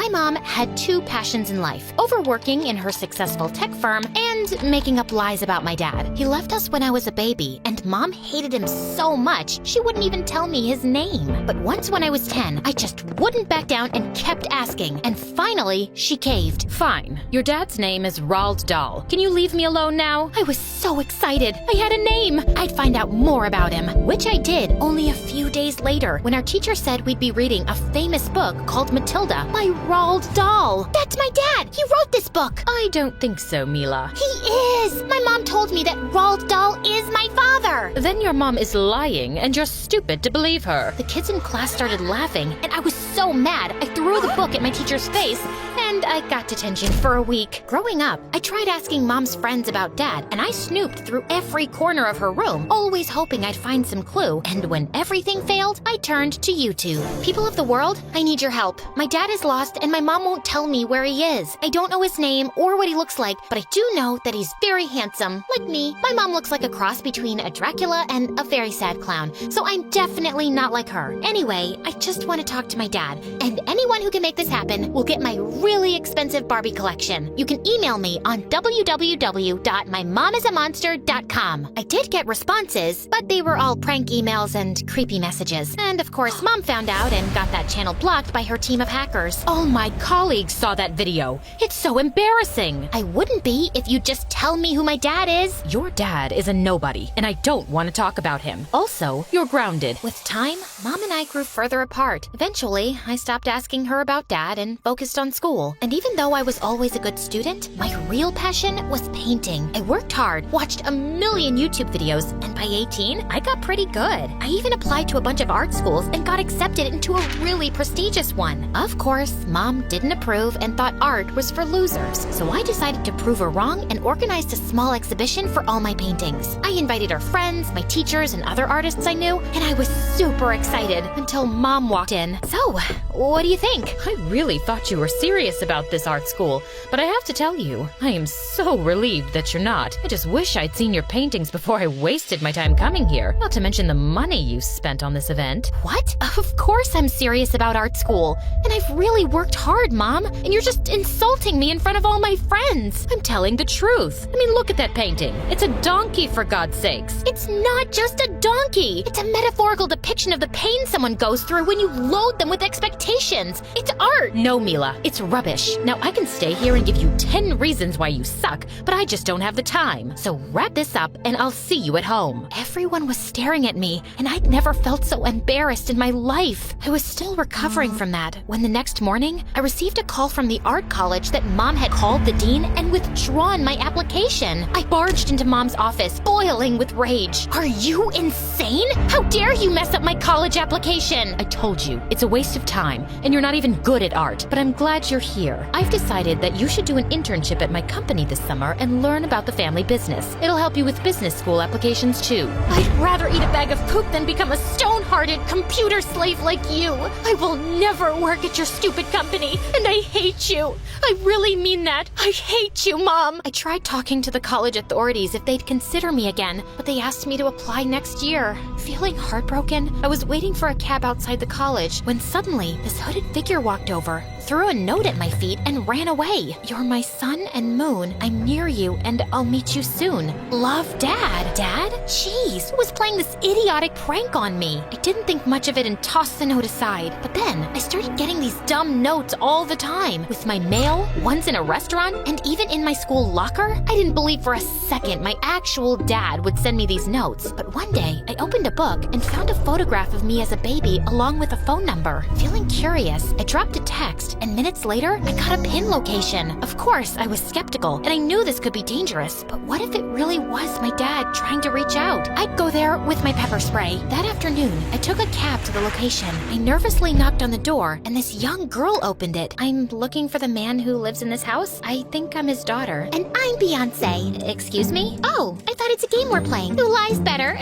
My mom had two passions in life: overworking in her successful tech firm and making up lies about my dad. He left us when I was a baby, and Mom hated him so much she wouldn't even tell me his name. But once when I was 10, I just wouldn't back down and kept asking, and finally, she caved. Fine. Your dad's name is Roald Dahl. Can you leave me alone now? I was so excited. I had a name. I'd find out more about him, which I did only a few days later when our teacher said we'd be reading a famous book called Matilda by Roald Dahl. That's my dad. He wrote this book. I don't think so, Mila. He is. My mom told me that Roald Dahl is my father. Then your mom is lying, and you're stupid to believe her. The kids in class started laughing, and I was so mad I threw the book at my teacher's face, and I got detention for a week. Growing up, I tried asking Mom's friends about Dad, and I snooped through every corner of her room, always hoping I'd find some clue. And when everything failed, I turned to YouTube. People of the world, I need your help. My dad is lost, and my mom won't tell me where he is. I don't know his name or what he looks like, but I do know that he's very handsome. Like me, my mom looks like a cross between a Dracula and a very sad clown, so I'm definitely not like her. Anyway, I just want to talk to my dad, and anyone who can make this happen will get my really expensive Barbie collection. You can email me on www.mymomisamonster.com. I did get responses, but they were all prank emails and creepy messages. And of course, Mom found out and got that channel blocked by her team of hackers. All my colleagues saw that video. It's so embarrassing. I wouldn't be if you'd just tell me who my dad is. Your dad is a nobody, and I don't want to talk about him. Also, you're grounded. With time, Mom and I grew further apart. Eventually, I stopped asking her about Dad and focused on school. And even though I was always a good student, my real passion was painting. I worked hard, watched a million YouTube videos, and by 18, I got pretty good. I even applied to a bunch of art schools and got accepted into a really prestigious one. Of course, Mom didn't approve and thought art was for losers. So I decided to prove her wrong and organized a small exhibition for all my paintings. I invited her friends, my teachers, and other artists I knew, and I was super excited until Mom walked in. So, what do you think? I really thought you were serious about this art school, but I have to tell you, I am so relieved that you're not. I just wish I'd seen your paintings before I wasted my time coming here, not to mention the money you spent on this event. What? Of course I'm serious about art school, and I've really worked hard, Mom, and you're just insulting me in front of all my friends. I'm telling the truth. I mean, look at that painting. It's a donkey, for God's sakes. It's not just a donkey. It's a metaphorical depiction of the pain someone goes through when you load them with expectations. It's art. No, Mila, it's rubbish. Now, I can stay here and give you 10 reasons why you suck, but I just don't have the time. So wrap this up and I'll see you at home. Everyone was staring at me, and I'd never felt so embarrassed in my life. I was still recovering from that when the next morning, I received a call from the art college that Mom had called the dean and withdrawn my application. I barged into Mom's office, boiling with rage. Are you insane? How dare you mess up my college application? I told you, it's a waste of time, and you're not even good at art, but I'm glad you're here. I've decided that you should do an internship at my company this summer and learn about the family business. It'll help you with business school applications too. I'd rather eat a bag of poop than become a stone-hearted computer slave like you. I will never work at your stupid company, and I hate you. I really mean that. I hate you, Mom. I tried talking to the college authorities if they'd consider me again, but they asked me to apply next year. Feeling heartbroken, I was waiting for a cab outside the college when suddenly this hooded figure walked over, threw a note at my feet, and ran away. You're my sun and moon. I'm near you, and I'll meet you soon. Love, Dad. Dad? Jeez, who was playing this idiotic prank on me? I didn't think much of it and tossed the note aside. But then, I started getting these dumb notes all the time. With my mail, once in a restaurant, and even in my school locker. I didn't believe for a second my actual dad would send me these notes. But one day, I opened a book and found a photograph of me as a baby along with a phone number. Feeling curious, I dropped a text, and minutes later, I got a pin location. Of course, I was skeptical, and I knew this could be dangerous, but what if it really was my dad trying to reach out? I'd go there with my pepper spray. That afternoon, I took a cab to the location. I nervously knocked on the door, and this young girl opened it. I'm looking for the man who lives in this house. I think I'm his daughter. And I'm Beyonce. Excuse me? Oh, I thought it's a game we're playing. Who lies better?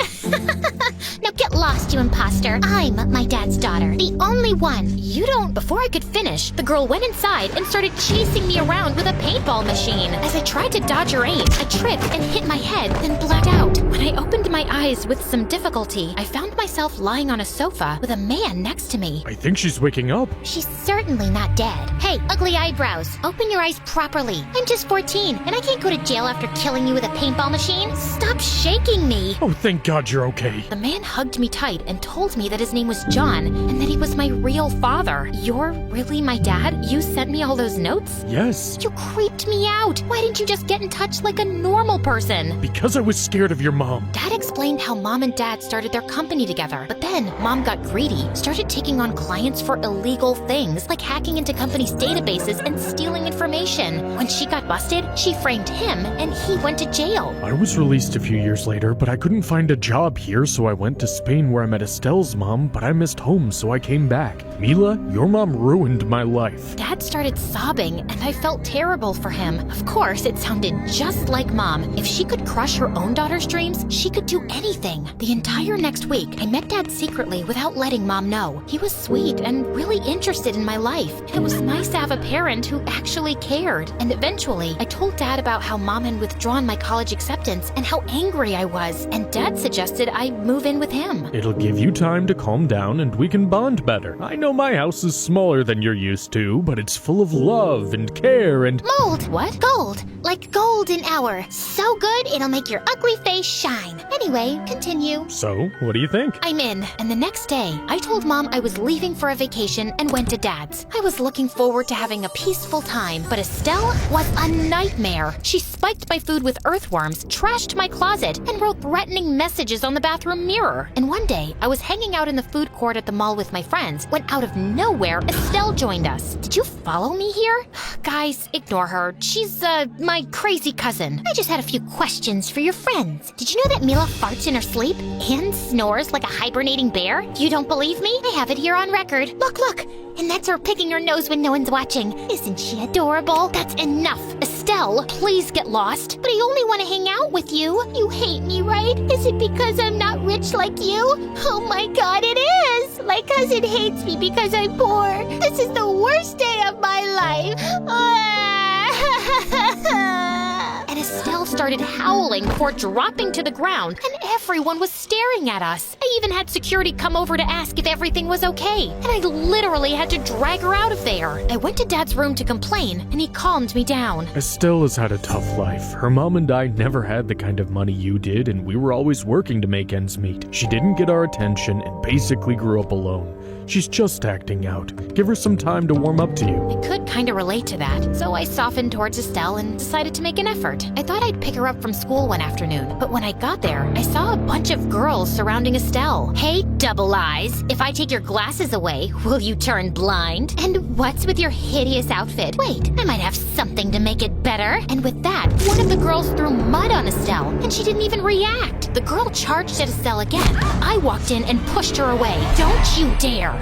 Now get lost, you imposter. I'm my dad's daughter. The only one. You don't. Before I could finish, the The girl went inside and started chasing me around with a paintball machine. As I tried to dodge her aim, I tripped and hit my head, then blacked out. When I opened my eyes with some difficulty, I found myself lying on a sofa with a man next to me. I think she's waking up. She's certainly not dead. Hey, ugly eyebrows, open your eyes properly. I'm just 14, and I can't go to jail after killing you with a paintball machine. Stop shaking me. Oh, thank God you're okay. The man hugged me tight and told me that his name was John and that he was my real father. You're really my dad? You sent me all those notes? Yes. You creeped me out. Why didn't you just get in touch like a normal person? Because I was scared of your mom. Dad explained how Mom and Dad started their company together, but then Mom got greedy, started taking on clients for illegal things like hacking into companies' databases and stealing information. When she got busted, she framed him and he went to jail. I was released a few years later, but I couldn't find a job here, so I went to Spain where I met Estelle's mom, but I missed home, so I came back. Mila, your mom ruined my life. Dad started sobbing, and I felt terrible for him. Of course, it sounded just like Mom. If she could crush her own daughter's dreams, she could do anything. The entire next week, I met Dad secretly without letting Mom know. He was sweet and really interested in my life. It was nice to have a parent who actually cared. And eventually, I told Dad about how Mom had withdrawn my college acceptance and how angry I was. And Dad suggested I move in with him. It'll give you time to calm down and we can bond better. I know my house is smaller than you're used to, but it's full of love and care and— Mold! What? Gold! Like golden hour. So good, it'll make your ugly face shine. Anyway, continue. So, what do you think? I'm in. And the next day, I told Mom I was leaving for a vacation and went to Dad's. I was looking forward to having a peaceful time, but Estelle was a nightmare. She spiked my food with earthworms, trashed my closet, and wrote threatening messages on the bathroom mirror. And one day, I was hanging out in the food court at the mall with my friends when out of nowhere, Estelle joined us. Did you follow me here? Guys, ignore her. She's, my crazy cousin. I just had a few questions for your friends. Did you know that Mila farts in her sleep and snores like a hibernating bear? You don't believe me? I have it here on record. Look, look. And that's her picking her nose when no one's watching. Isn't she adorable? That's enough. Estelle, please get lost. But I only want to hang out with you. You hate me, right? Is it because I'm not rich like you? Oh my God, it is. My cousin hates me because I'm poor. This is the worst day of my life. And Estelle started howling before dropping to the ground, and everyone was staring at us. I even had security come over to ask if everything was okay, and I literally had to drag her out of there. I went to Dad's room to complain, and he calmed me down. Estelle has had a tough life. Her mom and I never had the kind of money you did, and we were always working to make ends meet. She didn't get our attention and basically grew up alone. She's just acting out. Give her some time to warm up to you. I could kind of relate to that, so I softened towards Estelle and decided to make an effort. I thought I'd pick her up from school one afternoon, but when I got there, I saw a bunch of girls surrounding Estelle. Hey, double eyes, if I take your glasses away, will you turn blind? And what's with your hideous outfit? Wait, I might have something to make it better. And with that, one of the girls threw mud on Estelle, and she didn't even react. The girl charged at Estelle again. I walked in and pushed her away. Don't you dare!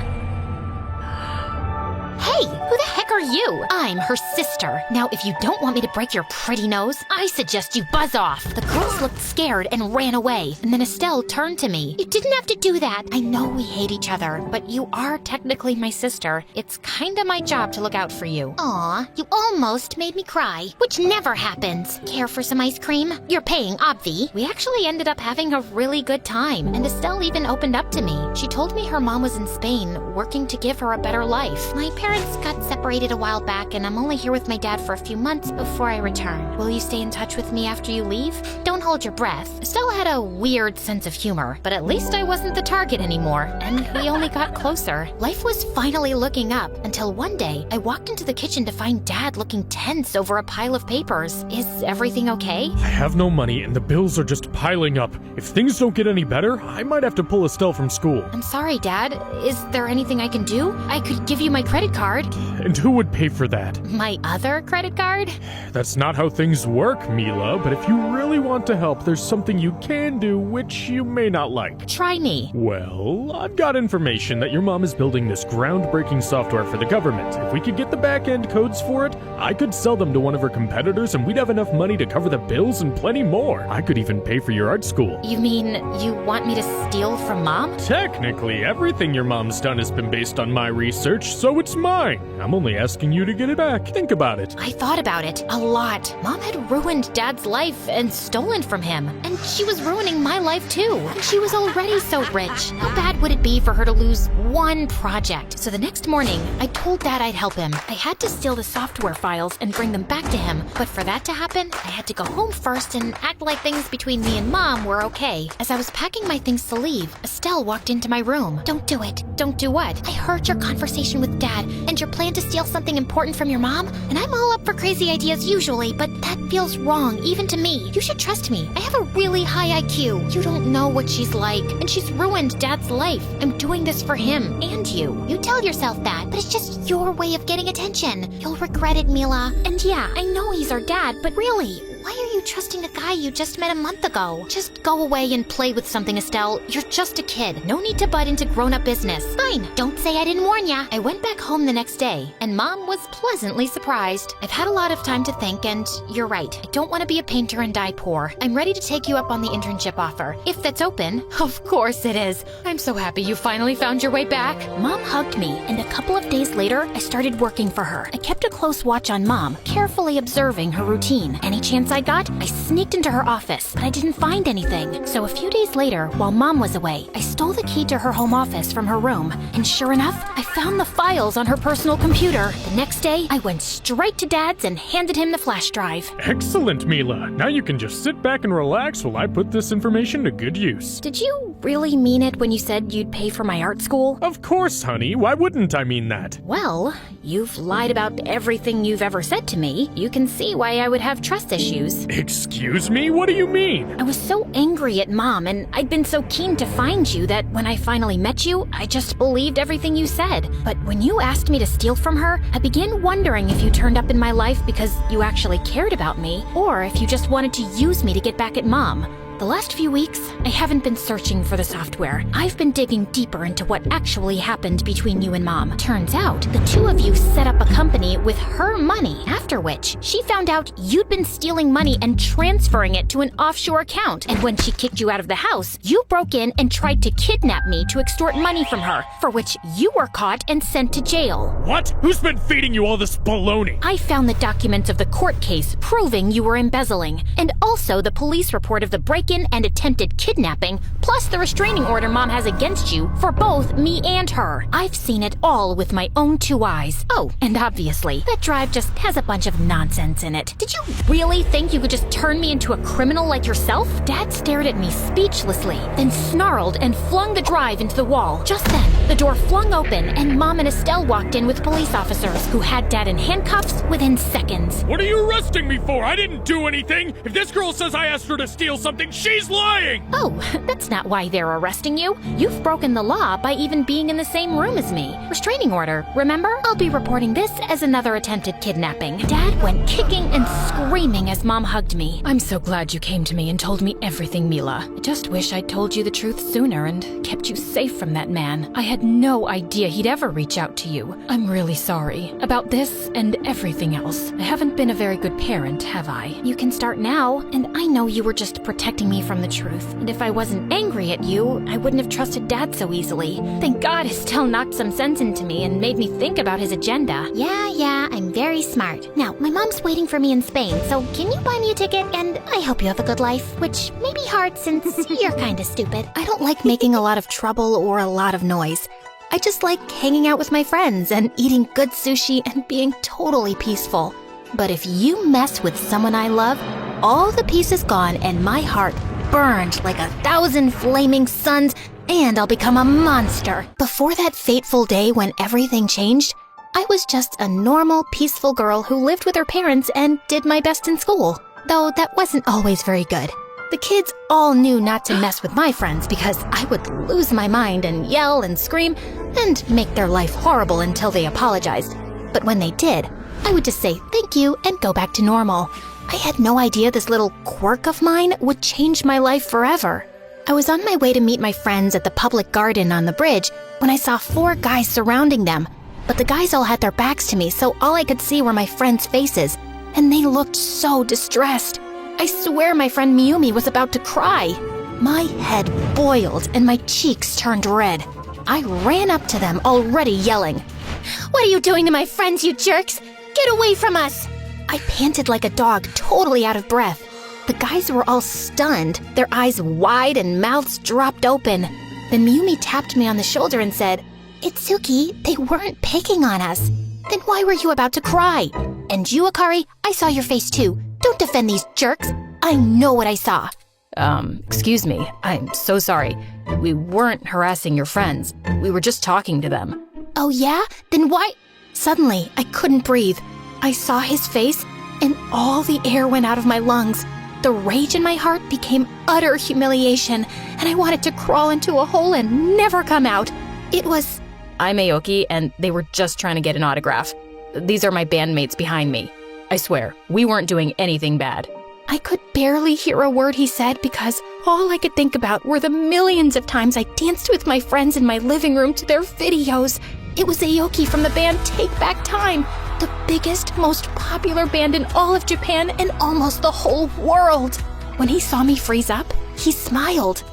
Hey, who the heck are you? I'm her sister. Now, if you don't want me to break your pretty nose, I suggest you buzz off. The girls looked scared and ran away, and then Estelle turned to me. You didn't have to do that. I know we hate each other, but you are technically my sister. It's kinda my job to look out for you. Aw, you almost made me cry, which never happens. Care for some ice cream? You're paying, obvi. We actually ended up having a really good time, and Estelle even opened up to me. She told me her mom was in Spain, working to give her a better life. My parents got separated a while back, and I'm only here with my dad for a few months before I return. Will you stay in touch with me after you leave? Don't hold your breath. Estelle had a weird sense of humor, but at least I wasn't the target anymore, and we only got closer. Life was finally looking up until one day I walked into the kitchen to find Dad looking tense over a pile of papers. Is everything okay? I have no money and the bills are just piling up. If things don't get any better, I might have to pull Estelle from school. I'm sorry, Dad. Is there anything I can do? I could give you my credit card. And who would pay for that? My other credit card? That's not how things work, Mila, but if you really want to help, there's something you can do which you may not like. Try me. Well, I've got information that your mom is building this groundbreaking software for the government. If we could get the back-end codes for it, I could sell them to one of her competitors and we'd have enough money to cover the bills and plenty more. I could even pay for your art school. You mean you want me to steal from Mom? Technically, everything your mom's done has been based on my research, so it's mine. I'm only asking you to get it back. Think about it. I thought about it a lot. Mom had ruined Dad's life and stolen from him. And she was ruining my life too. And she was already so rich. How bad would it be for her to lose one project? So the next morning, I told Dad I'd help him. I had to steal the software files and bring them back to him. But for that to happen, I had to go home first and act like things between me and Mom were okay. As I was packing my things to leave, Estelle walked into my room. Don't do it. Don't do what? I heard your conversation with Dad and your plan to steal something important from your mom. And I'm all up for crazy ideas usually, but that feels wrong, even to me. You should trust me. I have a really high IQ. You don't know what she's like, and she's ruined Dad's life. I'm doing this for him and you. You tell yourself that, but it's just your way of getting attention. You'll regret it, Mila. And yeah, I know he's our dad, but really, why are you trusting a guy you just met a month ago? Just go away and play with something, Estelle. You're just a kid. No need to butt into grown-up business. Fine, don't say I didn't warn ya. I went back home the next day, and Mom was pleasantly surprised. I've had a lot of time to think, and you're right. I don't want to be a painter and die poor. I'm ready to take you up on the internship offer, if that's open. Of course it is. I'm so happy you finally found your way back. Mom hugged me, and a couple of days later, I started working for her. I kept a close watch on Mom, carefully observing her routine. Any chance I got, I sneaked into her office, but I didn't find anything. So a few days later, while Mom was away, I stole the key to her home office from her room, and sure enough, I found the files on her personal computer. The next day, I went straight to Dad's and handed him the flash drive. Excellent, Mila. Now you can just sit back and relax while I put this information to good use. Did you really mean it when you said you'd pay for my art school? Of course, honey. Why wouldn't I mean that? Well, you've lied about everything you've ever said to me. You can see why I would have trust issues. Excuse me? What do you mean? I was so angry at Mom, and I'd been so keen to find you that when I finally met you, I just believed everything you said. But when you asked me to steal from her, I began wondering if you turned up in my life because you actually cared about me, or if you just wanted to use me to get back at Mom. The last few weeks, I haven't been searching for the software. I've been digging deeper into what actually happened between you and Mom. Turns out, the two of you set up a company with her money, after which she found out you'd been stealing money and transferring it to an offshore account. And when she kicked you out of the house, you broke in and tried to kidnap me to extort money from her, for which you were caught and sent to jail. What? Who's been feeding you all this baloney? I found the documents of the court case proving you were embezzling, and also the police report of the break-in and attempted kidnapping, plus the restraining order Mom has against you for both me and her. I've seen it all with my own two eyes. Oh, and obviously, that drive just has a bunch of nonsense in it. Did you really think you could just turn me into a criminal like yourself? Dad stared at me speechlessly, then snarled and flung the drive into the wall. Just then, the door flung open and Mom and Estelle walked in with police officers who had Dad in handcuffs within seconds. What are you arresting me for? I didn't do anything. If this girl says I asked her to steal something, she's lying! Oh, that's not why they're arresting you. You've broken the law by even being in the same room as me. Restraining order, remember? I'll be reporting this as another attempted kidnapping. Dad went kicking and screaming as Mom hugged me. I'm so glad you came to me and told me everything, Mila. I just wish I'd told you the truth sooner and kept you safe from that man. I had no idea he'd ever reach out to you. I'm really sorry about this and everything else. I haven't been a very good parent, have I? You can start now, and I know you were just protecting me from the truth. And if I wasn't angry at you, I wouldn't have trusted Dad so easily. Thank God Estelle knocked some sense into me and made me think about his agenda. Yeah, I'm very smart. Now, my mom's waiting for me in Spain, so can you buy me a ticket? And I hope you have a good life, which may be hard since you're kinda stupid. I don't like making a lot of trouble or a lot of noise. I just like hanging out with my friends and eating good sushi and being totally peaceful. But if you mess with someone I love, all the peace is gone and my heart burned like 1,000 flaming suns, and I'll become a monster. Before that fateful day when everything changed, I was just a normal, peaceful girl who lived with her parents and did my best in school. Though that wasn't always very good. The kids all knew not to mess with my friends because I would lose my mind and yell and scream and make their life horrible until they apologized. But when they did, I would just say thank you and go back to normal. I had no idea this little quirk of mine would change my life forever. I was on my way to meet my friends at the public garden on the bridge when I saw 4 guys surrounding them. But the guys all had their backs to me, so all I could see were my friends' faces, and they looked so distressed. I swear my friend Miyumi was about to cry. My head boiled and my cheeks turned red. I ran up to them, already yelling. "What are you doing to my friends, you jerks? Get away from us!" I panted like a dog, totally out of breath. The guys were all stunned, their eyes wide and mouths dropped open. Then Mayumi tapped me on the shoulder and said, "Itsuki, they weren't picking on us. Then why were you about to cry? And you, Akari, I saw your face too. Don't defend these jerks. I know what I saw." Excuse me. I'm so sorry. We weren't harassing your friends. We were just talking to them. "Oh yeah? Then why?" Suddenly, I couldn't breathe. I saw his face, and all the air went out of my lungs. The rage in my heart became utter humiliation, and I wanted to crawl into a hole and never come out. It was... I'm Aoki, and they were just trying to get an autograph. These are my bandmates behind me. I swear, we weren't doing anything bad. I could barely hear a word he said because all I could think about were the millions of times I danced with my friends in my living room to their videos. It was Aoki from the band Take Back Time, the biggest, most popular band in all of Japan and almost the whole world. When he saw me freeze up, he smiled.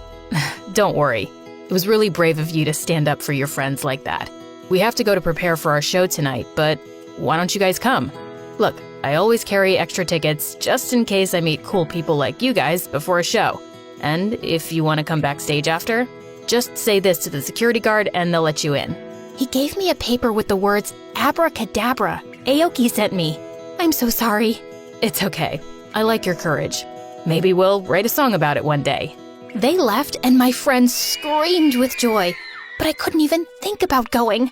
Don't worry. It was really brave of you to stand up for your friends like that. We have to go to prepare for our show tonight, but why don't you guys come? Look, I always carry extra tickets just in case I meet cool people like you guys before a show. And if you want to come backstage after, just say this to the security guard and they'll let you in. He gave me a paper with the words abracadabra. Aoki sent me. I'm so sorry. It's okay. I like your courage. Maybe we'll write a song about it one day. They left and my friends screamed with joy, but I couldn't even think about going.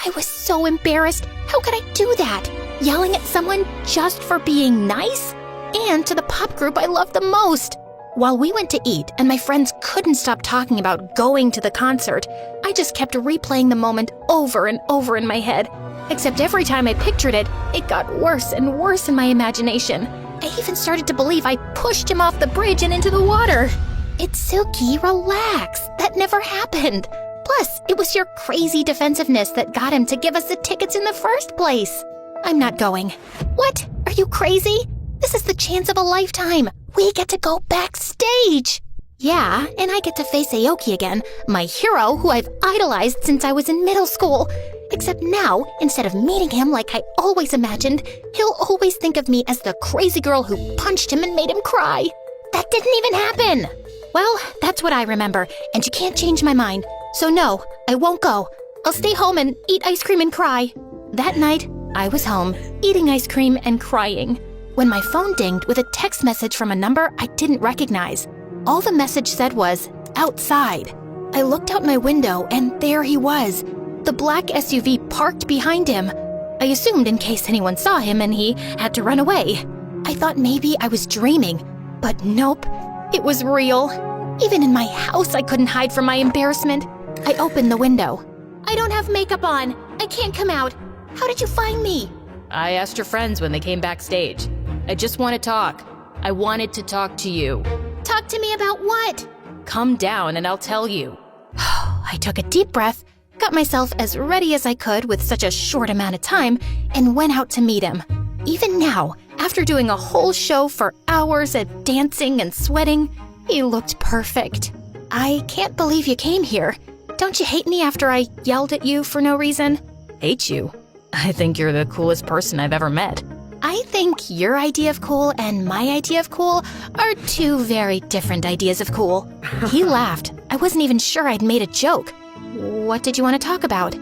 I was so embarrassed. How could I do that? Yelling at someone just for being nice? And to the pop group I love the most. While we went to eat and my friends couldn't stop talking about going to the concert, I just kept replaying the moment over and over in my head. Except every time I pictured it, it got worse and worse in my imagination. I even started to believe I pushed him off the bridge and into the water. Itsuki, relax. That never happened. Plus, it was your crazy defensiveness that got him to give us the tickets in the first place. I'm not going. What? Are you crazy? This is the chance of a lifetime. We get to go backstage. Yeah, and I get to face Aoki again, my hero who I've idolized since I was in middle school. Except now, instead of meeting him like I always imagined, he'll always think of me as the crazy girl who punched him and made him cry. That didn't even happen. Well, that's what I remember, and you can't change my mind. So no, I won't go. I'll stay home and eat ice cream and cry. That night, I was home, eating ice cream and crying, when my phone dinged with a text message from a number I didn't recognize. All the message said was, outside. I looked out my window and there he was, the black SUV parked behind him. I assumed in case anyone saw him and he had to run away. I thought maybe I was dreaming, but nope, it was real. Even in my house, I couldn't hide from my embarrassment. I opened the window. I don't have makeup on. I can't come out. How did you find me? I asked your friends when they came backstage. I just want to talk. I wanted to talk to you. Talk to me about what? Come down and I'll tell you. I took a deep breath, got myself as ready as I could with such a short amount of time, and went out to meet him. Even now, after doing a whole show for hours of dancing and sweating, he looked perfect. I can't believe you came here. Don't you hate me after I yelled at you for no reason? Hate you? I think you're the coolest person I've ever met. I think your idea of cool and my idea of cool are two very different ideas of cool. He laughed. I wasn't even sure I'd made a joke. What did you want to talk about?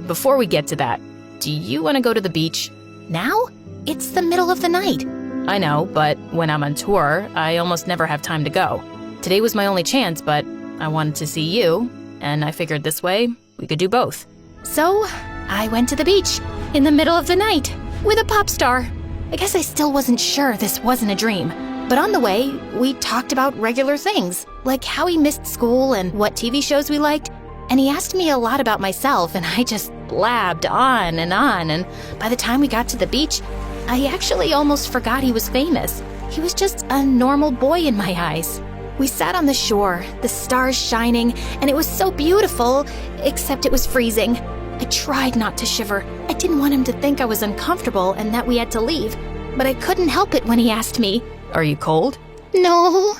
Before we get to that, do you want to go to the beach? Now? It's the middle of the night. I know, but when I'm on tour, I almost never have time to go. Today was my only chance, but I wanted to see you, and I figured this way we could do both. So, I went to the beach in the middle of the night with a pop star. I guess I still wasn't sure this wasn't a dream. But on the way, we talked about regular things, like how he missed school and what TV shows we liked. And he asked me a lot about myself, and I just blabbed on, and by the time we got to the beach, I actually almost forgot he was famous. He was just a normal boy in my eyes. We sat on the shore, the stars shining, and it was so beautiful, except it was freezing. I tried not to shiver. I didn't want him to think I was uncomfortable and that we had to leave, but I couldn't help it when he asked me, Are you cold? No.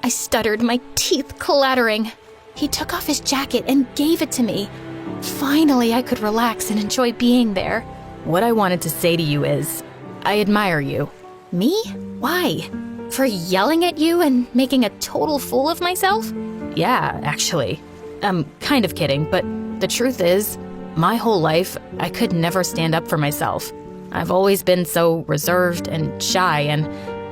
I stuttered, my teeth clattering. He took off his jacket and gave it to me. Finally, I could relax and enjoy being there. What I wanted to say to you is, I admire you. Me? Why? For yelling at you and making a total fool of myself? Yeah, actually. I'm kind of kidding, but the truth is, my whole life, I could never stand up for myself. I've always been so reserved and shy and,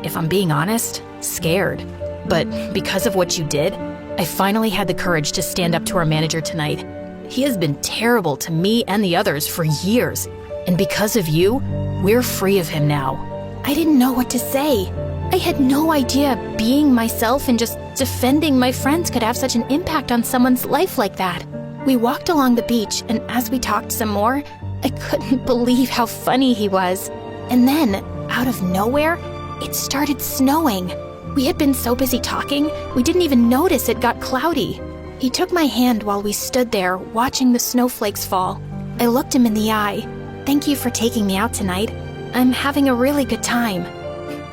if I'm being honest, scared. But because of what you did, I finally had the courage to stand up to our manager tonight. He has been terrible to me and the others for years. And because of you, we're free of him now. I didn't know what to say. I had no idea being myself and just defending my friends could have such an impact on someone's life like that. We walked along the beach, and as we talked some more, I couldn't believe how funny he was. And then, out of nowhere, it started snowing. We had been so busy talking, we didn't even notice it got cloudy. He took my hand while we stood there, watching the snowflakes fall. I looked him in the eye. Thank you for taking me out tonight. I'm having a really good time.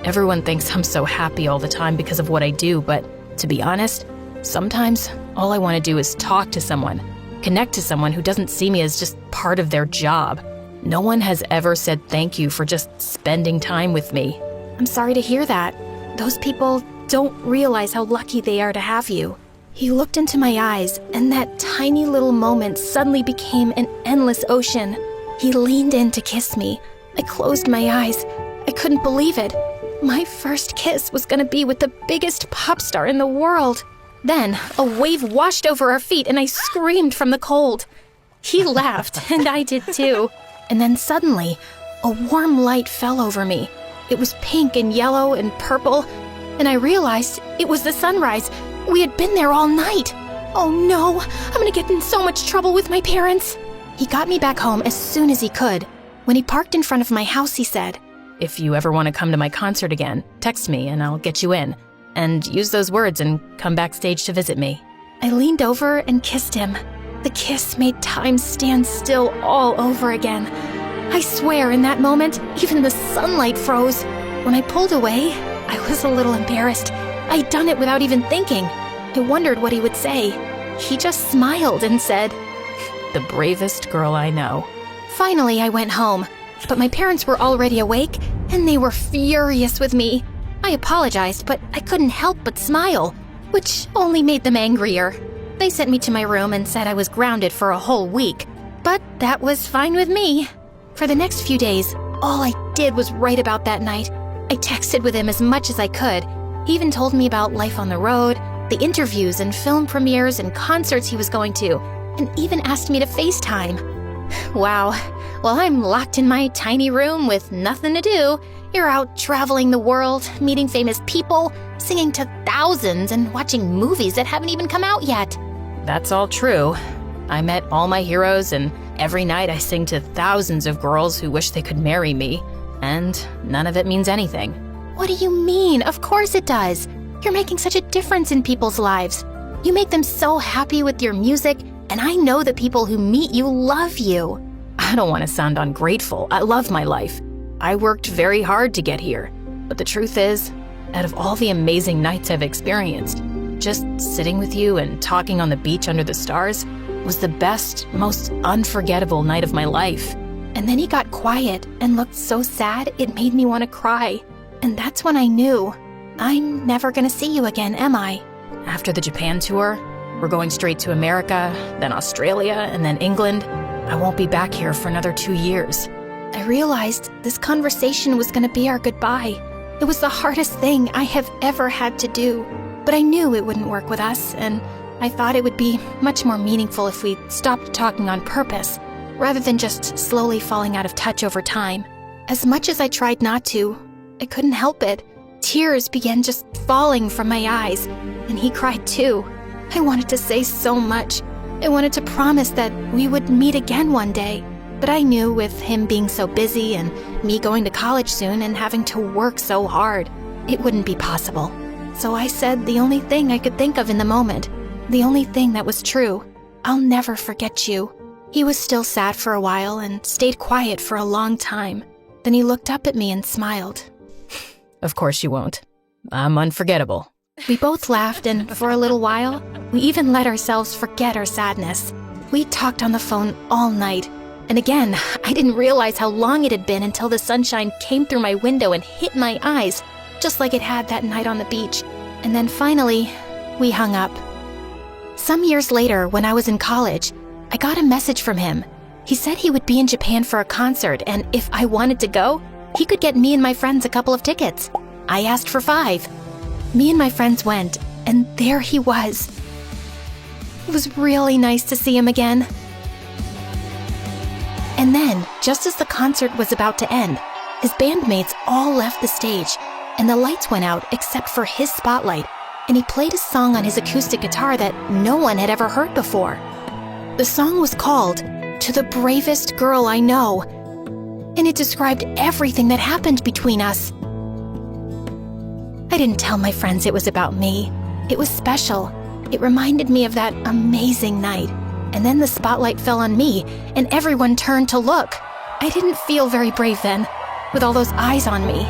Everyone thinks I'm so happy all the time because of what I do, but to be honest, sometimes all I want to do is talk to someone, connect to someone who doesn't see me as just part of their job. No one has ever said thank you for just spending time with me. I'm sorry to hear that. Those people don't realize how lucky they are to have you. He looked into my eyes, and that tiny little moment suddenly became an endless ocean. He leaned in to kiss me. I closed my eyes. I couldn't believe it. My first kiss was gonna be with the biggest pop star in the world. Then, a wave washed over our feet and I screamed from the cold. He laughed, and I did too. And then suddenly, a warm light fell over me. It was pink and yellow and purple, and I realized it was the sunrise. We had been there all night. Oh no, I'm gonna get in so much trouble with my parents. He got me back home as soon as he could. When he parked in front of my house, he said, If you ever want to come to my concert again, text me and I'll get you in. And use those words and come backstage to visit me. I leaned over and kissed him. The kiss made time stand still all over again. I swear in that moment, even the sunlight froze. When I pulled away, I was a little embarrassed. I'd done it without even thinking. I wondered what he would say. He just smiled and said, The bravest girl I know. Finally, I went home, but my parents were already awake, and they were furious with me. I apologized, but I couldn't help but smile, which only made them angrier. They sent me to my room and said I was grounded for a whole week, but that was fine with me. For the next few days, all I did was write about that night. I texted with him as much as I could. He even told me about life on the road, the interviews and film premieres and concerts he was going to, and even asked me to FaceTime. Wow, while I'm locked in my tiny room with nothing to do, you're out traveling the world, meeting famous people, singing to thousands, and watching movies that haven't even come out yet. That's all true. I met all my heroes, and every night I sing to thousands of girls who wish they could marry me, and none of it means anything. What do you mean? Of course it does. You're making such a difference in people's lives. You make them so happy with your music, and I know the people who meet you love you. I don't want to sound ungrateful. I love my life. I worked very hard to get here. But the truth is, out of all the amazing nights I've experienced, just sitting with you and talking on the beach under the stars was the best, most unforgettable night of my life. And then he got quiet and looked so sad it made me want to cry. And that's when I knew, I'm never gonna see you again, am I? After the Japan tour, we're going straight to America, then Australia, and then England. I won't be back here for another 2 years. I realized this conversation was gonna be our goodbye. It was the hardest thing I have ever had to do. But I knew it wouldn't work with us, and I thought it would be much more meaningful if we stopped talking on purpose, rather than just slowly falling out of touch over time. As much as I tried not to, I couldn't help it. Tears began just falling from my eyes, and he cried too. I wanted to say so much. I wanted to promise that we would meet again one day. But I knew with him being so busy and me going to college soon and having to work so hard, it wouldn't be possible. So I said the only thing I could think of in the moment, the only thing that was true. I'll never forget you. He was still sad for a while and stayed quiet for a long time. Then he looked up at me and smiled. Of course you won't. I'm unforgettable. We both laughed, and for a little while, we even let ourselves forget our sadness. We talked on the phone all night. And again, I didn't realize how long it had been until the sunshine came through my window and hit my eyes, just like it had that night on the beach. And then finally, we hung up. Some years later, when I was in college, I got a message from him. He said he would be in Japan for a concert, and if I wanted to go, he could get me and my friends a couple of tickets. I asked for 5. Me and my friends went, and there he was. It was really nice to see him again. And then, just as the concert was about to end, his bandmates all left the stage, and the lights went out except for his spotlight, and he played a song on his acoustic guitar that no one had ever heard before. The song was called "To the Bravest Girl I Know," and it described everything that happened between us. I didn't tell my friends it was about me. It was special. It reminded me of that amazing night. And then the spotlight fell on me, and everyone turned to look. I didn't feel very brave then, with all those eyes on me.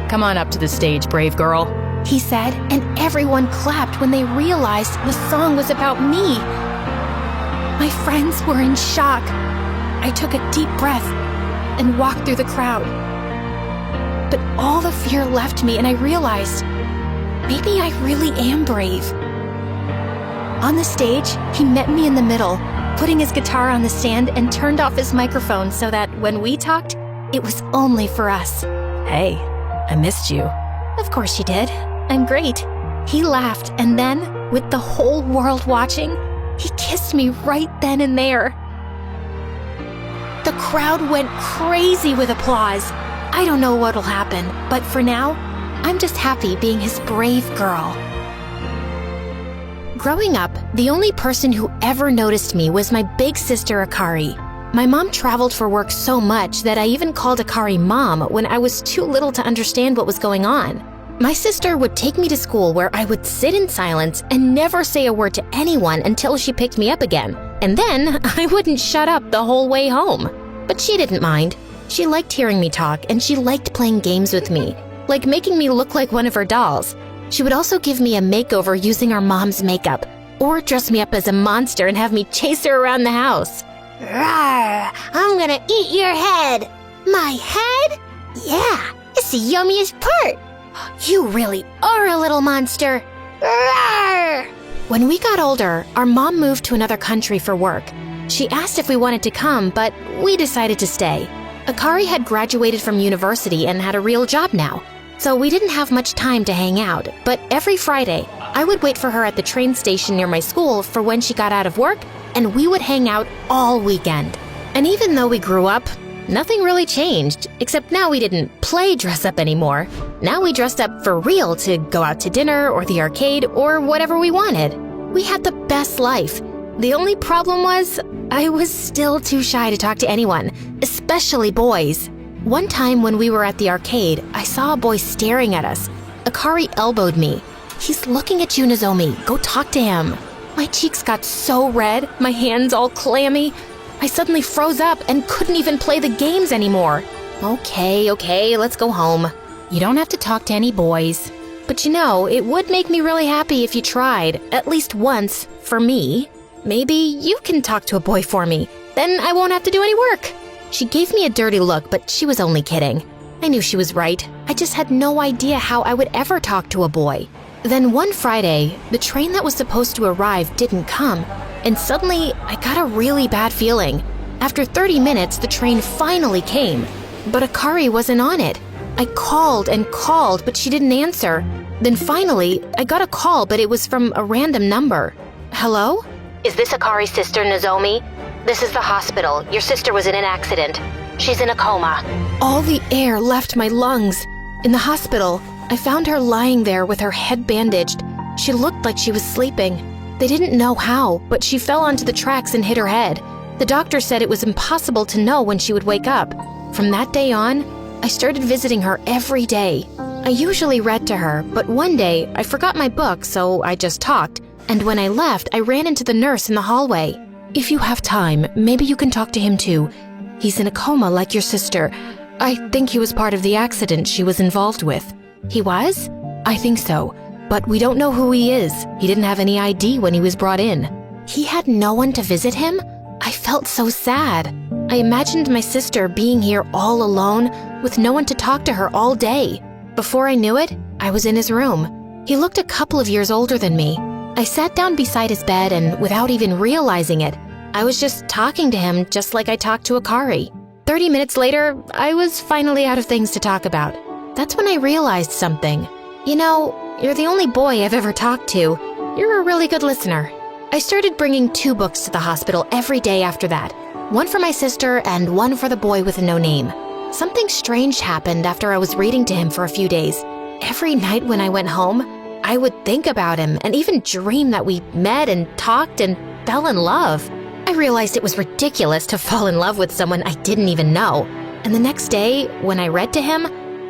Come on up to the stage, brave girl. He said, and everyone clapped when they realized the song was about me. My friends were in shock. I took a deep breath and walked through the crowd. But all the fear left me, and I realized, maybe I really am brave. On the stage, he met me in the middle, putting his guitar on the stand and turned off his microphone so that when we talked, it was only for us. Hey, I missed you. Of course you did. I'm great. He laughed, and then, with the whole world watching, he kissed me right then and there. The crowd went crazy with applause. I don't know what'll happen, but for now, I'm just happy being his brave girl. Growing up, the only person who ever noticed me was my big sister Akari. My mom traveled for work so much that I even called Akari Mom when I was too little to understand what was going on. My sister would take me to school where I would sit in silence and never say a word to anyone until she picked me up again. And then I wouldn't shut up the whole way home. But she didn't mind. She liked hearing me talk, and she liked playing games with me, like making me look like one of her dolls. She would also give me a makeover using our mom's makeup, or dress me up as a monster and have me chase her around the house. Rawr! I'm gonna eat your head! My head? Yeah, it's the yummiest part! You really are a little monster! Rawr! When we got older, our mom moved to another country for work. She asked if we wanted to come, but we decided to stay. Akari had graduated from university and had a real job now, so we didn't have much time to hang out, but every Friday, I would wait for her at the train station near my school for when she got out of work, and we would hang out all weekend. And even though we grew up, nothing really changed, except now we didn't play dress up anymore. Now we dressed up for real to go out to dinner or the arcade or whatever we wanted. We had the best life. The only problem was, I was still too shy to talk to anyone, especially boys. One time when we were at the arcade, I saw a boy staring at us. Akari elbowed me. He's looking at you, Nozomi. Go talk to him. My cheeks got so red, my hands all clammy. I suddenly froze up and couldn't even play the games anymore. Okay, let's go home. You don't have to talk to any boys. But you know, it would make me really happy if you tried, at least once, for me. Maybe you can talk to a boy for me. Then I won't have to do any work. She gave me a dirty look, but she was only kidding. I knew she was right. I just had no idea how I would ever talk to a boy. Then one Friday, the train that was supposed to arrive didn't come, and suddenly I got a really bad feeling. After 30 minutes, the train finally came, but Akari wasn't on it. I called and called, but she didn't answer. Then finally, I got a call, but it was from a random number. Hello? Is this Akari's sister, Nozomi? This is the hospital. Your sister was in an accident. She's in a coma. All the air left my lungs. In the hospital, I found her lying there with her head bandaged. She looked like she was sleeping. They didn't know how, but she fell onto the tracks and hit her head. The doctor said it was impossible to know when she would wake up. From that day on, I started visiting her every day. I usually read to her, but one day I forgot my book, so I just talked. And when I left, I ran into the nurse in the hallway. If you have time, maybe you can talk to him too. He's in a coma like your sister. I think he was part of the accident she was involved with. He was? I think so. But we don't know who he is. He didn't have any ID when he was brought in. he had no one to visit him? I felt so sad. I imagined my sister being here all alone with no one to talk to her all day. Before I knew it, I was in his room. He looked a couple of years older than me. I sat down beside his bed and without even realizing it, I was just talking to him just like I talked to Akari. 30 minutes later, I was finally out of things to talk about. That's when I realized something. You know, you're the only boy I've ever talked to. You're a really good listener. I started bringing 2 books to the hospital every day after that. One for my sister and one for the boy with no name. Something strange happened after I was reading to him for a few days. Every night when I went home, I would think about him and even dream that we met and talked and fell in love. I realized it was ridiculous to fall in love with someone I didn't even know. And the next day, when I read to him,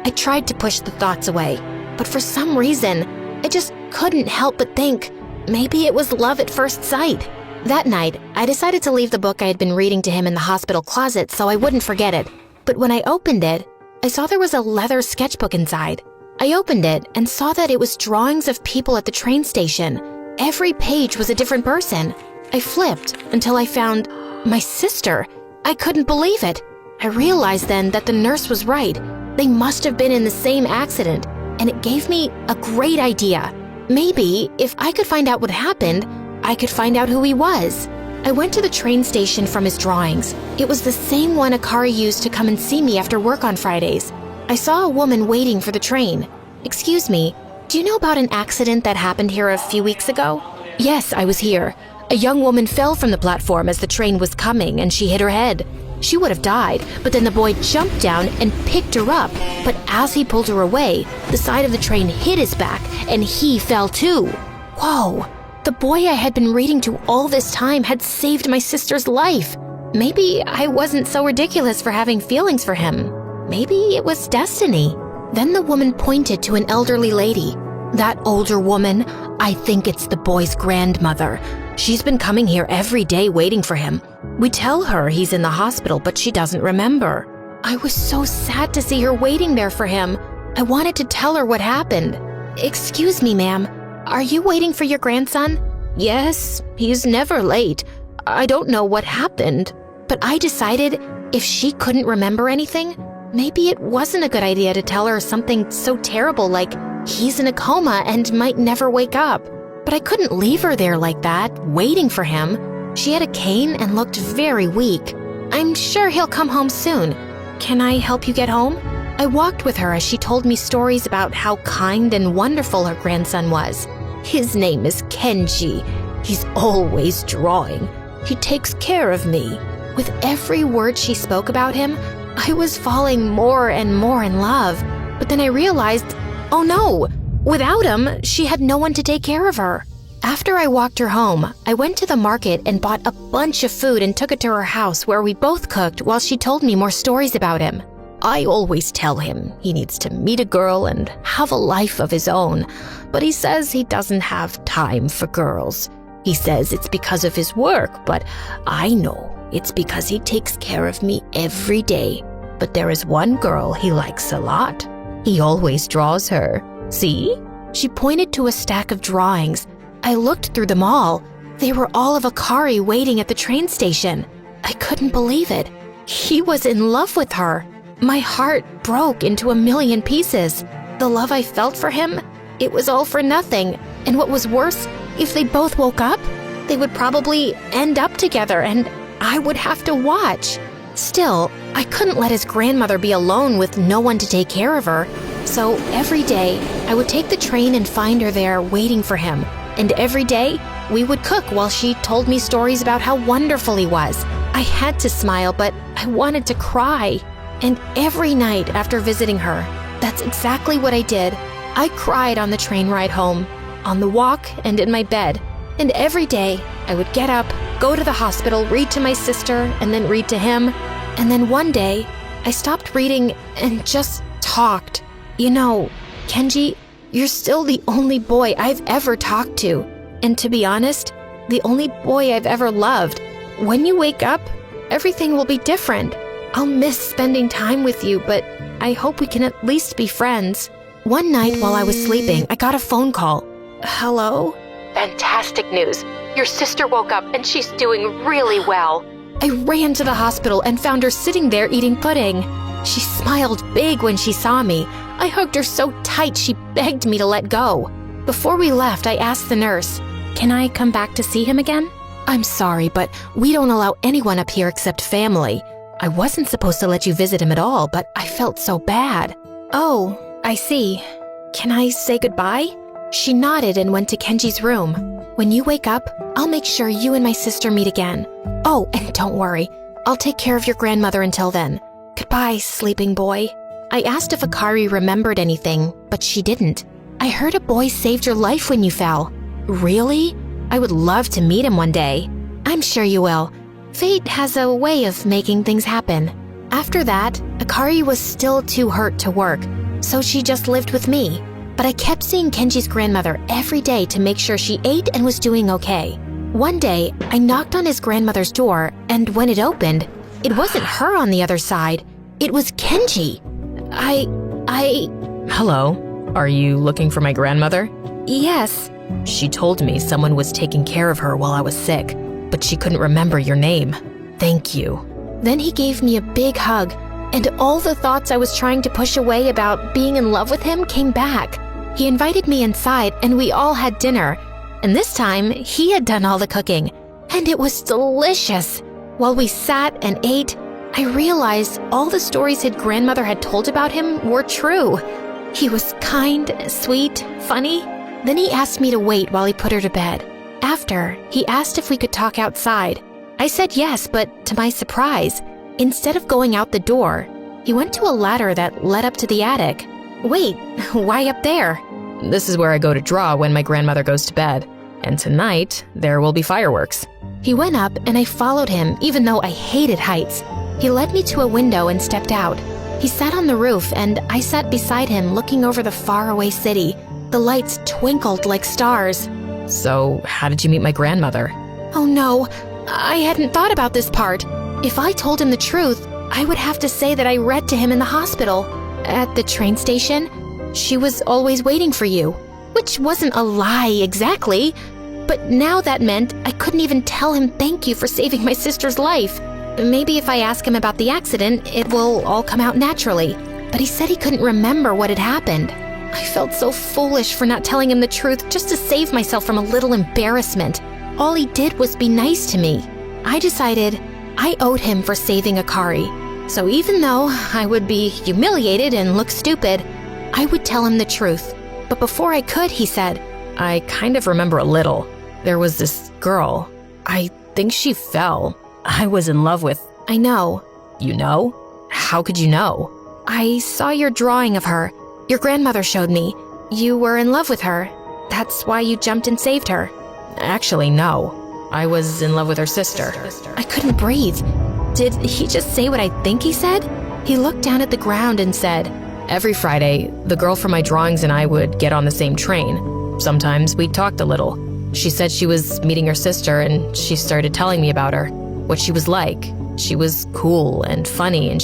I tried to push the thoughts away. But for some reason, I just couldn't help but think, maybe it was love at first sight. That night, I decided to leave the book I had been reading to him in the hospital closet so I wouldn't forget it. But when I opened it, I saw there was a leather sketchbook inside. I opened it and saw that it was drawings of people at the train station. Every page was a different person. I flipped until I found my sister. I couldn't believe it. I realized then that the nurse was right. They must have been in the same accident, and it gave me a great idea. Maybe if I could find out what happened, I could find out who he was. I went to the train station from his drawings. It was the same one Akari used to come and see me after work on Fridays. I saw a woman waiting for the train. Excuse me, do you know about an accident that happened here a few weeks ago? Yes, I was here. A young woman fell from the platform as the train was coming and she hit her head. She would have died, but then the boy jumped down and picked her up. But as he pulled her away, the side of the train hit his back and he fell too. Whoa, the boy I had been reading to all this time had saved my sister's life. Maybe I wasn't so ridiculous for having feelings for him. Maybe it was destiny. Then the woman pointed to an elderly lady. That older woman, I think it's the boy's grandmother. She's been coming here every day waiting for him. We tell her he's in the hospital, but she doesn't remember. I was so sad to see her waiting there for him. I wanted to tell her what happened. Excuse me, ma'am. Are you waiting for your grandson? Yes, he's never late. I don't know what happened. But I decided if she couldn't remember anything, maybe it wasn't a good idea to tell her something so terrible like he's in a coma and might never wake up. But I couldn't leave her there like that, waiting for him. She had a cane and looked very weak. I'm sure he'll come home soon. Can I help you get home? I walked with her as she told me stories about how kind and wonderful her grandson was. His name is Kenji. He's always drawing. He takes care of me. With every word she spoke about him, I was falling more and more in love. But then I realized, oh no, without him, she had no one to take care of her. After I walked her home, I went to the market and bought a bunch of food and took it to her house where we both cooked while she told me more stories about him. I always tell him he needs to meet a girl and have a life of his own, but he says he doesn't have time for girls. He says it's because of his work, but I know it's because he takes care of me every day. But there is one girl he likes a lot. He always draws her. See? She pointed to a stack of drawings. I looked through them all. They were all of Akari waiting at the train station. I couldn't believe it. He was in love with her. My heart broke into a million pieces. The love I felt for him, it was all for nothing. And what was worse, if they both woke up, they would probably end up together and I would have to watch. Still, I couldn't let his grandmother be alone with no one to take care of her. So every day, I would take the train and find her there waiting for him. And every day, we would cook while she told me stories about how wonderful he was. I had to smile, but I wanted to cry. And every night after visiting her, that's exactly what I did. I cried on the train ride home, on the walk, and in my bed. And every day, I would get up, go to the hospital, read to my sister, and then read to him. And then one day, I stopped reading and just talked. You know, Kenji, you're still the only boy I've ever talked to. And to be honest, the only boy I've ever loved. When you wake up, everything will be different. I'll miss spending time with you, but I hope we can at least be friends. One night while I was sleeping, I got a phone call. Hello? Fantastic news. Your sister woke up and she's doing really well. I ran to the hospital and found her sitting there eating pudding. She smiled big when she saw me. I hugged her so tight she begged me to let go. Before we left, I asked the nurse, "Can I come back to see him again?" "I'm sorry, but we don't allow anyone up here except family. I wasn't supposed to let you visit him at all, but I felt so bad." "Oh, I see. Can I say goodbye?" She nodded and went to Kenji's room. "When you wake up, I'll make sure you and my sister meet again. Oh, and don't worry. I'll take care of your grandmother until then. Goodbye, sleeping boy." I asked if Akari remembered anything, but she didn't. "I heard a boy saved your life when you fell." "Really? I would love to meet him one day." "I'm sure you will. Fate has a way of making things happen." After that, Akari was still too hurt to work, so she just lived with me. But I kept seeing Kenji's grandmother every day to make sure she ate and was doing okay. One day, I knocked on his grandmother's door, and when it opened, it wasn't her on the other side. It was Kenji. Hello. Are you looking for my grandmother? Yes. She told me someone was taking care of her while I was sick, but she couldn't remember your name. Thank you. Then he gave me a big hug, and all the thoughts I was trying to push away about being in love with him came back. He invited me inside, and we all had dinner. And this time, he had done all the cooking, and it was delicious. While we sat and ate, I realized all the stories his grandmother had told about him were true. He was kind, sweet, funny. Then he asked me to wait while he put her to bed. After, he asked if we could talk outside. I said yes, but to my surprise, instead of going out the door, he went to a ladder that led up to the attic. "Wait, why up there?" This is where I go to draw when my grandmother goes to bed. And tonight, there will be fireworks. He went up and I followed him, even though I hated heights. He led me to a window and stepped out. He sat on the roof and I sat beside him looking over the faraway city. The lights twinkled like stars. So, how did you meet my grandmother? Oh no, I hadn't thought about this part. If I told him the truth, I would have to say that I read to him in the hospital. At the train station, she was always waiting for you. Which wasn't a lie exactly, but now that meant I couldn't even tell him thank you for saving my sister's life. Maybe if I ask him about the accident, it will all come out naturally. But he said he couldn't remember what had happened. I felt so foolish for not telling him the truth just to save myself from a little embarrassment. All he did was be nice to me. I decided I owed him for saving Akari. So even though I would be humiliated and look stupid, I would tell him the truth. But before I could, he said, I kind of remember a little. There was this girl. I think she fell. I was in love with... I know. You know? How could you know? I saw your drawing of her. Your grandmother showed me. You were in love with her. That's why you jumped and saved her. Actually, no. I was in love with her sister. I couldn't breathe. Did he just say what I think he said? He looked down at the ground and said, Every Friday, the girl from my drawings and I would get on the same train. Sometimes we talked a little. She said she was meeting her sister and she started telling me about her, what she was like. She was cool and funny and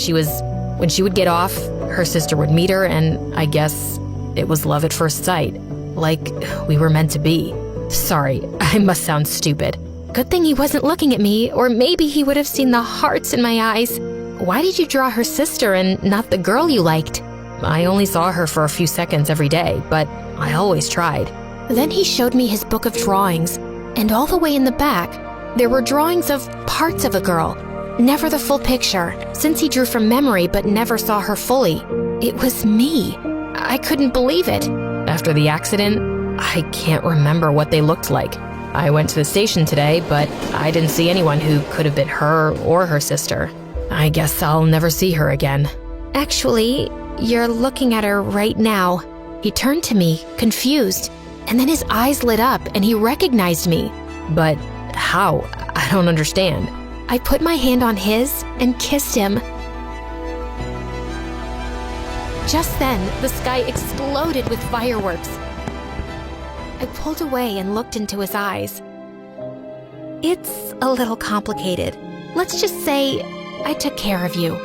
when she would get off, her sister would meet her and I guess it was love at first sight. Like we were meant to be. Sorry, I must sound stupid. Good thing he wasn't looking at me, or maybe he would have seen the hearts in my eyes. Why did you draw her sister and not the girl you liked? I only saw her for a few seconds every day, but I always tried. Then he showed me his book of drawings, and all the way in the back, there were drawings of parts of a girl. Never the full picture, since he drew from memory but never saw her fully. It was me. I couldn't believe it. After the accident, I can't remember what they looked like. I went to the station today, but I didn't see anyone who could have been her or her sister. I guess I'll never see her again. Actually, you're looking at her right now. He turned to me, confused, and then his eyes lit up and he recognized me. But how? I don't understand. I put my hand on his and kissed him. Just then, the sky exploded with fireworks. I pulled away and looked into his eyes. It's a little complicated. Let's just say I took care of you.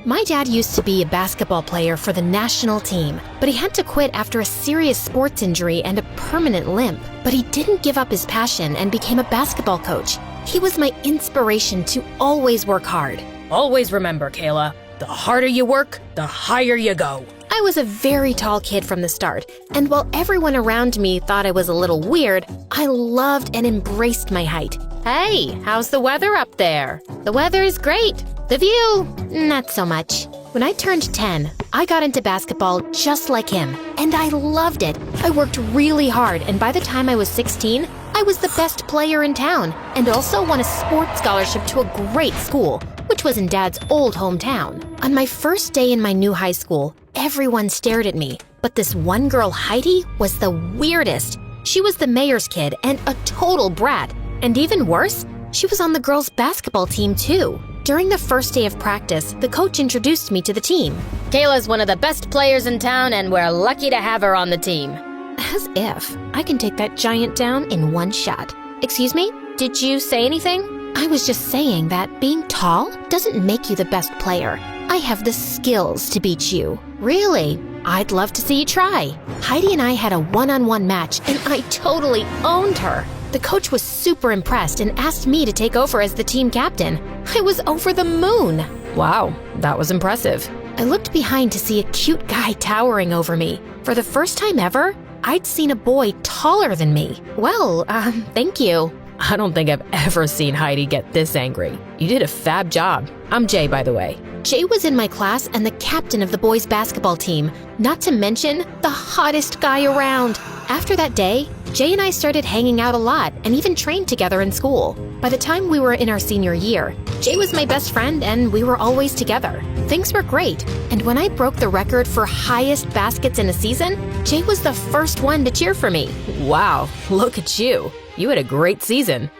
My dad used to be a basketball player for the national team, but he had to quit after a serious sports injury and a permanent limp. But he didn't give up his passion and became a basketball coach. He was my inspiration to always work hard. Always remember, Kayla, the harder you work, the higher you go. I was a very tall kid from the start, and while everyone around me thought I was a little weird, I loved and embraced my height. Hey, how's the weather up there? The weather is great. The view, not so much. When I turned 10, I got into basketball just like him, and I loved it. I worked really hard, and by the time I was 16, I was the best player in town, and also won a sports scholarship to a great school, which was in Dad's old hometown. On my first day in my new high school, everyone stared at me, but this one girl, Heidi, was the weirdest. She was the mayor's kid and a total brat. And even worse, she was on the girls' basketball team too. During the first day of practice, the coach introduced me to the team. Kayla's one of the best players in town, and we're lucky to have her on the team. As if I can take that giant down in one shot. Excuse me? Did you say anything? I was just saying that being tall doesn't make you the best player. I have the skills to beat you. Really? I'd love to see you try. Heidi and I had a one-on-one match, and I totally owned her. The coach was super impressed and asked me to take over as the team captain. I was over the moon. Wow, that was impressive. I looked behind to see a cute guy towering over me. For the first time ever, I'd seen a boy taller than me. Well, thank you. I don't think I've ever seen Heidi get this angry. You did a fab job. I'm Jay, by the way. Jay was in my class and the captain of the boys' basketball team, not to mention the hottest guy around. After that day, Jay and I started hanging out a lot and even trained together in school. By the time we were in our senior year, Jay was my best friend and we were always together. Things were great, and when I broke the record for highest baskets in a season, Jay was the first one to cheer for me. Wow, look at you. You had a great season.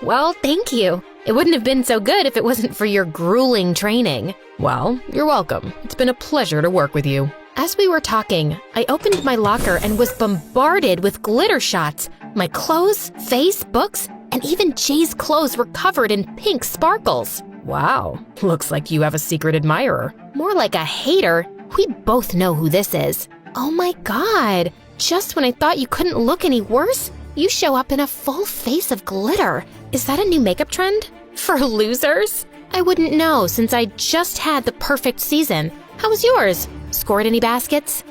Well, thank you. It wouldn't have been so good if it wasn't for your grueling training. Well, you're welcome. It's been a pleasure to work with you. As we were talking, I opened my locker and was bombarded with glitter shots. My clothes, face, books, and even Jay's clothes were covered in pink sparkles. Wow, looks like you have a secret admirer. More like a hater. We both know who this is. Oh my God, just when I thought you couldn't look any worse, you show up in a full face of glitter. Is that a new makeup trend? For losers? I wouldn't know since I just had the perfect season. How was yours? Scored any baskets?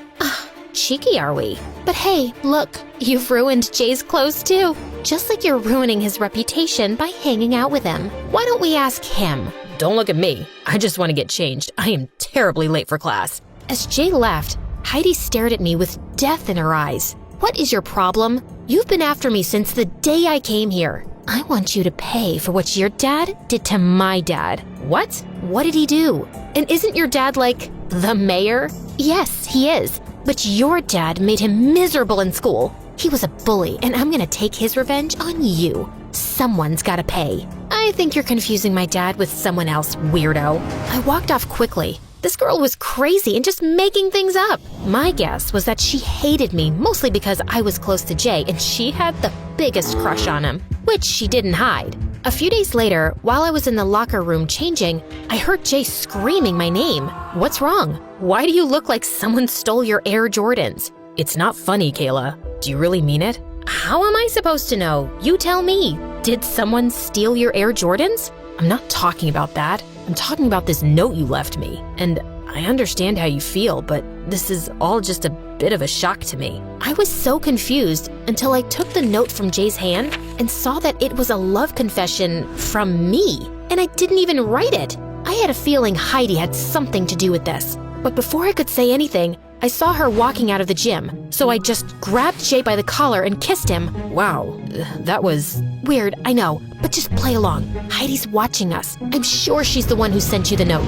Cheeky are we? But hey, look, you've ruined Jay's clothes too. Just like you're ruining his reputation by hanging out with him. Why don't we ask him? Don't look at me. I just want to get changed. I am terribly late for class. As Jay left, Heidi stared at me with death in her eyes. What is your problem? You've been after me since the day I came here. I want you to pay for what your dad did to my dad. What? What did he do? And isn't your dad like the mayor? Yes, he is. But your dad made him miserable in school. He was a bully, and I'm gonna take his revenge on you. Someone's gotta pay. I think you're confusing my dad with someone else, weirdo. I walked off quickly. This girl was crazy and just making things up. My guess was that she hated me, mostly because I was close to Jay and she had the biggest crush on him, which she didn't hide. A few days later, while I was in the locker room changing, I heard Jay screaming my name. What's wrong? Why do you look like someone stole your Air Jordans? It's not funny, Kayla. Do you really mean it? How am I supposed to know? You tell me. Did someone steal your Air Jordans? I'm not talking about that. I'm talking about this note you left me. And I understand how you feel, but this is all just a bit of a shock to me. I was so confused until I took the note from Jay's hand and saw that it was a love confession from me. And I didn't even write it. I had a feeling Heidi had something to do with this. But before I could say anything, I saw her walking out of the gym. So I just grabbed Jay by the collar and kissed him. Wow, that was weird, I know, but just play along. Heidi's watching us. I'm sure she's the one who sent you the note.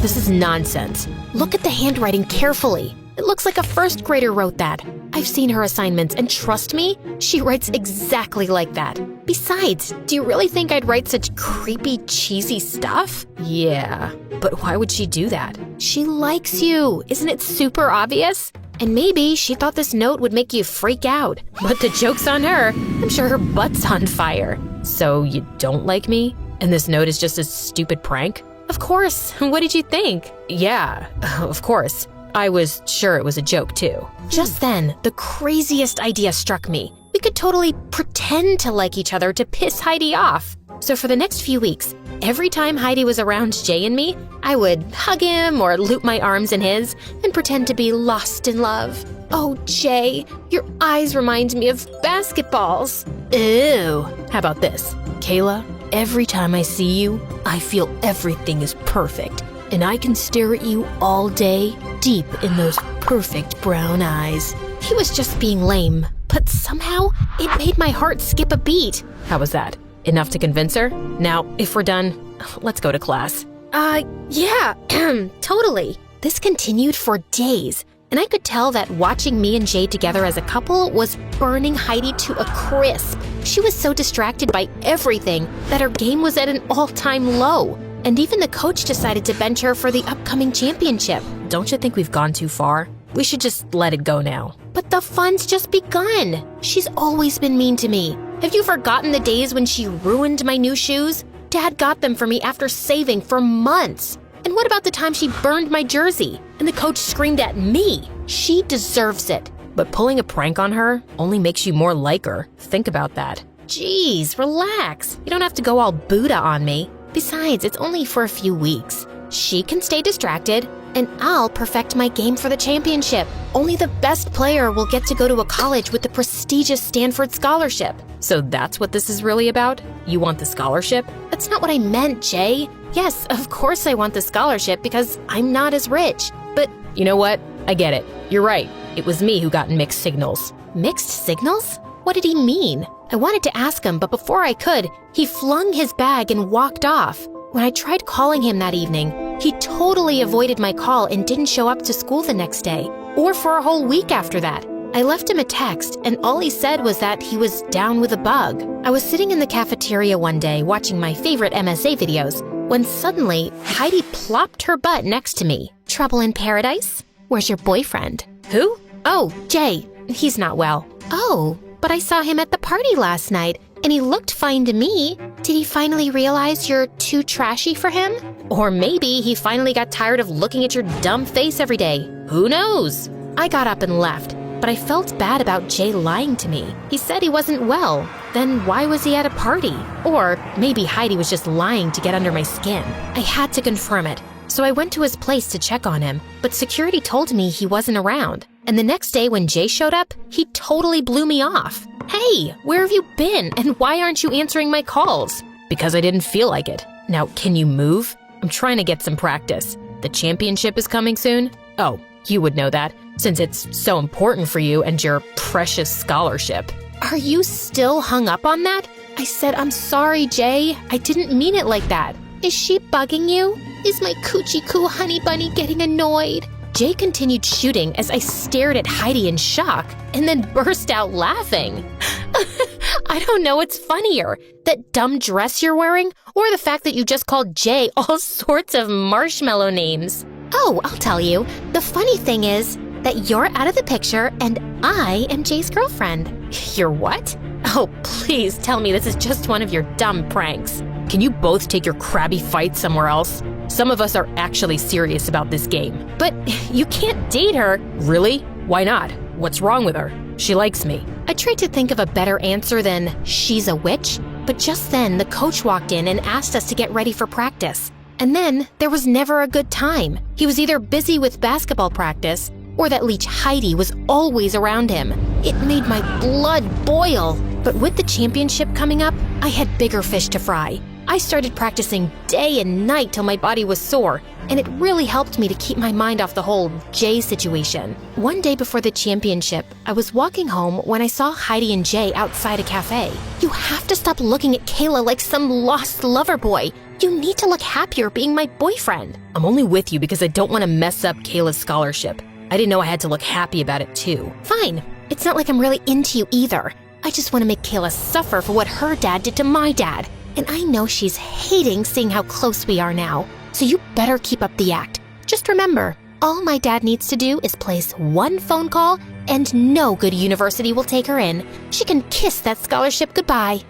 This is nonsense. Look at the handwriting carefully. It looks like a first grader wrote that. I've seen her assignments, and trust me, she writes exactly like that. Besides, do you really think I'd write such creepy, cheesy stuff? Yeah, but why would she do that? She likes you. Isn't it super obvious? And maybe she thought this note would make you freak out. But the joke's on her. I'm sure her butt's on fire. So you don't like me? And this note is just a stupid prank? Of course. What did you think? Yeah, of course. I was sure it was a joke too. Just then, the craziest idea struck me. We could totally pretend to like each other to piss Heidi off. So for the next few weeks, every time Heidi was around Jay and me, I would hug him or loop my arms in his and pretend to be lost in love. Oh, Jay, your eyes remind me of basketballs. Ew. How about this? Kayla, every time I see you, I feel everything is perfect, and I can stare at you all day, deep in those perfect brown eyes. He was just being lame, but somehow it made my heart skip a beat. How was that? Enough to convince her? Now, if we're done, let's go to class. Yeah, totally. This continued for days, and I could tell that watching me and Jay together as a couple was burning Heidi to a crisp. She was so distracted by everything that her game was at an all-time low. And even the coach decided to bench her for the upcoming championship. Don't you think we've gone too far? We should just let it go now. But the fun's just begun. She's always been mean to me. Have you forgotten the days when she ruined my new shoes? Dad got them for me after saving for months. And what about the time she burned my jersey and the coach screamed at me? She deserves it. But pulling a prank on her only makes you more like her. Think about that. Jeez, relax. You don't have to go all Buddha on me. Besides, it's only for a few weeks. She can stay distracted, and I'll perfect my game for the championship. Only the best player will get to go to a college with the prestigious Stanford scholarship. So that's what this is really about? You want the scholarship? That's not what I meant, Jay. Yes, of course I want the scholarship because I'm not as rich. But you know what? I get it. You're right. It was me who got mixed signals. Mixed signals? What did he mean? I wanted to ask him, but before I could, he flung his bag and walked off. When I tried calling him that evening, he totally avoided my call and didn't show up to school the next day, or for a whole week after that. I left him a text, and all he said was that he was down with a bug. I was sitting in the cafeteria one day watching my favorite MSA videos, when suddenly Heidi plopped her butt next to me. Trouble in paradise? Where's your boyfriend? Who? Oh, Jay. He's not well. Oh, but I saw him at the party last night, and he looked fine to me. Did he finally realize you're too trashy for him? Or maybe he finally got tired of looking at your dumb face every day. Who knows? I got up and left, but I felt bad about Jay lying to me. He said he wasn't well. Then why was he at a party? Or maybe Heidi was just lying to get under my skin. I had to confirm it. So I went to his place to check on him, but security told me he wasn't around. And the next day when Jay showed up, he totally blew me off. Hey, where have you been? And why aren't you answering my calls? Because I didn't feel like it. Now, can you move? I'm trying to get some practice. The championship is coming soon? Oh, you would know that, since it's so important for you and your precious scholarship. Are you still hung up on that? I said, I'm sorry, Jay. I didn't mean it like that. Is she bugging you? Is my coochie-coo honey bunny getting annoyed? Jay continued shooting as I stared at Heidi in shock and then burst out laughing. I don't know what's funnier, that dumb dress you're wearing or the fact that you just called Jay all sorts of marshmallow names. Oh, I'll tell you. The funny thing is that you're out of the picture and I am Jay's girlfriend. You're what? Oh, please tell me this is just one of your dumb pranks. Can you both take your crabby fight somewhere else? Some of us are actually serious about this game. But you can't date her. Really? Why not? What's wrong with her? She likes me. I tried to think of a better answer than she's a witch, but just then the coach walked in and asked us to get ready for practice. And then there was never a good time. He was either busy with basketball practice or that leech Heidi was always around him. It made my blood boil. But with the championship coming up, I had bigger fish to fry. I started practicing day and night till my body was sore, and it really helped me to keep my mind off the whole Jay situation. One day before the championship, I was walking home when I saw Heidi and Jay outside a cafe. You have to stop looking at Kayla like some lost lover boy. You need to look happier being my boyfriend. I'm only with you because I don't want to mess up Kayla's scholarship. I didn't know I had to look happy about it too. Fine. It's not like I'm really into you either. I just want to make Kayla suffer for what her dad did to my dad. And I know she's hating seeing how close we are now. So you better keep up the act. Just remember, all my dad needs to do is place one phone call and no good university will take her in. She can kiss that scholarship goodbye.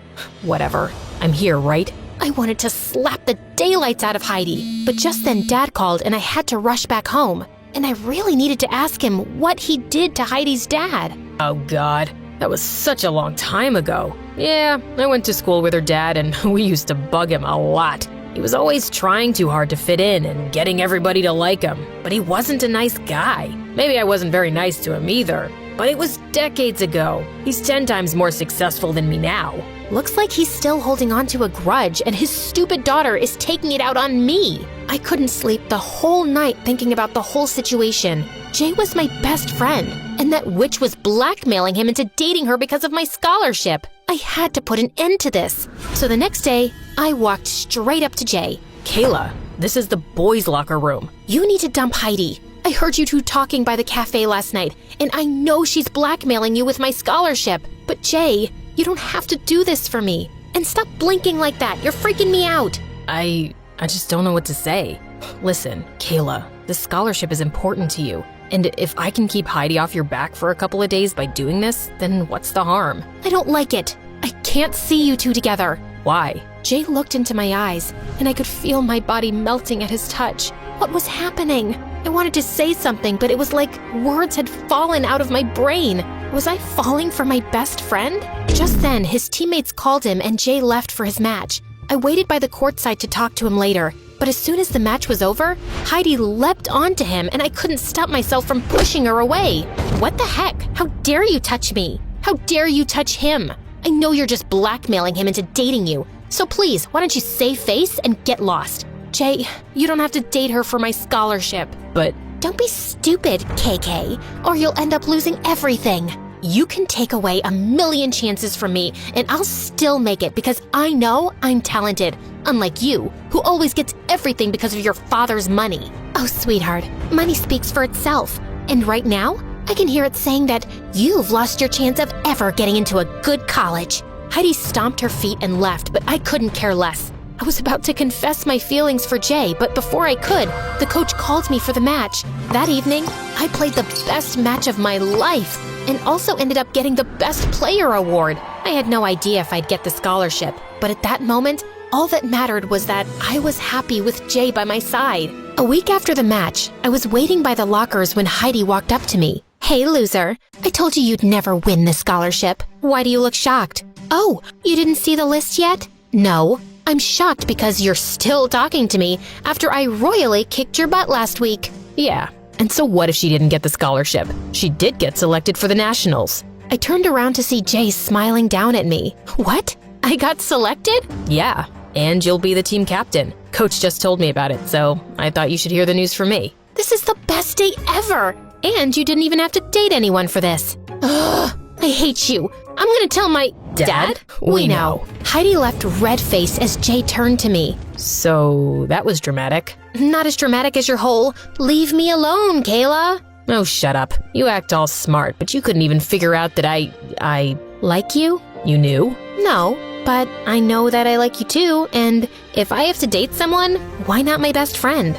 Whatever. I'm here, right? I wanted to slap the daylights out of Heidi, but just then Dad called and I had to rush back home. And I really needed to ask him what he did to Heidi's dad. Oh God, that was such a long time ago. Yeah, I went to school with her dad and we used to bug him a lot. He was always trying too hard to fit in and getting everybody to like him, but he wasn't a nice guy. Maybe I wasn't very nice to him either, but it was decades ago. He's 10 times more successful than me now. Looks like he's still holding on to a grudge and his stupid daughter is taking it out on me. I couldn't sleep the whole night thinking about the whole situation. Jay was my best friend, and that witch was blackmailing him into dating her because of my scholarship. I had to put an end to this. So the next day, I walked straight up to Jay. Kayla, this is the boys' locker room. You need to dump Heidi. I heard you two talking by the cafe last night, and I know she's blackmailing you with my scholarship. But Jay, you don't have to do this for me. And stop blinking like that. You're freaking me out. I just don't know what to say. Listen, Kayla, the scholarship is important to you. And if I can keep Heidi off your back for a couple of days by doing this, then what's the harm? I don't like it. I can't see you two together. Why? Jay looked into my eyes, and I could feel my body melting at his touch. What was happening? I wanted to say something, but it was like words had fallen out of my brain. Was I falling for my best friend? Just then, his teammates called him and Jay left for his match. I waited by the courtside to talk to him later, but as soon as the match was over, Heidi leapt onto him and I couldn't stop myself from pushing her away. What the heck? How dare you touch me? How dare you touch him? I know you're just blackmailing him into dating you. So please, why don't you save face and get lost? Jay, you don't have to date her for my scholarship. But Don't be stupid, KK, or you'll end up losing everything. You can take away 1,000,000 chances from me, and I'll still make it because I know I'm talented, unlike you, who always gets everything because of your father's money. Oh, sweetheart, money speaks for itself. And right now, I can hear it saying that you've lost your chance of ever getting into a good college. Heidi stomped her feet and left, but I couldn't care less. I was about to confess my feelings for Jay, but before I could, the coach called me for the match. That evening, I played the best match of my life and also ended up getting the Best Player award. I had no idea if I'd get the scholarship, but at that moment, all that mattered was that I was happy with Jay by my side. A week after the match, I was waiting by the lockers when Heidi walked up to me. Hey, loser, I told you you'd never win this scholarship. Why do you look shocked? Oh, you didn't see the list yet? No. I'm shocked because you're still talking to me after I royally kicked your butt last week. yeah, and so what if she didn't get the scholarship? She did get selected for the nationals. I turned around to see Jay smiling down at me. What? I got selected? Yeah, and you'll be the team captain. Coach just told me about it, so I thought you should hear the news from me. This is the best day ever! And you didn't even have to date anyone for this. Ugh, I hate you. I'm gonna tell my... Dad? We know. Heidi left red-faced as Jay turned to me. So that was dramatic. Not as dramatic as your whole, leave me alone, Kayla. Oh, shut up. You act all smart, but you couldn't even figure out that I Like you? You knew? No, but I know that I like you too, and if I have to date someone, why not my best friend?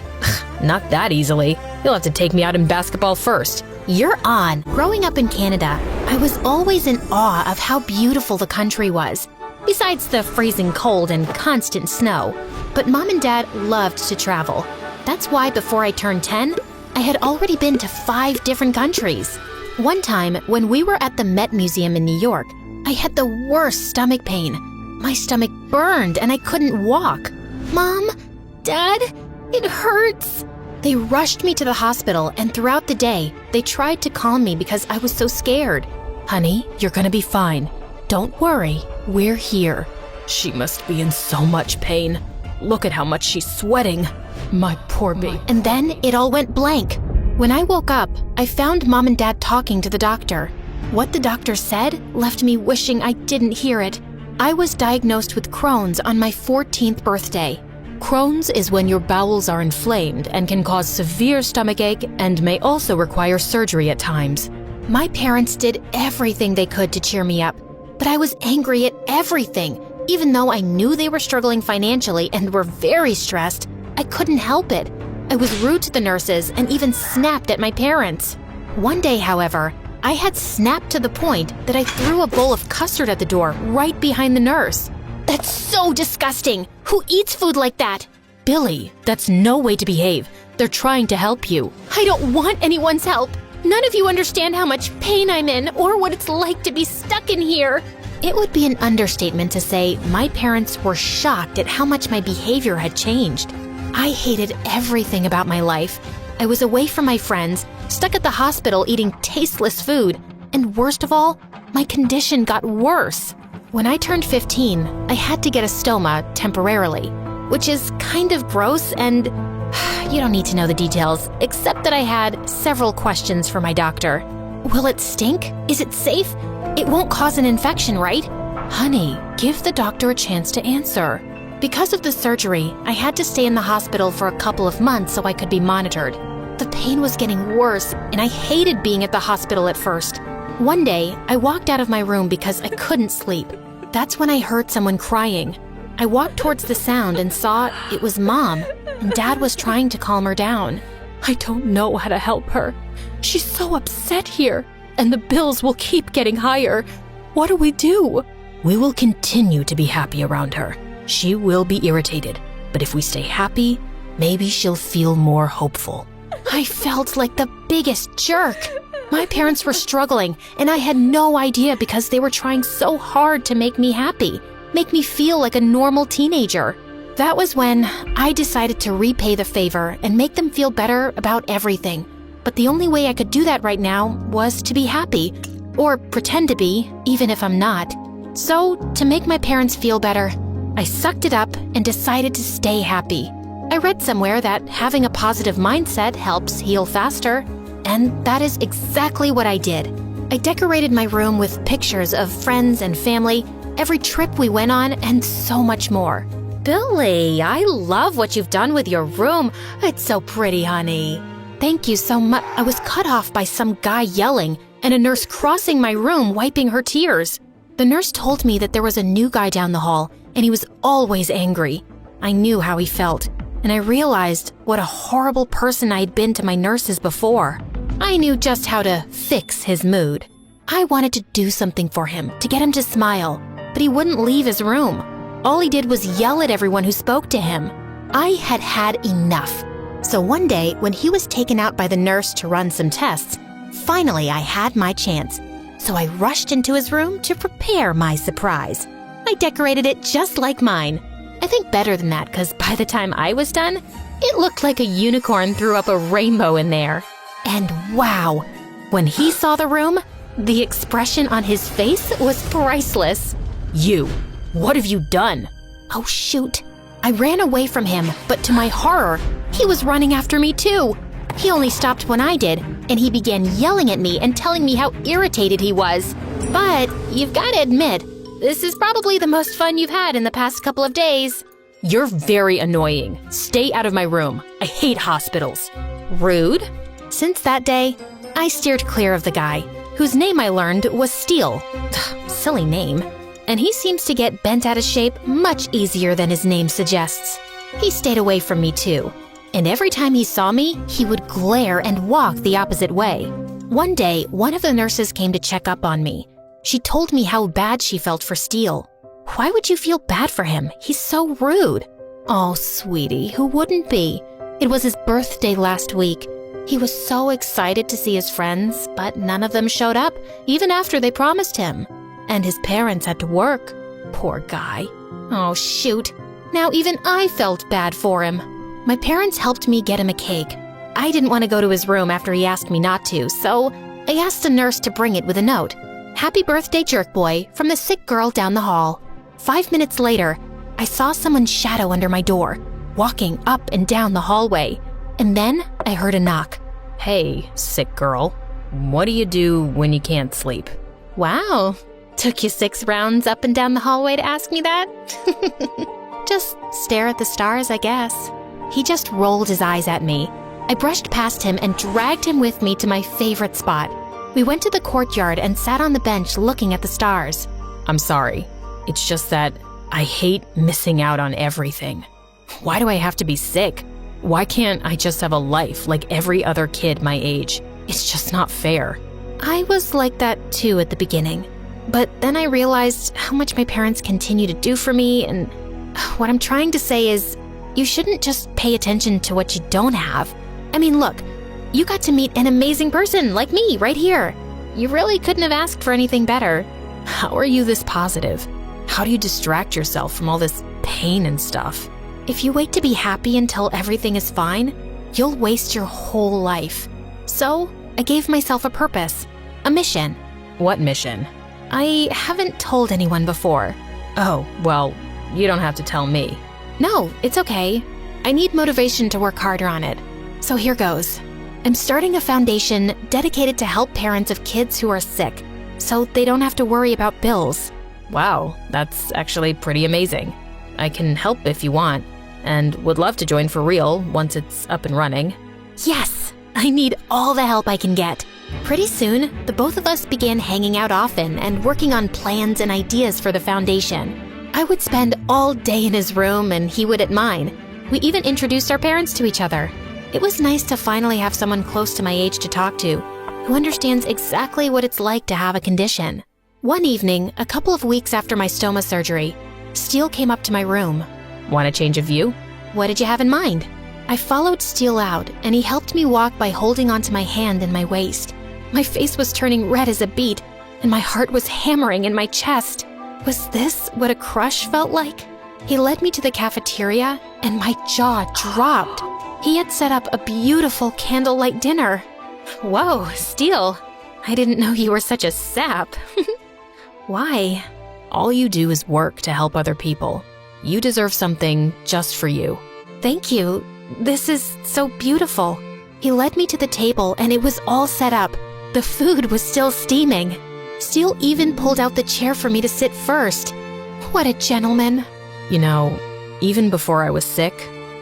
Not that easily. You'll have to take me out in basketball first. You're on. Growing up in Canada, I was always in awe of how beautiful the country was, besides the freezing cold and constant snow. But Mom and Dad loved to travel. That's why before I turned 10, I had already been to 5 different countries. One time, when we were at the Met Museum in New York, I had the worst stomach pain. My stomach burned and I couldn't walk. Mom, Dad, it hurts. They rushed me to the hospital, and throughout the day, they tried to calm me because I was so scared. Honey, you're gonna be fine. Don't worry, we're here. She must be in so much pain. Look at how much she's sweating. My poor baby. And then it all went blank. When I woke up, I found Mom and Dad talking to the doctor. What the doctor said left me wishing I didn't hear it. I was diagnosed with Crohn's on my 14th birthday. Crohn's is when your bowels are inflamed and can cause severe stomachache and may also require surgery at times. My parents did everything they could to cheer me up, but I was angry at everything. Even though I knew they were struggling financially and were very stressed, I couldn't help it. I was rude to the nurses and even snapped at my parents. One day, however, I had snapped to the point that I threw a bowl of custard at the door right behind the nurse. That's so disgusting. Who eats food like that? Billy, that's no way to behave. They're trying to help you. I don't want anyone's help. None of you understand how much pain I'm in or what it's like to be stuck in here. It would be an understatement to say my parents were shocked at how much my behavior had changed. I hated everything about my life. I was away from my friends, stuck at the hospital eating tasteless food, and worst of all, my condition got worse. When I turned 15, I had to get a stoma temporarily, which is kind of gross and you don't need to know the details, except that I had several questions for my doctor. Will it stink? Is it safe? It won't cause an infection, right? Honey, give the doctor a chance to answer. Because of the surgery, I had to stay in the hospital for a couple of months so I could be monitored. The pain was getting worse, and I hated being at the hospital at first. One day, I walked out of my room because I couldn't sleep. That's when I heard someone crying. I walked towards the sound and saw it was Mom, and Dad was trying to calm her down. I don't know how to help her. She's so upset here, and the bills will keep getting higher. What do we do? We will continue to be happy around her. She will be irritated, but if we stay happy, maybe she'll feel more hopeful. I felt like the biggest jerk. My parents were struggling, and I had no idea because they were trying so hard to make me happy, make me feel like a normal teenager. That was when I decided to repay the favor and make them feel better about everything. But the only way I could do that right now was to be happy, or pretend to be, even if I'm not. So, to make my parents feel better, I sucked it up and decided to stay happy. I read somewhere that having a positive mindset helps heal faster, and that is exactly what I did. I decorated my room with pictures of friends and family, every trip we went on, and so much more. Billy, I love what you've done with your room. It's so pretty, honey. Thank you so much. I was cut off by some guy yelling and a nurse crossing my room wiping her tears. The nurse told me that there was a new guy down the hall, and he was always angry. I knew how he felt, and I realized what a horrible person I had been to my nurses before. I knew just how to fix his mood. I wanted to do something for him, to get him to smile, but he wouldn't leave his room. All he did was yell at everyone who spoke to him. I had had enough. So one day, when he was taken out by the nurse to run some tests, finally I had my chance. So I rushed into his room to prepare my surprise. I decorated it just like mine. I think better than that, because by the time I was done, it looked like a unicorn threw up a rainbow in there. And wow, when he saw the room, the expression on his face was priceless. You, what have you done? Oh shoot. I ran away from him, but to my horror, he was running after me too. He only stopped when I did, and he began yelling at me and telling me how irritated he was. But you've got to admit, this is probably the most fun you've had in the past couple of days. You're very annoying. Stay out of my room. I hate hospitals. Rude. Since that day, I steered clear of the guy, whose name I learned was Steele. Silly name. And he seems to get bent out of shape much easier than his name suggests. He stayed away from me too. And every time he saw me, he would glare and walk the opposite way. One day, one of the nurses came to check up on me. She told me how bad she felt for Steele. Why would you feel bad for him? He's so rude. Oh, sweetie, who wouldn't be? It was his birthday last week. He was so excited to see his friends, but none of them showed up, even after they promised him. And his parents had to work. Poor guy. Oh, shoot. Now even I felt bad for him. My parents helped me get him a cake. I didn't want to go to his room after he asked me not to, so I asked the nurse to bring it with a note. Happy birthday, jerk boy, from the sick girl down the hall. 5 minutes later, I saw someone's shadow under my door, walking up and down the hallway. And then I heard a knock. Hey, sick girl. What do you do when you can't sleep? Wow. Took you 6 rounds up and down the hallway to ask me that? Just stare at the stars, I guess. He just rolled his eyes at me. I brushed past him and dragged him with me to my favorite spot. We went to the courtyard and sat on the bench looking at the stars. I'm sorry. It's just that I hate missing out on everything. Why do I have to be sick? Why can't I just have a life like every other kid my age? It's just not fair. I was like that too at the beginning. But then I realized how much my parents continue to do for me, and what I'm trying to say is, you shouldn't just pay attention to what you don't have. I mean, look, you got to meet an amazing person like me right here. You really couldn't have asked for anything better. How are you this positive? How do you distract yourself from all this pain and stuff? If you wait to be happy until everything is fine, you'll waste your whole life. So, I gave myself a purpose, a mission. What mission? I haven't told anyone before. Oh, well, you don't have to tell me. No, it's okay. I need motivation to work harder on it. So here goes. I'm starting a foundation dedicated to help parents of kids who are sick, so they don't have to worry about bills. Wow, that's actually pretty amazing. I can help if you want, and would love to join for real once it's up and running. Yes, I need all the help I can get. Pretty soon, the both of us began hanging out often and working on plans and ideas for the foundation. I would spend all day in his room and he would at mine. We even introduced our parents to each other. It was nice to finally have someone close to my age to talk to, who understands exactly what it's like to have a condition. One evening, a couple of weeks after my stoma surgery, Steele came up to my room. Want a change of view? What did you have in mind? I followed Steele out, and he helped me walk by holding onto my hand and my waist. My face was turning red as a beet, and my heart was hammering in my chest. Was this what a crush felt like? He led me to the cafeteria, and my jaw dropped. He had set up a beautiful candlelight dinner. Whoa, Steele. I didn't know you were such a sap. Why? All you do is work to help other people. You deserve something just for you. Thank you. This is so beautiful. He led me to the table and it was all set up. The food was still steaming. Steele even pulled out the chair for me to sit first. What a gentleman. You know, even before I was sick,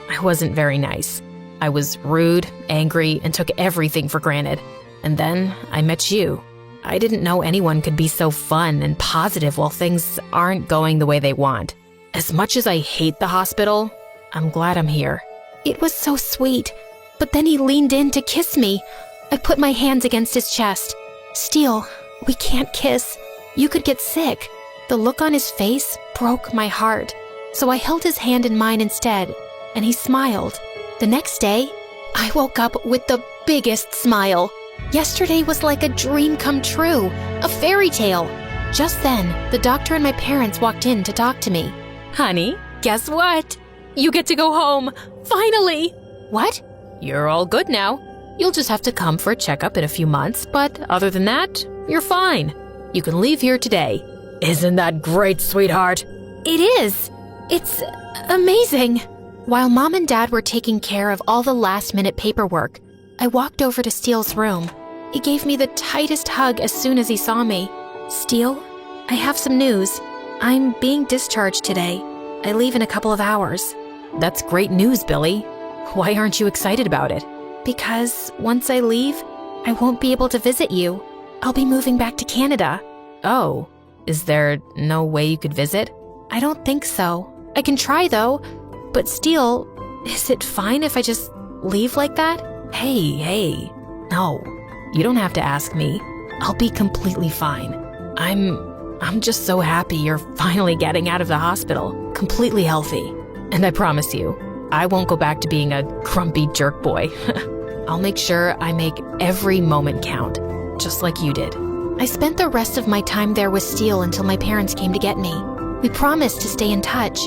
I wasn't very nice. I was rude, angry, and took everything for granted. And then I met you. I didn't know anyone could be so fun and positive while things aren't going the way they want. As much as I hate the hospital, I'm glad I'm here. It was so sweet, but then he leaned in to kiss me. I put my hands against his chest. Steele, we can't kiss. You could get sick. The look on his face broke my heart. So I held his hand in mine instead, and he smiled. The next day, I woke up with the biggest smile. Yesterday was like a dream come true, a fairy tale. Just then, the doctor and my parents walked in to talk to me. Honey, guess what? You get to go home, finally! What? You're all good now. You'll just have to come for a checkup in a few months, but other than that, you're fine. You can leave here today. Isn't that great, sweetheart? It is. It's amazing. While Mom and Dad were taking care of all the last-minute paperwork, I walked over to Steele's room. He gave me the tightest hug as soon as he saw me. Steele, I have some news. I'm being discharged today. I leave in a couple of hours. That's great news, Billy. Why aren't you excited about it? Because once I leave, I won't be able to visit you. I'll be moving back to Canada. Oh, is there no way you could visit? I don't think so. I can try though. But Steele, is it fine if I just leave like that? Hey. No, you don't have to ask me. I'll be completely fine. I'm just so happy you're finally getting out of the hospital, completely healthy. And I promise you, I won't go back to being a grumpy jerk boy. I'll make sure I make every moment count, just like you did. I spent the rest of my time there with Steele until my parents came to get me. We promised to stay in touch.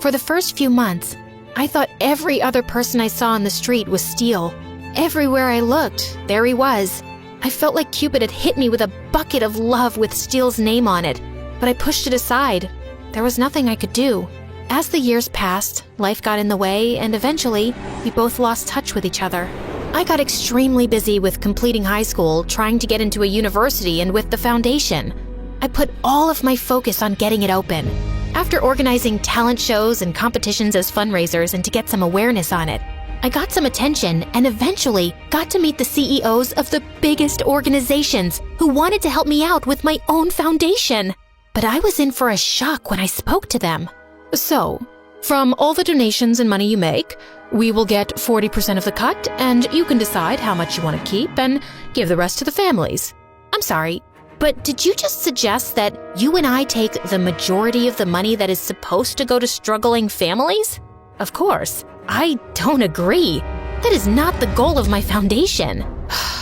For the first few months, I thought every other person I saw on the street was Steele. Everywhere I looked, there he was. I felt like Cupid had hit me with a bucket of love with Steele's name on it, but I pushed it aside. There was nothing I could do. As the years passed, life got in the way, and eventually, we both lost touch with each other. I got extremely busy with completing high school, trying to get into a university, and with the foundation. I put all of my focus on getting it open. After organizing talent shows and competitions as fundraisers and to get some awareness on it, I got some attention and eventually got to meet the CEOs of the biggest organizations who wanted to help me out with my own foundation. But I was in for a shock when I spoke to them. So, From all the donations and money you make, we will get 40% of the cut, and you can decide how much you want to keep and give the rest to the families. I'm sorry, but did you just suggest that you and I take the majority of the money that is supposed to go to struggling families? Of course, I don't agree. That is not the goal of my foundation.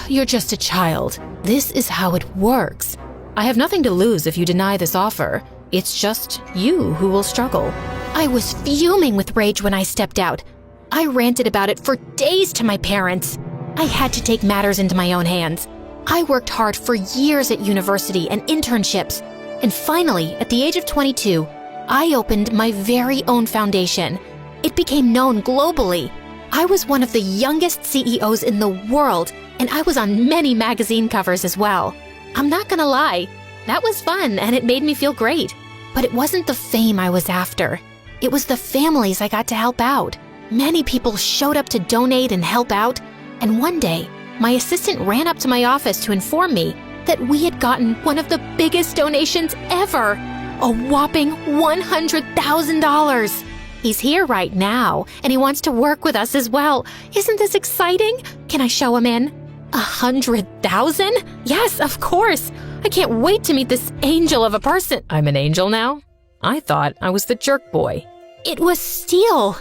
You're just a child. This is how it works. I have nothing to lose if you deny this offer. It's just you who will struggle. I was fuming with rage when I stepped out. I ranted about it for days to my parents. I had to take matters into my own hands. I worked hard for years at university and internships. And finally, at the age of 22, I opened my very own foundation. It became known globally. I was one of the youngest CEOs in the world, and I was on many magazine covers as well. I'm not gonna lie, that was fun and it made me feel great. But it wasn't the fame I was after. It was the families I got to help out. Many people showed up to donate and help out, and one day, my assistant ran up to my office to inform me that we had gotten one of the biggest donations ever, a whopping $100,000. He's here right now, and he wants to work with us as well. Isn't this exciting? Can I show him in? 100,000? Yes, of course. I can't wait to meet this angel of a person. I'm an angel now? I thought I was the jerk boy. It was Steele.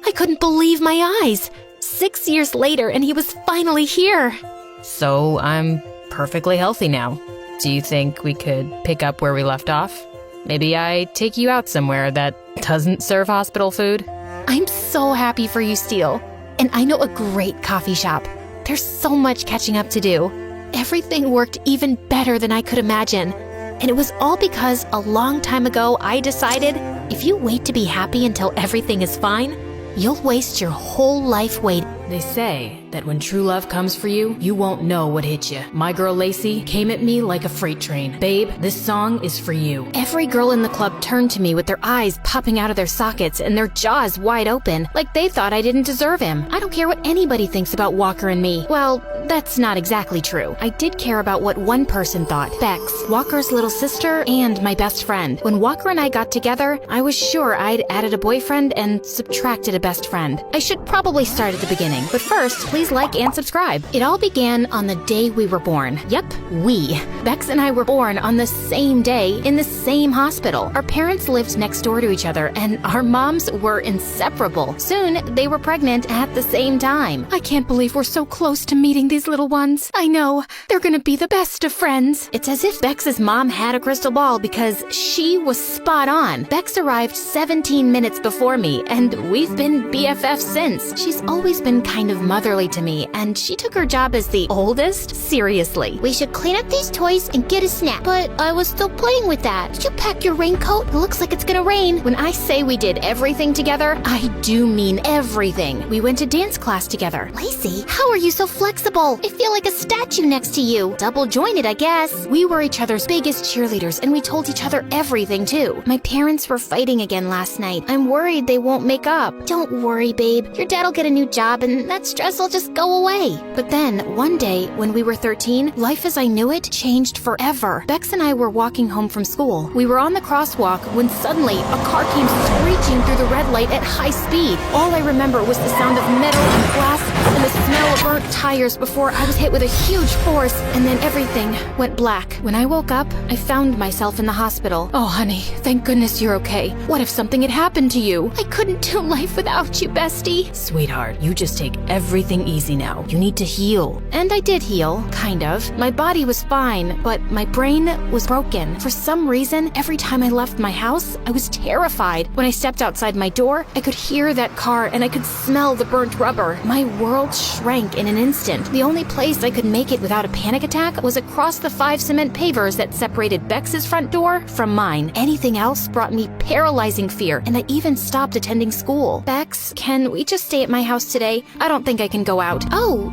I couldn't believe my eyes. 6 years later, and he was finally here. So I'm perfectly healthy now. Do you think we could pick up where we left off? Maybe I take you out somewhere that doesn't serve hospital food? I'm so happy for you, Steele. And I know a great coffee shop. There's so much catching up to do. Everything worked even better than I could imagine. And it was all because a long time ago I decided if you wait to be happy until everything is fine, you'll waste your whole life waiting. They say that when true love comes for you, you won't know what hit you. My girl Lacey came at me like a freight train. Babe, this song is for you. Every girl in the club turned to me with their eyes popping out of their sockets and their jaws wide open, like they thought I didn't deserve him. I don't care what anybody thinks about Walker and me. Well, that's not exactly true. I did care about what one person thought. Bex, Walker's little sister and my best friend. When Walker and I got together, I was sure I'd added a boyfriend and subtracted a best friend. I should probably start at the beginning. But first, please like and subscribe. It all began on the day we were born. Yep, we. Bex and I were born on the same day in the same hospital. Our parents lived next door to each other, and our moms were inseparable. Soon, they were pregnant at the same time. I can't believe we're so close to meeting these little ones. I know. They're gonna be the best of friends. It's as if Bex's mom had a crystal ball because she was spot on. Bex arrived 17 minutes before me, and we've been BFFs since. She's always been kind of motherly to me, and she took her job as the oldest seriously. We should clean up these toys and get a snack. But I was still playing with that. Did you pack your raincoat? It looks like it's gonna rain. When I say we did everything together, I do mean everything. We went to dance class together. Lacey, how are you so flexible? I feel like a statue next to you. Double jointed, I guess. We were each other's biggest cheerleaders, and we told each other everything too. My parents were fighting again last night. I'm worried they won't make up. Don't worry, babe. Your dad'll get a new job and that stress will just go away. But then, one day, when we were 13, life as I knew it changed forever. Bex and I were walking home from school. We were on the crosswalk when suddenly a car came screeching through the red light at high speed. All I remember was the sound of metal and glass and the smell of burnt tires before I was hit with a huge force, and then everything went black. When I woke up, I found myself in the hospital. Oh, honey, thank goodness you're okay. What if something had happened to you? I couldn't do life without you, bestie. Sweetheart, you just take everything easy now. You need to heal. And I did heal, kind of. My body was fine, but my brain was broken. For some reason, every time I left my house, I was terrified. When I stepped outside my door, I could hear that car and I could smell the burnt rubber. My world shrank in an instant. The only place I could make it without a panic attack was across the 5 cement pavers that separated Bex's front door from mine. Anything else brought me paralyzing fear, and I even stopped attending school. Bex, can we just stay at my house today? I don't think I can go out. Oh,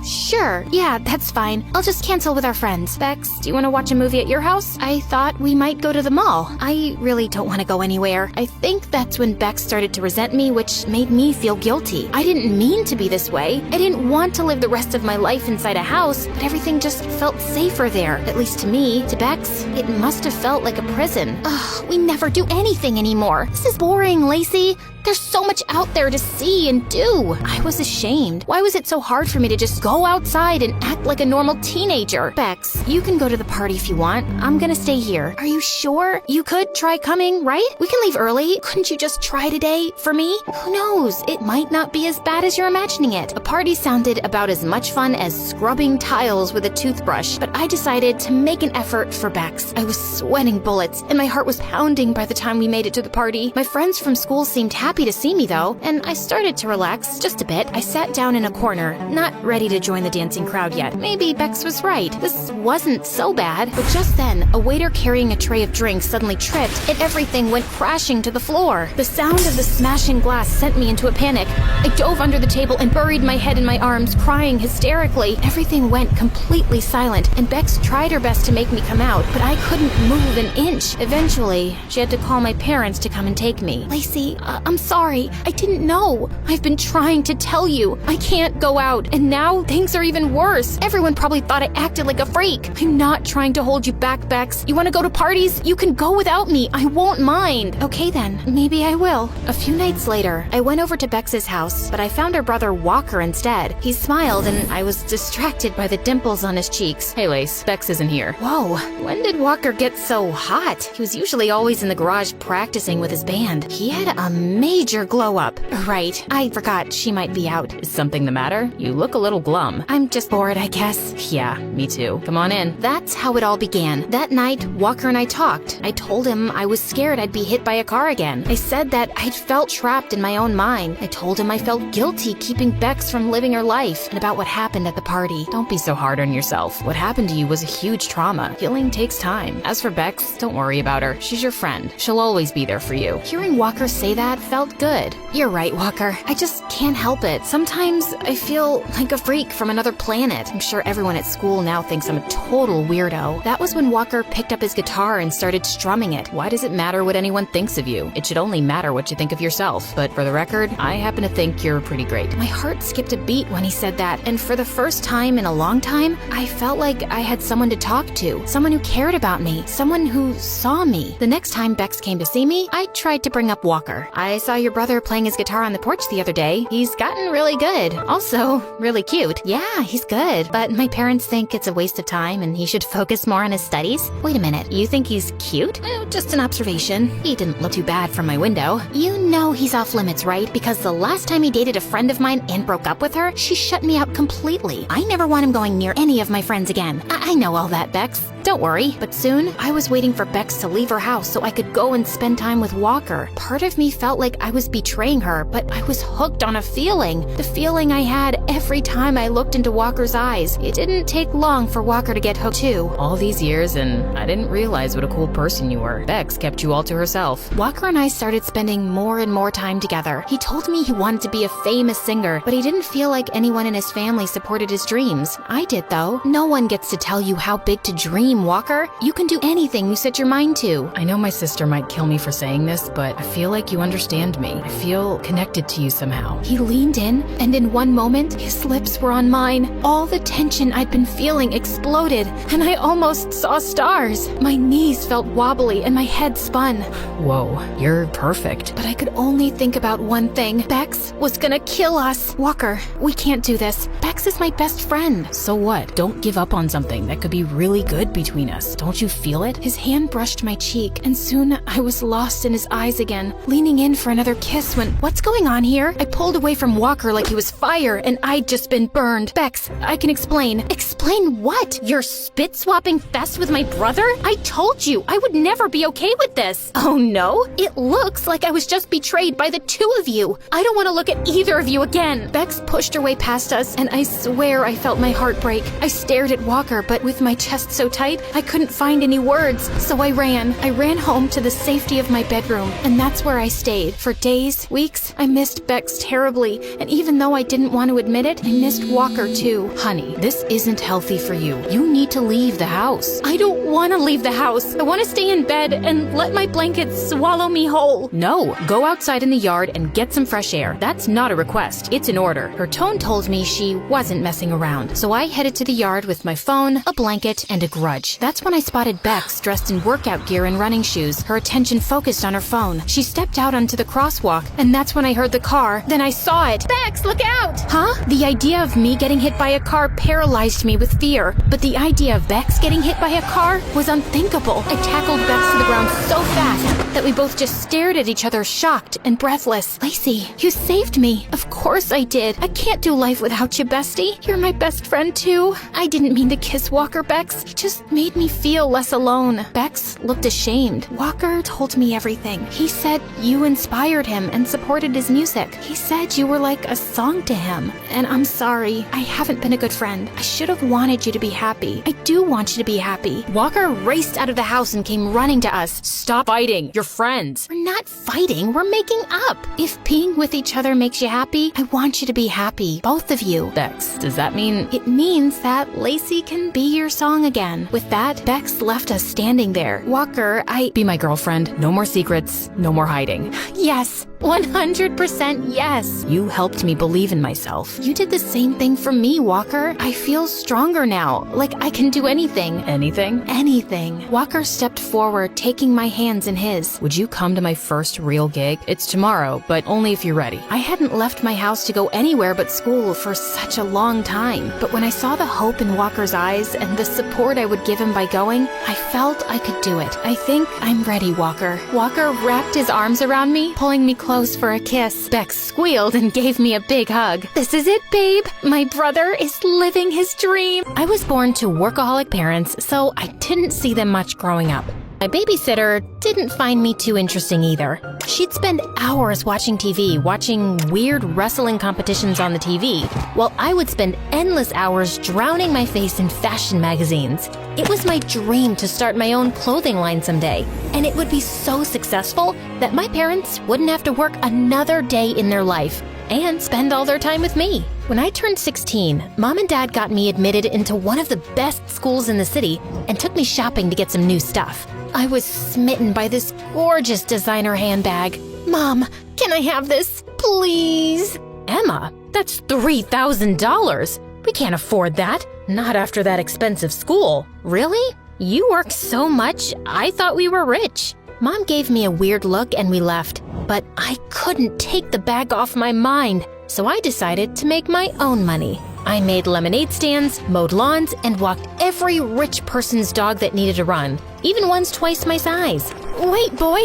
sure. Yeah, that's fine. I'll just cancel with our friends. Bex, do you want to watch a movie at your house? I thought we might go to the mall. I really don't want to go anywhere. I think that's when Bex started to resent me, which made me feel guilty. I didn't mean to be this way. I didn't want to live the rest of my life inside a house, but everything just felt safer there. At least to me. To Bex, it must have felt like a prison. Ugh, we never do anything anymore. This is boring, Lacey. There's so much out there to see and do. I was ashamed. Why was it so hard for me to just go outside and act like a normal teenager? Bex, you can go to the party if you want. I'm gonna stay here. Are you sure? You could try coming, right? We can leave early. Couldn't you just try today for me? Who knows? It might not be as bad as you're imagining it. A party sounded about as much fun as scrubbing tiles with a toothbrush, but I decided to make an effort for Bex. I was sweating bullets, and my heart was pounding by the time we made it to the party. My friends from school seemed happy to see me, though, and I started to relax just a bit. I sat down in a corner, not ready to join the dancing crowd yet. Maybe Bex was right. This wasn't so bad. But just then, a waiter carrying a tray of drinks suddenly tripped, and everything went crashing to the floor. The sound of the smashing glass sent me into a panic. I dove under the table and buried my head in my arms, crying hysterically. Everything went completely silent, and Bex tried her best to make me come out, but I couldn't move an inch. Eventually, she had to call my parents to come and take me. Lacey, I'm sorry. I didn't know. I've been trying to tell you. I can't go out, and now things are even worse. Everyone probably thought I acted like a freak. I'm not trying to hold you back, Bex. You want to go to parties? You can go without me. I won't mind. Okay then, maybe I will. A few nights later, I went over to Bex's house, but I found her brother Walker instead. He smiled, and I was distracted by the dimples on his cheeks. Hey, Lace, Bex isn't here. Whoa, when did Walker get so hot? He was usually always in the garage practicing with his band. He had a major glow up. Right, I forgot she might be out. Is something the matter? You look a little glum. I'm just bored, I guess. Yeah, me too. Come on in. That's how it all began. That night, Walker and I talked. I told him I was scared I'd be hit by a car again. I said that I'd felt trapped in my own mind. I told him I felt guilty keeping Bex from living her life, and about what happened at the party. Don't be so hard on yourself. What happened to you was a huge trauma. Healing takes time. As for Bex, don't worry about her. She's your friend. She'll always be there for you. Hearing Walker say that felt good. You're right, Walker. I just can't help it. Sometimes I feel like a freak from another planet. I'm sure everyone at school now thinks I'm a total weirdo. That was when Walker picked up his guitar and started strumming it. Why does it matter what anyone thinks of you? It should only matter what you think of yourself. But for the record, I happen to think you're pretty great. My heart skipped a beat when he said that, and for the first time in a long time, I felt like I had someone to talk to, someone who cared about me, someone who saw me. The next time Bex came to see me, I tried to bring up Walker. I saw your brother playing his guitar on the porch the other day. He's gotten really good. Also, really cute. Yeah, he's good, but my parents think it's a waste of time and he should focus more on his studies. Wait a minute, you think he's cute? Just an observation. He didn't look too bad from my window. You know he's off limits, right? Because the last time he dated a friend of mine and broke up with her, she shut me out completely. I never want him going near any of my friends again. I know all that, Bex. Don't worry. But soon, I was waiting for Bex to leave her house so I could go and spend time with Walker. Part of me felt like I was betraying her, but I was hooked on a feeling. The feeling I had every time I looked into Walker's eyes. It didn't take long for Walker to get hooked too. All these years, and I didn't realize what a cool person you were. Bex kept you all to herself. Walker and I started spending more and more time together. He told me he wanted to be a famous singer, but he didn't feel like anyone in his family supported his dreams. I did, though. No one gets to tell you how big to dream, Walker. You can do anything you set your mind to. I know my sister might kill me for saying this, but I feel like you understand me. I feel connected to you somehow. He leaned in, and in one moment, his lips were on mine. All the tension I'd been feeling exploded, and I almost saw stars. My knees felt wobbly, and my head spun. Whoa, you're perfect. But I could only think about one thing. Bex was gonna kill us. Walker, we can't do this. Bex is my best friend. So what? Don't give up on something that could be really good between us. Don't you feel it? His hand brushed my cheek, and soon I was lost in his eyes again, leaning in for another kiss when, what's going on here? I pulled away from Walker like he was fire, and I'd just been burned. Bex, I can explain. Explain what? Your spit-swapping fest with my brother? I told you, I would never be okay with this. Oh no? It looks like I was just betrayed by the two of you. I don't want to look at either of you again. Bex pushed her way past us, and I swear I felt my heart break. I stared at Walker, but with my chest so tight, I couldn't find any words, so I ran. I ran home to the safety of my bedroom, and that's where I stayed. For days, weeks, I missed Bex terribly, and even though I didn't want to admit it, I missed Walker too. Honey, this isn't healthy for you. You need to leave the house. I don't want to leave the house. I want to stay in bed and let my blankets swallow me whole. No, go outside in the yard and get some fresh air. That's not a request. It's an order. Her tone told me she wasn't messing around, so I headed to the yard with my phone, a blanket, and a grudge. garage. That's when I spotted Bex dressed in workout gear and running shoes, her attention focused on her phone. She stepped out onto the crosswalk, and that's when I heard the car. Then I saw it. Bex, look out! Huh? The idea of me getting hit by a car paralyzed me with fear, but the idea of Bex getting hit by a car was unthinkable. I tackled Bex to the ground so fast that we both just stared at each other, shocked and breathless. Lacey, you saved me. Of course I did. I can't do life without you, bestie. You're my best friend, too. I didn't mean to kiss Walker, Bex. It just made me feel less alone. Bex looked ashamed. Walker told me everything. He said you inspired him and supported his music. He said you were like a song to him. And I'm sorry. I haven't been a good friend. I should have wanted you to be happy. I do want you to be happy. Walker raced out of the house and came running to us. Stop fighting. You're friends. We're not fighting. We're making up. If being with each other makes you happy, I want you to be happy. Both of you. Bex, does that mean... It means that Lacey can be your song again. With that, Bex left us standing there. Walker, Be my girlfriend. No more secrets. No more hiding. Yes, 100% yes. You helped me believe in myself. You did the same thing for me, Walker. I feel stronger now. Like I can do anything. Anything? Anything. Walker stepped forward, taking my hands in his. Would you come to my first real gig? It's tomorrow, but only if you're ready. I hadn't left my house to go anywhere but school for such a long time. But when I saw the hope in Walker's eyes and the support I would give him by going, I felt I could do it. I think I'm ready, Walker. Walker wrapped his arms around me, pulling me close for a kiss. Bex squealed and gave me a big hug. This is it, babe. My brother is living his dream. I was born to workaholic parents, so I didn't see them much growing up. My babysitter didn't find me too interesting either. She'd spend hours watching TV, watching weird wrestling competitions on the TV, while I would spend endless hours drowning my face in fashion magazines. It was my dream to start my own clothing line someday, and it would be so successful that my parents wouldn't have to work another day in their life and spend all their time with me. When I turned 16, Mom and Dad got me admitted into one of the best schools in the city and took me shopping to get some new stuff. I was smitten by this gorgeous designer handbag. Mom, can I have this, please? Emma, that's $3,000. We can't afford that. Not after that expensive school. Really? You work so much, I thought we were rich. Mom gave me a weird look and we left, but I couldn't take the bag off my mind, so I decided to make my own money. I made lemonade stands, mowed lawns, and walked every rich person's dog that needed a run, even ones twice my size. Wait, boy,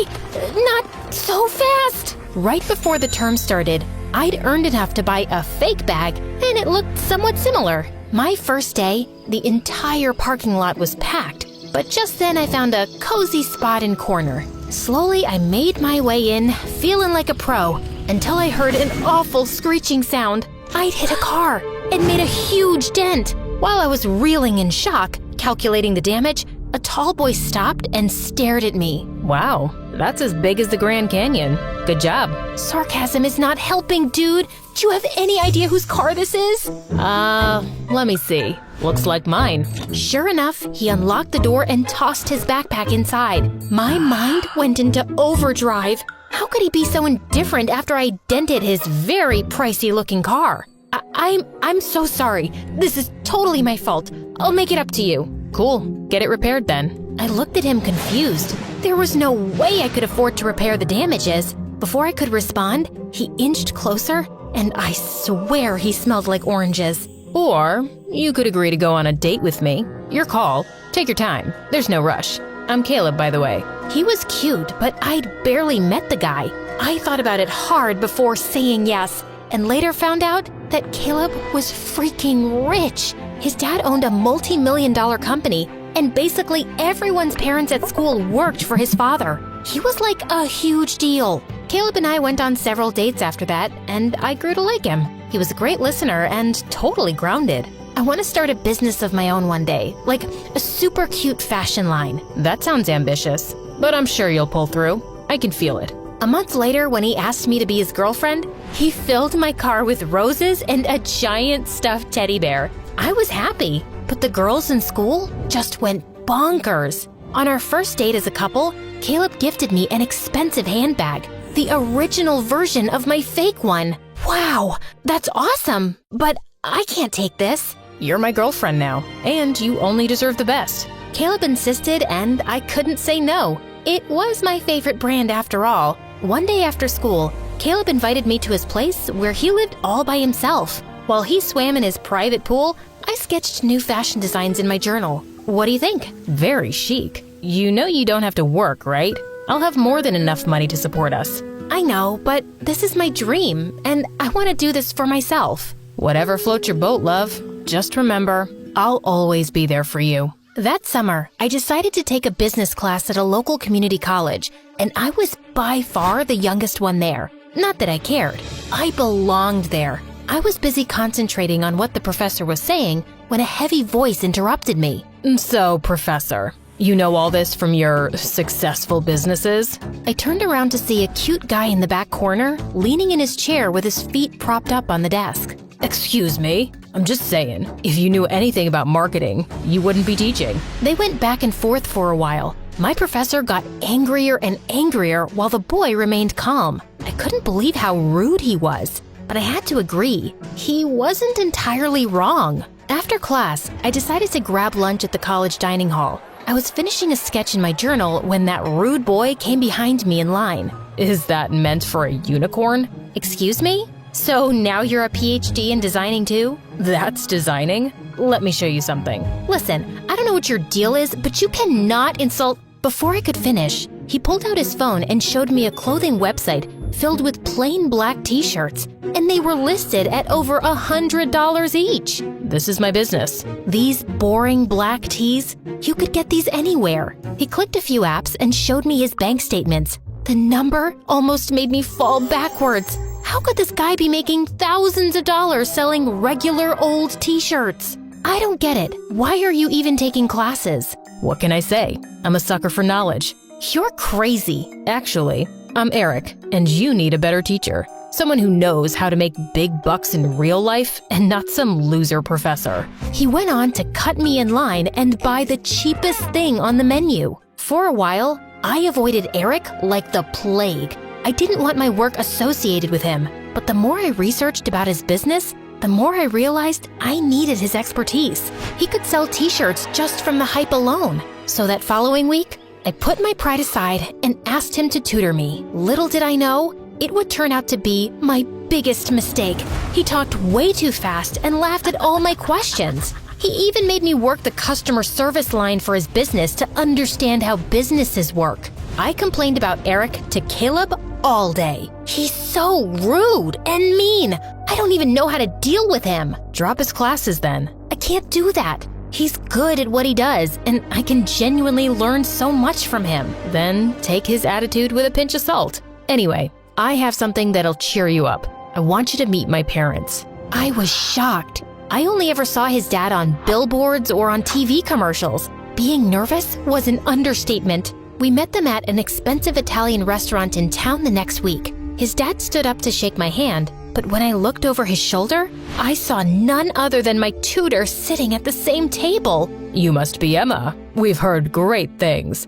not so fast! Right before the term started, I'd earned enough to buy a fake bag, and it looked somewhat similar. My first day, the entire parking lot was packed, but just then I found a cozy spot in corner. Slowly, I made my way in, feeling like a pro, until I heard an awful screeching sound. I'd hit a car and made a huge dent. While I was reeling in shock, calculating the damage, a tall boy stopped and stared at me. Wow, that's as big as the Grand Canyon. Good job. Sarcasm is not helping, dude. Do you have any idea whose car this is? Let me see. Looks like mine. Sure enough, he unlocked the door and tossed his backpack inside. My mind went into overdrive. How could he be so indifferent after I dented his very pricey-looking car? I'm so sorry. This is totally my fault. I'll make it up to you. Cool. Get it repaired then. I looked at him confused. There was no way I could afford to repair the damages. Before I could respond, he inched closer, and I swear he smelled like oranges. Or you could agree to go on a date with me. Your call. Take your time. There's no rush. I'm Caleb, by the way. He was cute, but I'd barely met the guy. I thought about it hard before saying yes, and later found out that Caleb was freaking rich. His dad owned a multi-million-dollar company, and basically everyone's parents at school worked for his father. He was like a huge deal. Caleb and I went on several dates after that, and I grew to like him. He was a great listener and totally grounded. I want to start a business of my own one day, like a super cute fashion line. That sounds ambitious, but I'm sure you'll pull through. I can feel it. A month later, when he asked me to be his girlfriend, he filled my car with roses and a giant stuffed teddy bear. I was happy, but the girls in school just went bonkers. On our first date as a couple, Caleb gifted me an expensive handbag, the original version of my fake one. Wow, that's awesome, but I can't take this. You're my girlfriend now, and you only deserve the best. Caleb insisted, and I couldn't say no. It was my favorite brand after all. One day after school, Caleb invited me to his place where he lived all by himself. While he swam in his private pool, I sketched new fashion designs in my journal. What do you think? Very chic. You know you don't have to work, right? I'll have more than enough money to support us. I know, but this is my dream, and I want to do this for myself. Whatever floats your boat, love. Just remember, I'll always be there for you. That summer, I decided to take a business class at a local community college, and I was by far the youngest one there. Not that I cared. I belonged there. I was busy concentrating on what the professor was saying when a heavy voice interrupted me. So, Professor, you know all this from your successful businesses? I turned around to see a cute guy in the back corner, leaning in his chair with his feet propped up on the desk. Excuse me? I'm just saying, if you knew anything about marketing, you wouldn't be teaching. They went back and forth for a while. My professor got angrier and angrier while the boy remained calm. I couldn't believe how rude he was, but I had to agree. He wasn't entirely wrong. After class, I decided to grab lunch at the college dining hall. I was finishing a sketch in my journal when that rude boy came behind me in line. Is that meant for a unicorn? Excuse me? So now you're a PhD in designing too? That's designing? Let me show you something. Listen, I don't know what your deal is, but you cannot insult. Before I could finish, he pulled out his phone and showed me a clothing website filled with plain black t-shirts, and they were listed at over $100 each. This is my business. These boring black tees? You could get these anywhere. He clicked a few apps and showed me his bank statements. The number almost made me fall backwards. How could this guy be making thousands of dollars selling regular old t-shirts? I don't get it. Why are you even taking classes? What can I say? I'm a sucker for knowledge. You're crazy. Actually, I'm Eric, and you need a better teacher. Someone who knows how to make big bucks in real life and not some loser professor. He went on to cut me in line and buy the cheapest thing on the menu. For a while, I avoided Eric like the plague. I didn't want my work associated with him, but the more I researched about his business, the more I realized I needed his expertise. He could sell t-shirts just from the hype alone. So that following week, I put my pride aside and asked him to tutor me. Little did I know, it would turn out to be my biggest mistake. He talked way too fast and laughed at all my questions. He even made me work the customer service line for his business to understand how businesses work. I complained about Eric to Caleb all day. He's so rude and mean. I don't even know how to deal with him. Drop his classes then. I can't do that. He's good at what he does, and I can genuinely learn so much from him. Then take his attitude with a pinch of salt. Anyway, I have something that'll cheer you up. I want you to meet my parents. I was shocked. I only ever saw his dad on billboards or on TV commercials. Being nervous was an understatement. We met them at an expensive Italian restaurant in town the next week. His dad stood up to shake my hand, but when I looked over his shoulder, I saw none other than my tutor sitting at the same table. You must be Emma. We've heard great things.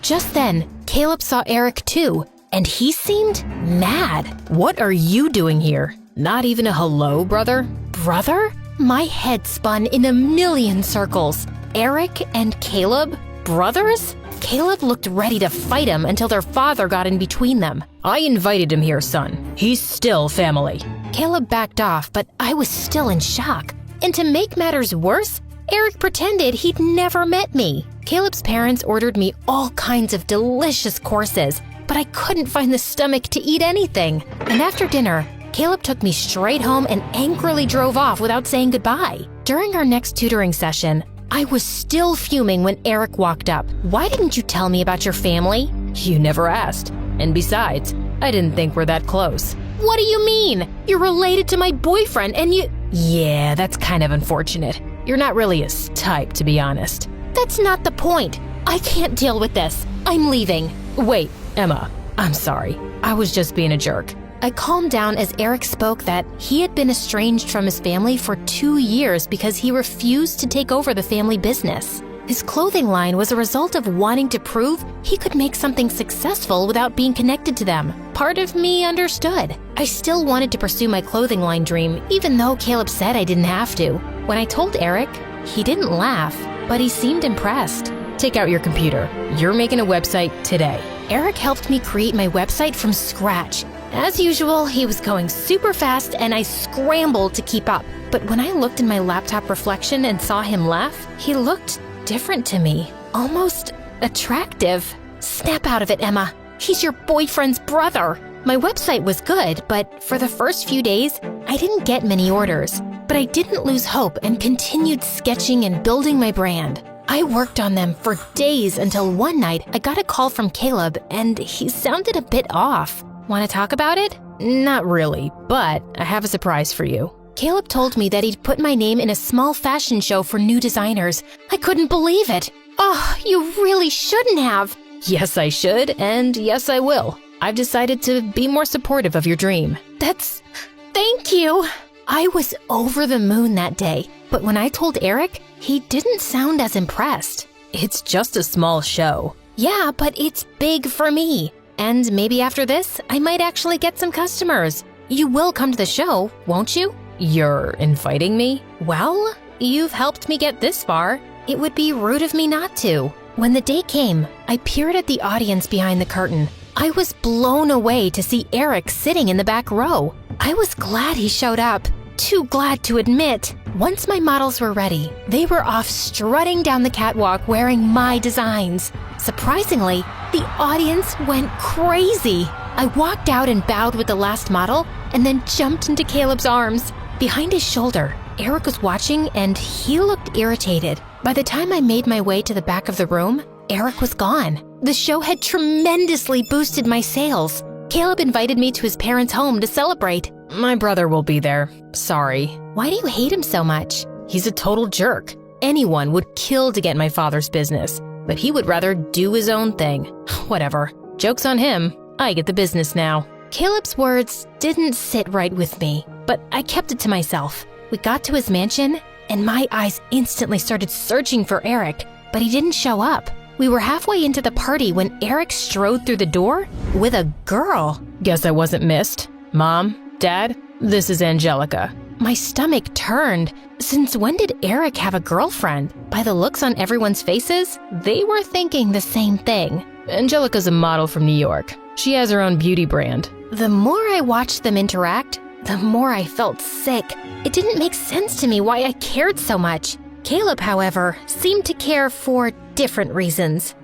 Just then, Caleb saw Eric too, and he seemed mad. What are you doing here? Not even a hello, brother? Brother? My head spun in a million circles. Eric and Caleb? Brothers? Caleb looked ready to fight him until their father got in between them. I invited him here, son. He's still family. Caleb backed off, but I was still in shock. And to make matters worse, Eric pretended he'd never met me. Caleb's parents ordered me all kinds of delicious courses, but I couldn't find the stomach to eat anything. And after dinner, Caleb took me straight home and angrily drove off without saying goodbye. During our next tutoring session, I was still fuming when Eric walked up. Why didn't you tell me about your family? You never asked. And besides, I didn't think we're that close. What do you mean? You're related to my boyfriend and you— Yeah, that's kind of unfortunate. You're not really his type, to be honest. That's not the point. I can't deal with this. I'm leaving. Wait, Emma, I'm sorry. I was just being a jerk. I calmed down as Eric spoke that he had been estranged from his family for 2 years because he refused to take over the family business. His clothing line was a result of wanting to prove he could make something successful without being connected to them. Part of me understood. I still wanted to pursue my clothing line dream, even though Caleb said I didn't have to. When I told Eric, he didn't laugh. but he seemed impressed. Take out your computer. You're making a website today. Eric helped me create my website from scratch. As usual, he was going super fast and I scrambled to keep up. But when I looked in my laptop reflection and saw him laugh, he looked different to me, almost attractive. Snap out of it, Emma. He's your boyfriend's brother. My website was good, but for the first few days, I didn't get many orders. But I didn't lose hope and continued sketching and building my brand. I worked on them for days until one night I got a call from Caleb and he sounded a bit off. Want to talk about it? Not really, but I have a surprise for you. Caleb told me that he'd put my name in a small fashion show for new designers. I couldn't believe it. Oh, you really shouldn't have. Yes, I should, and yes, I will. I've decided to be more supportive of your dream. Thank you. I was over the moon that day, but when I told Eric, he didn't sound as impressed. It's just a small show. Yeah, but it's big for me. And maybe after this, I might actually get some customers. You will come to the show, won't you? You're inviting me? Well, you've helped me get this far. It would be rude of me not to. When the day came, I peered at the audience behind the curtain. I was blown away to see Eric sitting in the back row. I was glad he showed up. Too glad to admit. Once my models were ready, they were off strutting down the catwalk wearing my designs. Surprisingly, the audience went crazy. I walked out and bowed with the last model and then jumped into Caleb's arms. Behind his shoulder, Eric was watching and he looked irritated. By the time I made my way to the back of the room, Eric was gone. The show had tremendously boosted my sales. Caleb invited me to his parents' home to celebrate. My brother will be there. Sorry. Why do you hate him so much? He's a total jerk. Anyone would kill to get my father's business, but he would rather do his own thing. Whatever. Joke's on him. I get the business now. Caleb's words didn't sit right with me, but I kept it to myself. We got to his mansion, and my eyes instantly started searching for Eric, but he didn't show up. We were halfway into the party when Eric strode through the door with a girl. Guess I wasn't missed. Mom, Dad, this is Angelica. My stomach turned. Since when did Eric have a girlfriend? By the looks on everyone's faces, they were thinking the same thing. Angelica's a model from New York. She has her own beauty brand. The more I watched them interact, the more I felt sick. It didn't make sense to me why I cared so much. Caleb, however, seemed to care for different reasons.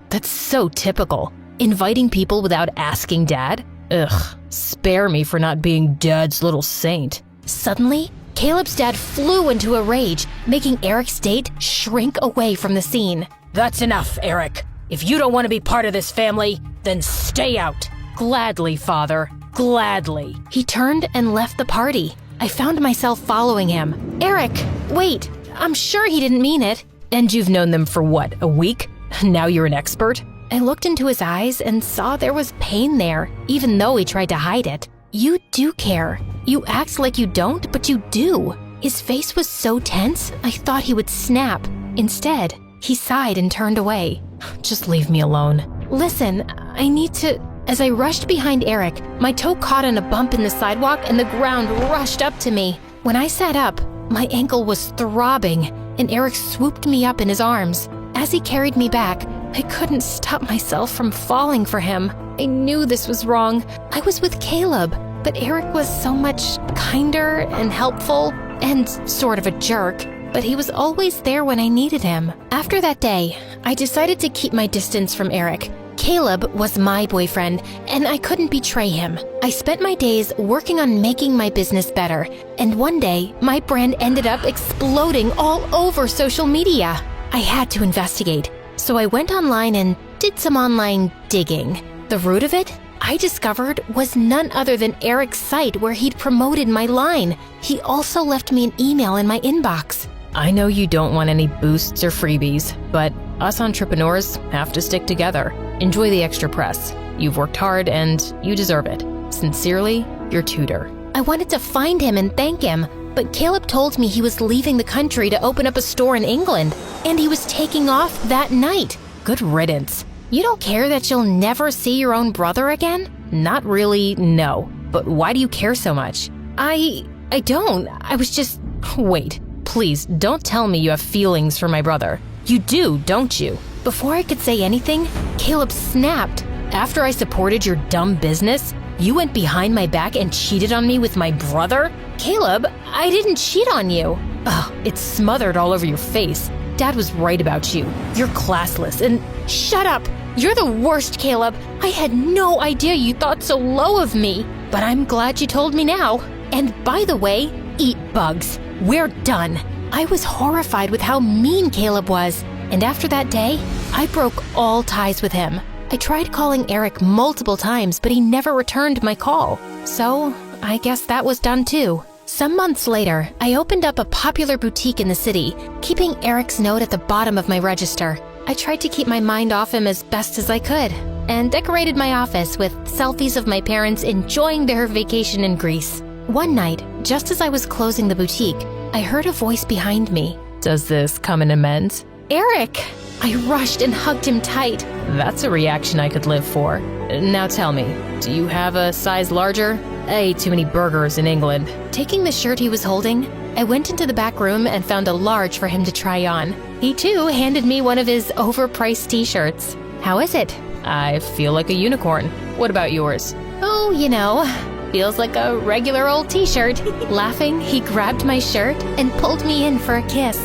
That's so typical. Inviting people without asking Dad? Ugh, spare me for not being Dad's little saint. Suddenly, Caleb's dad flew into a rage, making Eric's date shrink away from the scene. That's enough, Eric. If you don't want to be part of this family, then stay out. Gladly, Father. Gladly. He turned and left the party. I found myself following him. Eric, wait. I'm sure he didn't mean it. And you've known them for what, a week? Now you're an expert? I looked into his eyes and saw there was pain there, even though he tried to hide it. You do care. You act like you don't, but you do. His face was so tense, I thought he would snap. Instead, he sighed and turned away. Just leave me alone. Listen, I need to... As I rushed behind Eric, my toe caught on a bump in the sidewalk and the ground rushed up to me. When I sat up, my ankle was throbbing, and Eric swooped me up in his arms. As he carried me back, I couldn't stop myself from falling for him. I knew this was wrong. I was with Caleb, but Eric was so much kinder and helpful and sort of a jerk, but he was always there when I needed him. After that day, I decided to keep my distance from Eric. Caleb was my boyfriend, and I couldn't betray him. I spent my days working on making my business better, and one day, my brand ended up exploding all over social media. I had to investigate, so I went online and did some online digging. The root of it, I discovered, was none other than Eric's site where he'd promoted my line. He also left me an email in my inbox. I know you don't want any boosts or freebies, but us entrepreneurs have to stick together. Enjoy the extra press. You've worked hard and you deserve it. Sincerely, your tutor. I wanted to find him and thank him, but Caleb told me he was leaving the country to open up a store in England, and he was taking off that night. Good riddance. You don't care that you'll never see your own brother again? Not really, no. But why do you care so much? I don't. I was just... Wait. Please, don't tell me you have feelings for my brother. You do, don't you? Before I could say anything, Caleb snapped. After I supported your dumb business, you went behind my back and cheated on me with my brother? Caleb, I didn't cheat on you. Ugh, it's smothered all over your face. Dad was right about you. You're classless and— Shut up! You're the worst, Caleb. I had no idea you thought so low of me. But I'm glad you told me now. And by the way, eat bugs. We're done. I was horrified with how mean Caleb was. And after that day, I broke all ties with him. I tried calling Eric multiple times, but he never returned my call. So, I guess that was done too. Some months later, I opened up a popular boutique in the city, keeping Eric's note at the bottom of my register. I tried to keep my mind off him as best as I could, and decorated my office with selfies of my parents enjoying their vacation in Greece. One night, just as I was closing the boutique, I heard a voice behind me. Does this come in amends? Eric! I rushed and hugged him tight. That's a reaction I could live for. Now tell me, do you have a size larger? I ate too many burgers in England. Taking the shirt he was holding, I went into the back room and found a large for him to try on. He too handed me one of his overpriced t-shirts. How is it? I feel like a unicorn. What about yours? Oh, you know, feels like a regular old t-shirt. Laughing, he grabbed my shirt and pulled me in for a kiss.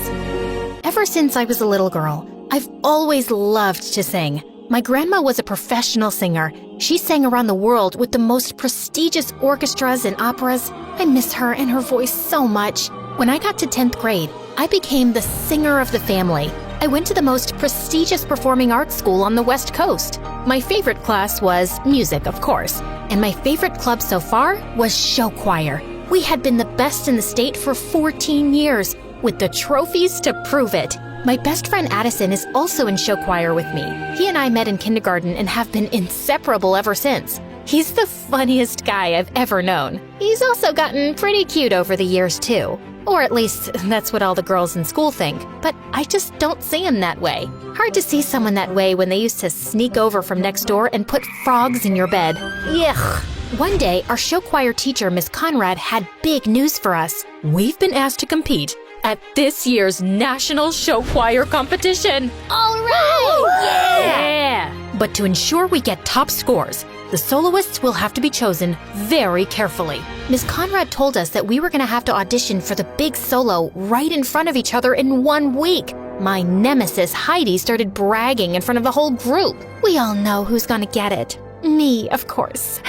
Ever since I was a little girl, I've always loved to sing. My grandma was a professional singer. She sang around the world with the most prestigious orchestras and operas. I miss her and her voice so much. When I got to 10th grade, I became the singer of the family. I went to the most prestigious performing arts school on the West Coast. My favorite class was music, of course, and my favorite club so far was show choir. We had been the best in the state for 14 years, with the trophies to prove it. My best friend Addison is also in show choir with me. He and I met in kindergarten and have been inseparable ever since. He's the funniest guy I've ever known. He's also gotten pretty cute over the years too. Or at least, that's what all the girls in school think. But I just don't see him that way. Hard to see someone that way when they used to sneak over from next door and put frogs in your bed. Yuck. One day, our show choir teacher, Miss Conrad, had big news for us. We've been asked to compete at this year's National Show Choir Competition. All right! Yeah! But to ensure we get top scores, the soloists will have to be chosen very carefully. Miss Conrad told us that we were going to have to audition for the big solo right in front of each other in 1 week. My nemesis, Heidi, started bragging in front of the whole group. We all know who's going to get it. Me, of course.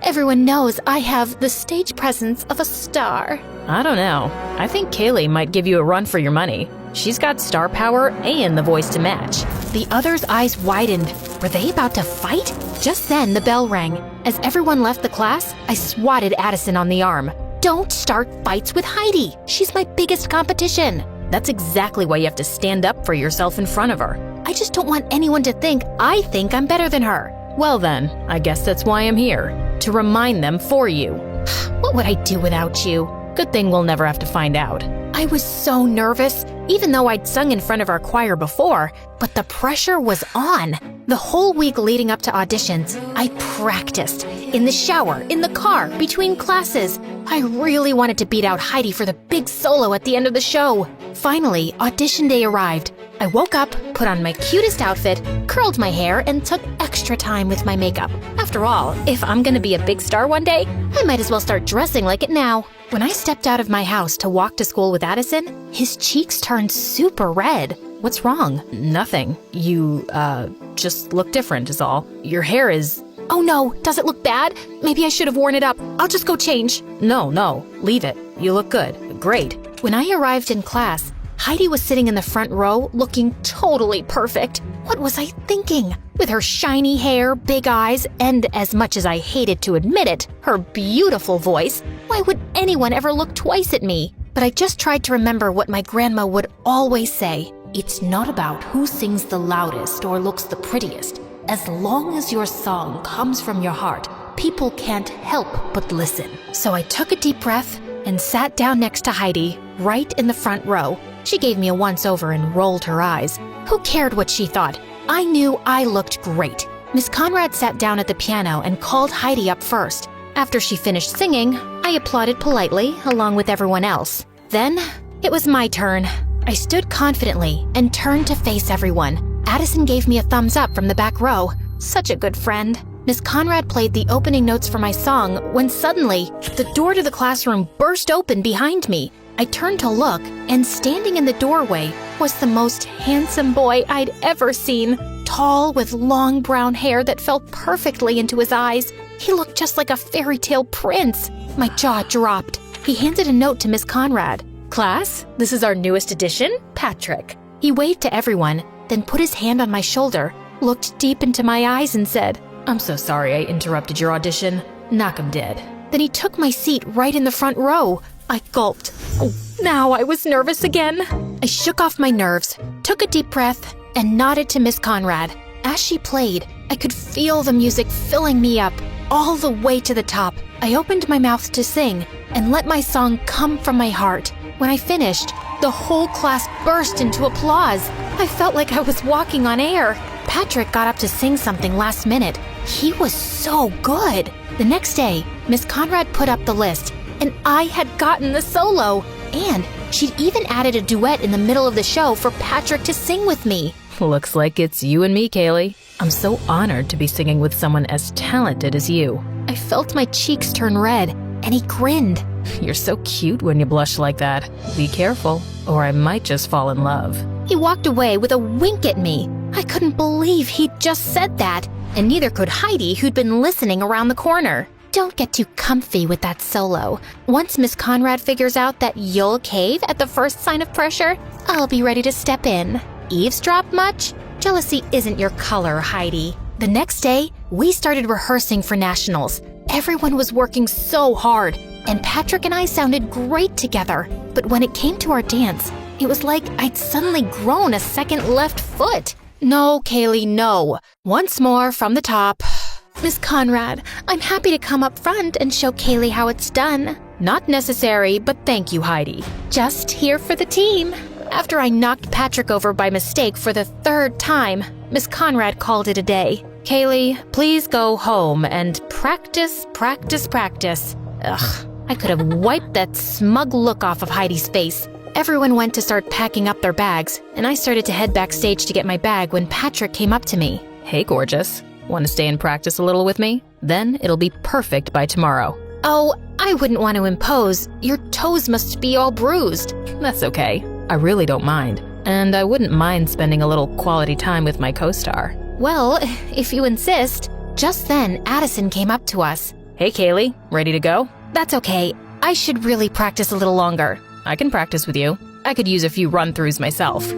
Everyone knows I have the stage presence of a star. I don't know. I think Kaylee might give you a run for your money. She's got star power and the voice to match. The others' eyes widened. Were they about to fight? Just then, the bell rang. As everyone left the class, I swatted Addison on the arm. Don't start fights with Heidi. She's my biggest competition. That's exactly why you have to stand up for yourself in front of her. I just don't want anyone to think I think I'm better than her. Well then, I guess that's why I'm here. To remind them for you. What would I do without you? Good thing we'll never have to find out. I was so nervous, even though I'd sung in front of our choir before, but the pressure was on. The whole week leading up to auditions, I practiced. In the shower, in the car, between classes. I really wanted to beat out Heidi for the big solo at the end of the show. Finally, audition day arrived. I woke up, put on my cutest outfit, curled my hair, and took extra time with my makeup. After all, if I'm gonna be a big star one day, I might as well start dressing like it now. When I stepped out of my house to walk to school with Addison, his cheeks turned super red. What's wrong? Nothing. You, just look different is all. Your hair is— Oh no, does it look bad? Maybe I should have worn it up. I'll just go change. No, leave it. You look good. Great. When I arrived in class, Heidi was sitting in the front row, looking totally perfect. What was I thinking? With her shiny hair, big eyes, and as much as I hated to admit it, her beautiful voice, why would anyone ever look twice at me? But I just tried to remember what my grandma would always say. It's not about who sings the loudest or looks the prettiest. As long as your song comes from your heart, people can't help but listen. So I took a deep breath and sat down next to Heidi, right in the front row. She gave me a once-over and rolled her eyes. Who cared what she thought? I knew I looked great. Miss Conrad sat down at the piano and called Heidi up first. After she finished singing, I applauded politely, along with everyone else. Then, It was my turn. I stood confidently and turned to face everyone. Addison gave me a thumbs up from the back row. Such a good friend. Miss Conrad played the opening notes for my song when suddenly, the door to the classroom burst open behind me. I turned to look, and standing in the doorway was the most handsome boy I'd ever seen. Tall, with long brown hair that fell perfectly into his eyes. He looked just like a fairy tale prince. My jaw dropped. He handed a note to Miss Conrad. Class, this is our newest addition, Patrick. He waved to everyone, then put his hand on my shoulder, looked deep into my eyes and said, I'm so sorry I interrupted your audition. Knock 'em dead. Then he took my seat right in the front row. I gulped. Oh, now I was nervous again. I shook off my nerves, took a deep breath, and nodded to Miss Conrad. As she played, I could feel the music filling me up all the way to the top. I opened my mouth to sing and let my song come from my heart. When I finished, the whole class burst into applause. I felt like I was walking on air. Patrick got up to sing something last minute. He was so good. The next day, Miss Conrad put up the list, and I had gotten the solo. And she'd even added a duet in the middle of the show for Patrick to sing with me. Looks like it's you and me, Kaylee. I'm so honored to be singing with someone as talented as you. I felt my cheeks turn red, and he grinned. You're so cute when you blush like that. Be careful, or I might just fall in love. He walked away with a wink at me. I couldn't believe he'd just said that, and neither could Heidi, who'd been listening around the corner. Don't get too comfy with that solo. Once Miss Conrad figures out that you'll cave at the first sign of pressure, I'll be ready to step in. Eavesdrop much? Jealousy isn't your color, Heidi. The next day, we started rehearsing for nationals. Everyone was working so hard, and Patrick and I sounded great together. But when it came to our dance, it was like I'd suddenly grown a second left foot. No, Kaylee, no. Once more from the top. Miss Conrad, I'm happy to come up front and show Kaylee how it's done. Not necessary, but thank you, Heidi. Just here for the team. After I knocked Patrick over by mistake for the third time, Miss Conrad called it a day. Kaylee, please go home and practice. Ugh, I could have wiped that smug look off of Heidi's face. Everyone went to start packing up their bags, and I started to head backstage to get my bag when Patrick came up to me. Hey, gorgeous. Want to stay and practice a little with me? Then it'll be perfect by tomorrow. Oh, I wouldn't want to impose. Your toes must be all bruised. That's okay. I really don't mind. And I wouldn't mind spending a little quality time with my co-star. Well, if you insist. Just then, Addison came up to us. Hey, Kaylee, ready to go? That's okay. I should really practice a little longer. I can practice with you. I could use a few run-throughs myself.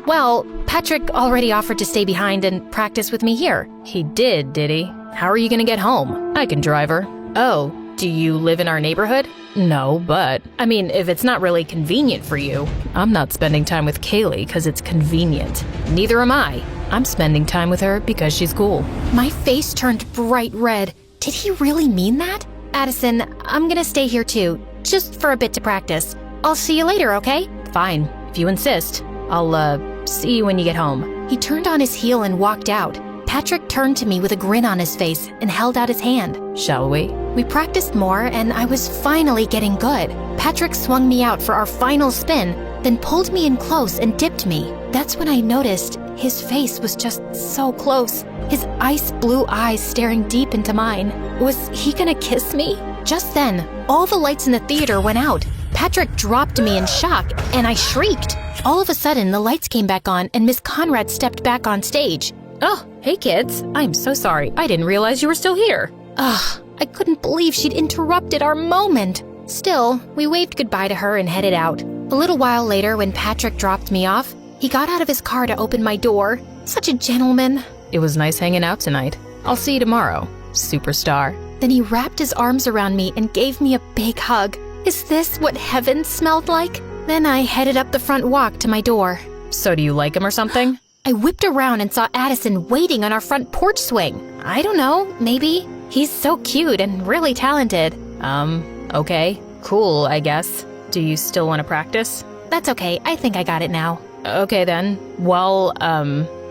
Well, Patrick already offered to stay behind and practice with me here. He did he? How are you gonna get home? I can drive her. Oh, do you live in our neighborhood? No, but, I mean, if it's not really convenient for you, I'm not spending time with Kaylee because it's convenient. Neither am I. I'm spending time with her because she's cool. My face turned bright red. Did he really mean that? Addison, I'm gonna stay here too, just for a bit to practice. I'll see you later, okay? Fine, if you insist. I'll, see you when you get home. He turned on his heel and walked out. Patrick turned to me with a grin on his face and held out his hand. Shall we? We practiced more, and I was finally getting good. Patrick swung me out for our final spin, then pulled me in close and dipped me. That's when I noticed his face was just so close, his ice blue eyes staring deep into mine. Was he gonna kiss me? Just then, all the lights in the theater went out. Patrick dropped me in shock, and I shrieked. All of a sudden, the lights came back on, and Miss Conrad stepped back on stage. Oh, hey kids. I'm so sorry. I didn't realize you were still here. Ugh, I couldn't believe she'd interrupted our moment. Still, we waved goodbye to her and headed out. A little while later, when Patrick dropped me off, he got out of his car to open my door. Such a gentleman. It was nice hanging out tonight. I'll see you tomorrow, superstar. Then he wrapped his arms around me and gave me a big hug. Is this what heaven smelled like? Then I headed up the front walk to my door. So do you like him or something? I whipped around and saw Addison waiting on our front porch swing. I don't know, maybe. He's so cute and really talented. Okay. Cool, I guess. Do you still want to practice? That's okay, I think I got it now. Okay then. Well,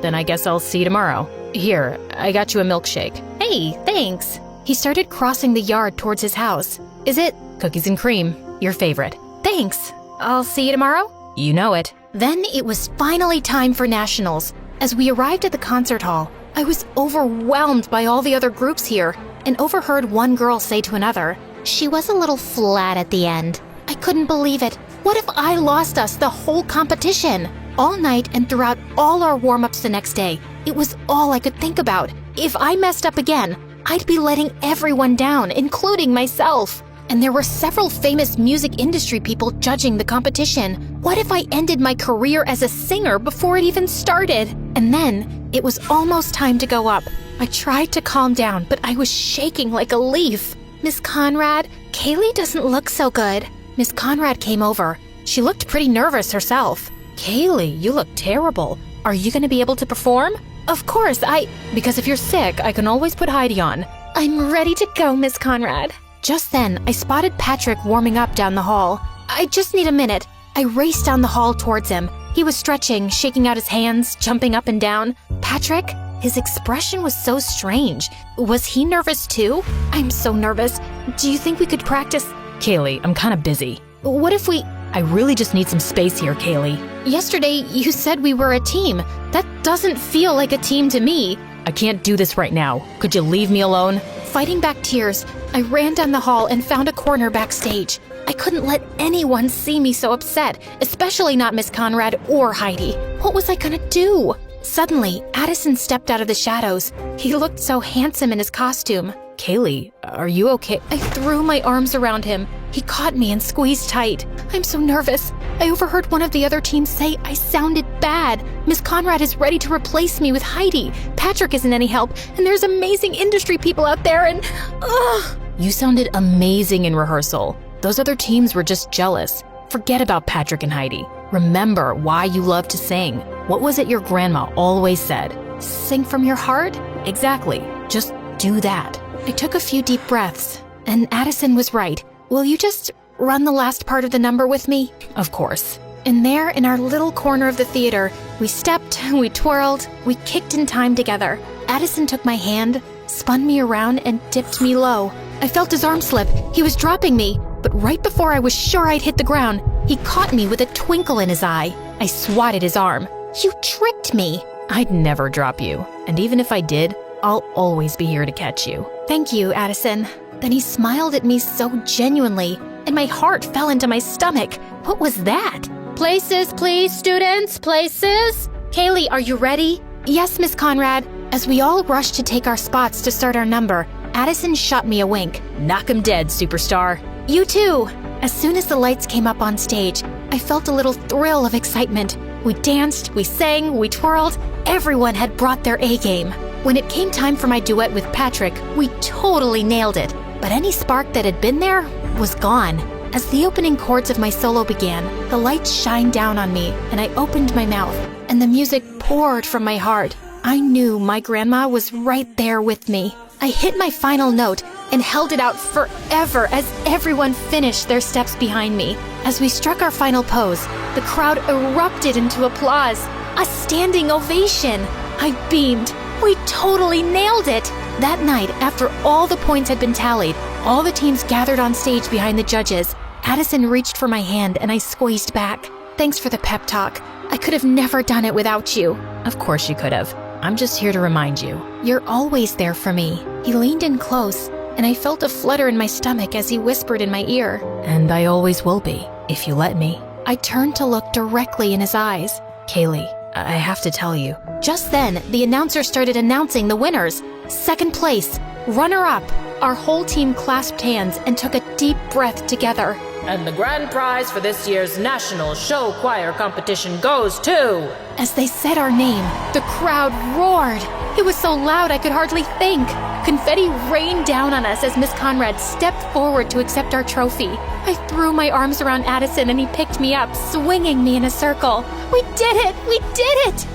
then I guess I'll see you tomorrow. Here, I got you a milkshake. Hey, thanks. He started crossing the yard towards his house. Is it? Cookies and cream. Your favorite. Thanks. I'll see you tomorrow? You know it. Then it was finally time for nationals. As we arrived at the concert hall, I was overwhelmed by all the other groups here and overheard one girl say to another, She was a little flat at the end. I couldn't believe it. What if I lost us the whole competition? All night and throughout all our warm-ups the next day, it was all I could think about. If I messed up again, I'd be letting everyone down, including myself. And there were several famous music industry people judging the competition. What if I ended my career as a singer before it even started? And then, it was almost time to go up. I tried to calm down, but I was shaking like a leaf. Miss Conrad, Kaylee doesn't look so good. Miss Conrad came over. She looked pretty nervous herself. Kaylee, you look terrible. Are you going to be able to perform? Of course, Because if you're sick, I can always put Heidi on. I'm ready to go, Miss Conrad. Just then, I spotted Patrick warming up down the hall. I just need a minute. I raced down the hall towards him. He was stretching, shaking out his hands, jumping up and down. Patrick? His expression was so strange. Was he nervous too? I'm so nervous. Do you think we could practice? Kaylee, I'm kind of busy. What if we... I really just need some space here, Kaylee. Yesterday, you said we were a team. That doesn't feel like a team to me. I can't do this right now. Could you leave me alone? Fighting back tears, I ran down the hall and found a corner backstage. I couldn't let anyone see me so upset, especially not Miss Conrad or Heidi. What was I gonna do? Suddenly, Addison stepped out of the shadows. He looked so handsome in his costume. Kaylee, are you okay? I threw my arms around him. He caught me and squeezed tight. I'm so nervous. I overheard one of the other teams say I sounded bad. Miss Conrad is ready to replace me with Heidi. Patrick isn't any help, and there's amazing industry people out there, and... Ugh! You sounded amazing in rehearsal. Those other teams were just jealous. Forget about Patrick and Heidi. Remember why you love to sing. What was it your grandma always said? Sing from your heart? Exactly. Just do that. I took a few deep breaths, and Addison was right. Will you just run the last part of the number with me? Of course. And there, in our little corner of the theater, we stepped, we twirled, we kicked in time together. Addison took my hand, spun me around, and dipped me low. I felt his arm slip. He was dropping me, but right before I was sure I'd hit the ground, he caught me with a twinkle in his eye. I swatted his arm. You tricked me. I'd never drop you. And even if I did, I'll always be here to catch you. Thank you, Addison. Then he smiled at me so genuinely, and my heart fell into my stomach. What was that? Places, please, students, places. Kaylee, are you ready? Yes, Miss Conrad. As we all rushed to take our spots to start our number, Addison shot me a wink. Knock 'em dead, superstar. You too. As soon as the lights came up on stage, I felt a little thrill of excitement. We danced, we sang, we twirled. Everyone had brought their A-game. When it came time for my duet with Patrick, we totally nailed it. But any spark that had been there was gone. As the opening chords of my solo began, the lights shined down on me, and I opened my mouth, and the music poured from my heart. I knew my grandma was right there with me. I hit my final note and held it out forever as everyone finished their steps behind me. As we struck our final pose, the crowd erupted into applause, a standing ovation. I beamed. We totally nailed it! That night, after all the points had been tallied, all the teams gathered on stage behind the judges. Addison reached for my hand and I squeezed back. Thanks for the pep talk. I could have never done it without you. Of course you could have. I'm just here to remind you. You're always there for me. He leaned in close, and I felt a flutter in my stomach as he whispered in my ear. And I always will be, if you let me. I turned to look directly in his eyes. Kaylee, I have to tell you. Just then, the announcer started announcing the winners. Second place, runner-up. Our whole team clasped hands and took a deep breath together. And the grand prize for this year's National Show Choir Competition goes to... As they said our name, the crowd roared. It was so loud I could hardly think. Confetti rained down on us as Miss Conrad stepped forward to accept our trophy. I threw my arms around Addison and he picked me up, swinging me in a circle. We did it! We did it!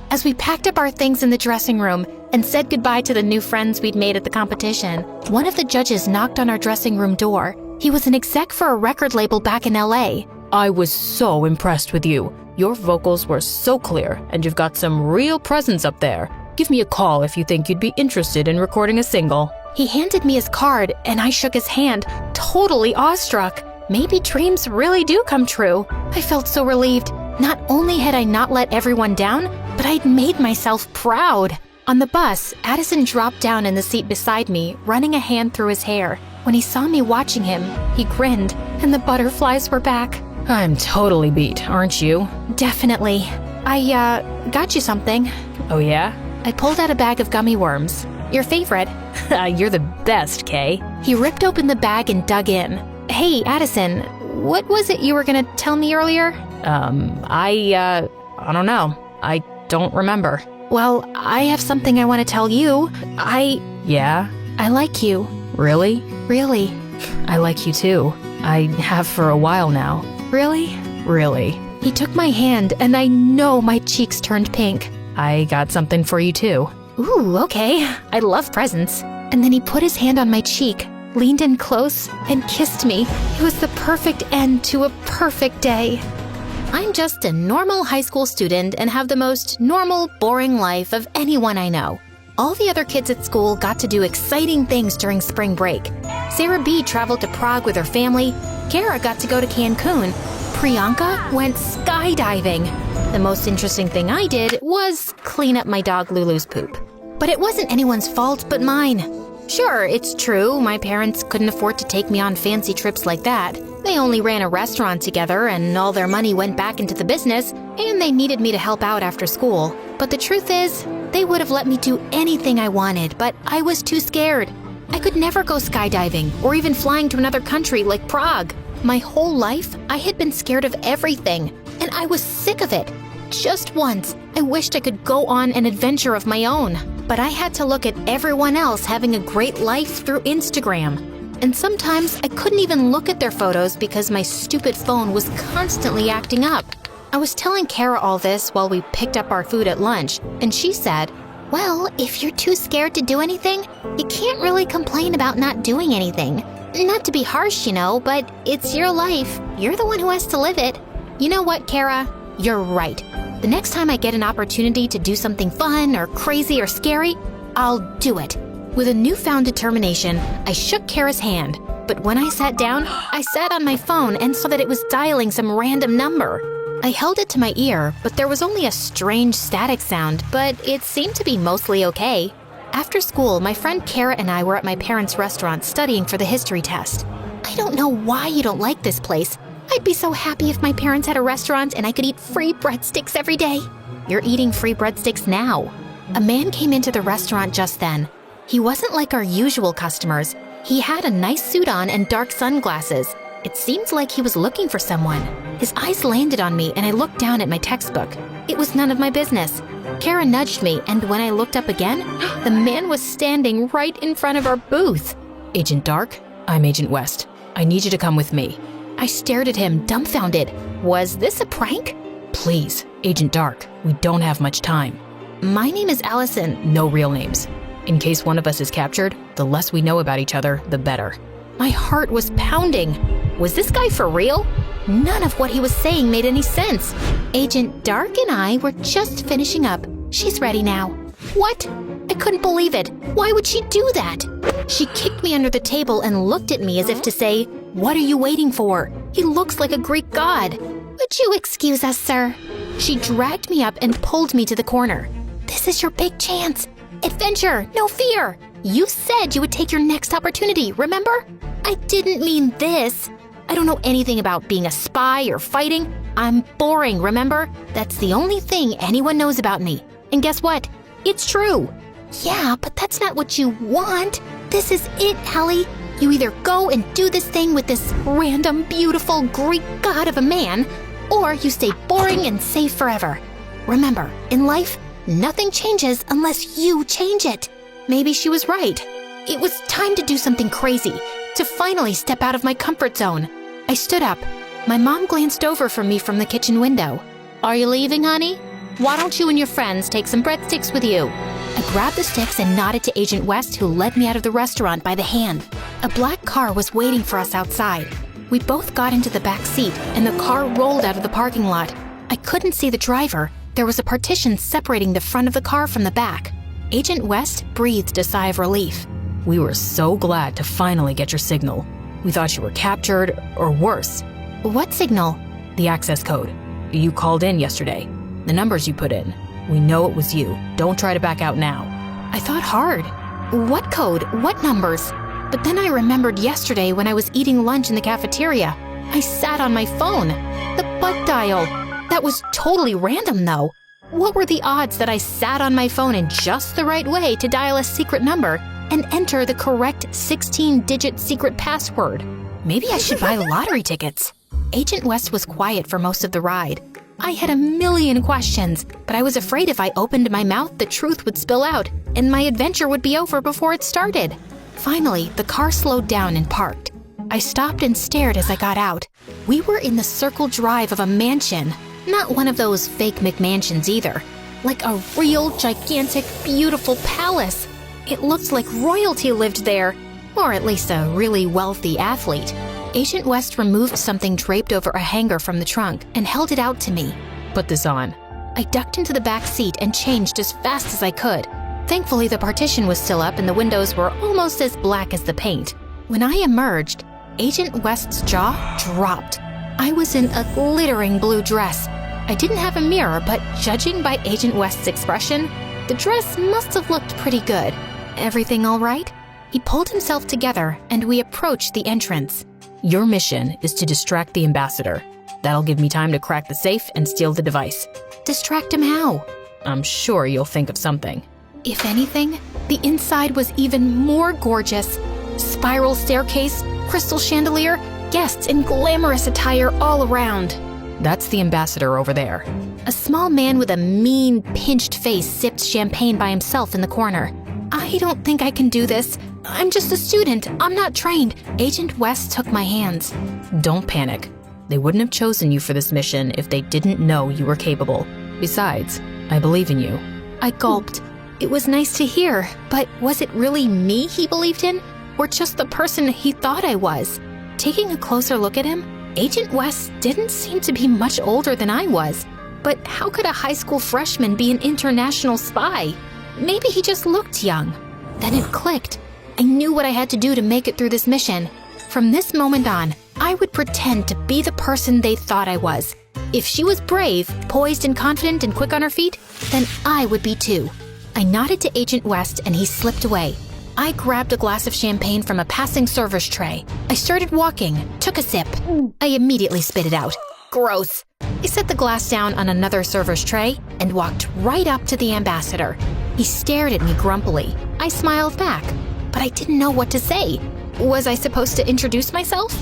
As we packed up our things in the dressing room and said goodbye to the new friends we'd made at the competition, one of the judges knocked on our dressing room door. He was an exec for a record label back in LA. I was so impressed with you. Your vocals were so clear, and you've got some real presence up there. Give me a call if you think you'd be interested in recording a single. He handed me his card, and I shook his hand, totally awestruck. Maybe dreams really do come true. I felt so relieved. Not only had I not let everyone down, but I'd made myself proud. On the bus, Addison dropped down in the seat beside me, running a hand through his hair. When he saw me watching him, he grinned, and the butterflies were back. I'm totally beat, aren't you? Definitely. I, got you something. Oh yeah? I pulled out a bag of gummy worms. Your favorite. You're the best, Kay. He ripped open the bag and dug in. Hey, Addison, what was it you were gonna tell me earlier? I don't know. I don't remember. Well, I have something I want to tell you. Yeah? I like you. Really? Really. I like you too. I have for a while now. Really? Really. He took my hand, and I know my cheeks turned pink. I got something for you too. Ooh, okay. I love presents. And then he put his hand on my cheek, leaned in close, and kissed me. It was the perfect end to a perfect day. I'm just a normal high school student and have the most normal, boring life of anyone I know. All the other kids at school got to do exciting things during spring break. Sarah B. traveled to Prague with her family. Kara got to go to Cancun. Priyanka went skydiving. The most interesting thing I did was clean up my dog Lulu's poop. But it wasn't anyone's fault but mine. Sure, it's true, my parents couldn't afford to take me on fancy trips like that. They only ran a restaurant together and all their money went back into the business, and they needed me to help out after school. But the truth is, they would have let me do anything I wanted, but I was too scared. I could never go skydiving or even flying to another country like Prague. My whole life, I had been scared of everything, and I was sick of it. Just once, I wished I could go on an adventure of my own, but I had to look at everyone else having a great life through Instagram. And sometimes I couldn't even look at their photos because my stupid phone was constantly acting up. I was telling Kara all this while we picked up our food at lunch, and she said, "Well, if you're too scared to do anything, you can't really complain about not doing anything. Not to be harsh, but it's your life. You're the one who has to live it." You know what, Kara? You're right. The next time I get an opportunity to do something fun or crazy or scary, I'll do it. With a newfound determination, I shook Kara's hand, but when I sat down, I sat on my phone and saw that it was dialing some random number. I held it to my ear, but there was only a strange static sound, but it seemed to be mostly okay. After school, my friend Kara and I were at my parents' restaurant studying for the history test. I don't know why you don't like this place. I'd be so happy if my parents had a restaurant and I could eat free breadsticks every day. You're eating free breadsticks now. A man came into the restaurant just then. He wasn't like our usual customers. He had a nice suit on and dark sunglasses. It seemed like he was looking for someone. His eyes landed on me and I looked down at my textbook. It was none of my business. Kara nudged me, and when I looked up again, the man was standing right in front of our booth. Agent Dark, I'm Agent West. I need you to come with me. I stared at him, dumbfounded. Was this a prank? Please, Agent Dark, we don't have much time. My name is Allison. No real names. In case one of us is captured, the less we know about each other, the better. My heart was pounding. Was this guy for real? None of what he was saying made any sense. Agent Dark and I were just finishing up. She's ready now. What? I couldn't believe it. Why would she do that? She kicked me under the table and looked at me as if to say, "What are you waiting for? He looks like a Greek god." "Would you excuse us, sir?" She dragged me up and pulled me to the corner. "This is your big chance. Adventure, no fear. You said you would take your next opportunity, remember?" "I didn't mean this. I don't know anything about being a spy or fighting. I'm boring, remember? That's the only thing anyone knows about me. And guess what? It's true." "Yeah, but that's not what you want. This is it, Allie. You either go and do this thing with this random, beautiful Greek god of a man, or you stay boring and safe forever. Remember, in life, nothing changes unless you change it." Maybe she was right. It was time to do something crazy, to finally step out of my comfort zone. I stood up. My mom glanced over from me from the kitchen window. "Are you leaving, honey? Why don't you and your friends take some breadsticks with you?" I grabbed the sticks and nodded to Agent West, who led me out of the restaurant by the hand. A black car was waiting for us outside. We both got into the back seat, and the car rolled out of the parking lot. I couldn't see the driver. There was a partition separating the front of the car from the back. Agent West breathed a sigh of relief. We were so glad to finally get your signal. We thought you were captured, or worse. What signal? The access code. You called in yesterday. The numbers you put in. We know it was you. Don't try to back out now. I thought hard. What code? What numbers? But then I remembered yesterday when I was eating lunch in the cafeteria. I sat on my phone. The butt dial. That was totally random, though. What were the odds that I sat on my phone in just the right way to dial a secret number and enter the correct 16-digit secret password? Maybe I should buy lottery tickets. Agent West was quiet for most of the ride. I had a million questions, but I was afraid if I opened my mouth, the truth would spill out, and my adventure would be over before it started. Finally, the car slowed down and parked. I stopped and stared as I got out. We were in the circle drive of a mansion. Not one of those fake McMansions either. Like a real, gigantic, beautiful palace. It looked like royalty lived there, or at least a really wealthy athlete. Agent West removed something draped over a hanger from the trunk and held it out to me. Put this on. I ducked into the back seat and changed as fast as I could. Thankfully, the partition was still up and the windows were almost as black as the paint. When I emerged, Agent West's jaw dropped. I was in a glittering blue dress. I didn't have a mirror, but judging by Agent West's expression, the dress must have looked pretty good. Everything all right? He pulled himself together and we approached the entrance. Your mission is to distract the ambassador. That'll give me time to crack the safe and steal the device. Distract him how? I'm sure you'll think of something. If anything, the inside was even more gorgeous. Spiral staircase, crystal chandelier, guests in glamorous attire all around. That's the ambassador over there. A small man with a mean, pinched face sipped champagne by himself in the corner. I don't think I can do this. I'm just a student. I'm not trained. Agent West took my hands. Don't panic. They wouldn't have chosen you for this mission if they didn't know you were capable. Besides, I believe in you. I gulped. It was nice to hear, but was it really me he believed in? Or just the person he thought I was? Taking a closer look at him, Agent West didn't seem to be much older than I was. But how could a high school freshman be an international spy? Maybe he just looked young. Then it clicked. I knew what I had to do to make it through this mission. From this moment on, I would pretend to be the person they thought I was. If she was brave, poised and confident and quick on her feet, then I would be too. I nodded to Agent West and he slipped away. I grabbed a glass of champagne from a passing server's tray. I started walking, took a sip. I immediately spit it out. Gross. I set the glass down on another server's tray and walked right up to the ambassador. He stared at me grumpily. I smiled back, but I didn't know what to say. Was I supposed to introduce myself?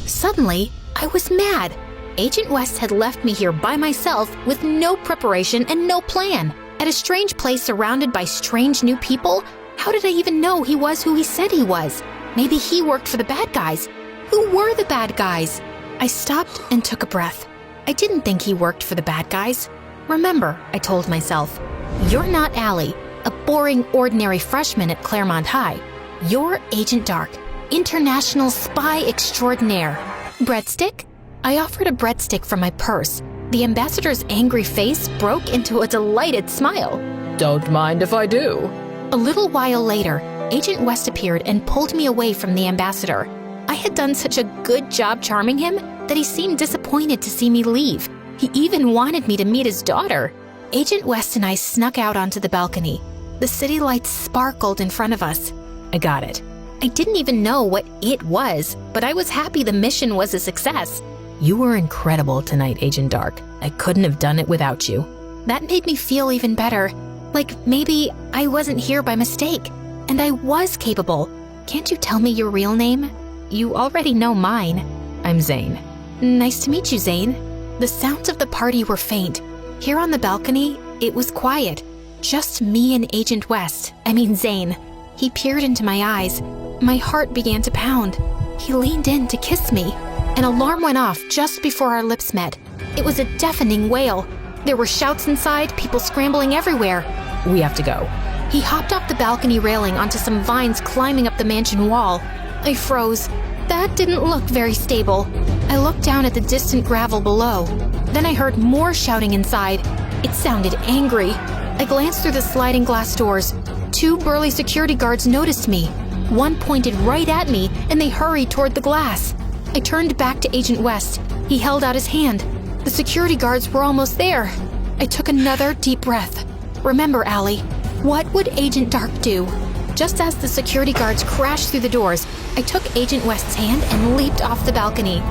Suddenly, I was mad. Agent West had left me here by myself with no preparation and no plan. At a strange place surrounded by strange new people? How did I even know he was who he said he was? Maybe he worked for the bad guys. Who were the bad guys? I stopped and took a breath. I didn't think he worked for the bad guys. Remember, I told myself, you're not Allie, a boring, ordinary freshman at Claremont High. You're Agent Dark, international spy extraordinaire. Breadstick? I offered a breadstick from my purse. The ambassador's angry face broke into a delighted smile. Don't mind if I do. A little while later, Agent West appeared and pulled me away from the ambassador. I had done such a good job charming him that he seemed disappointed to see me leave. He even wanted me to meet his daughter. Agent West and I snuck out onto the balcony. The city lights sparkled in front of us. I got it. I didn't even know what it was, but I was happy the mission was a success. You were incredible tonight, Agent Dark. I couldn't have done it without you. That made me feel even better. Like maybe I wasn't here by mistake, and I was capable. Can't you tell me your real name? You already know mine. I'm Zane. Nice to meet you, Zane. The sounds of the party were faint. Here on the balcony, it was quiet. Just me and Agent West, Zane. He peered into my eyes. My heart began to pound. He leaned in to kiss me. An alarm went off just before our lips met. It was a deafening wail. There were shouts inside, people scrambling everywhere. We have to go. He hopped off the balcony railing onto some vines climbing up the mansion wall. I froze. That didn't look very stable. I looked down at the distant gravel below. Then I heard more shouting inside. It sounded angry. I glanced through the sliding glass doors. 2 burly security guards noticed me. One pointed right at me, and they hurried toward the glass. I turned back to Agent West. He held out his hand. The security guards were almost there. I took another deep breath. Remember, Allie, what would Agent Dark do? Just as the security guards crashed through the doors, I took Agent West's hand and leaped off the balcony.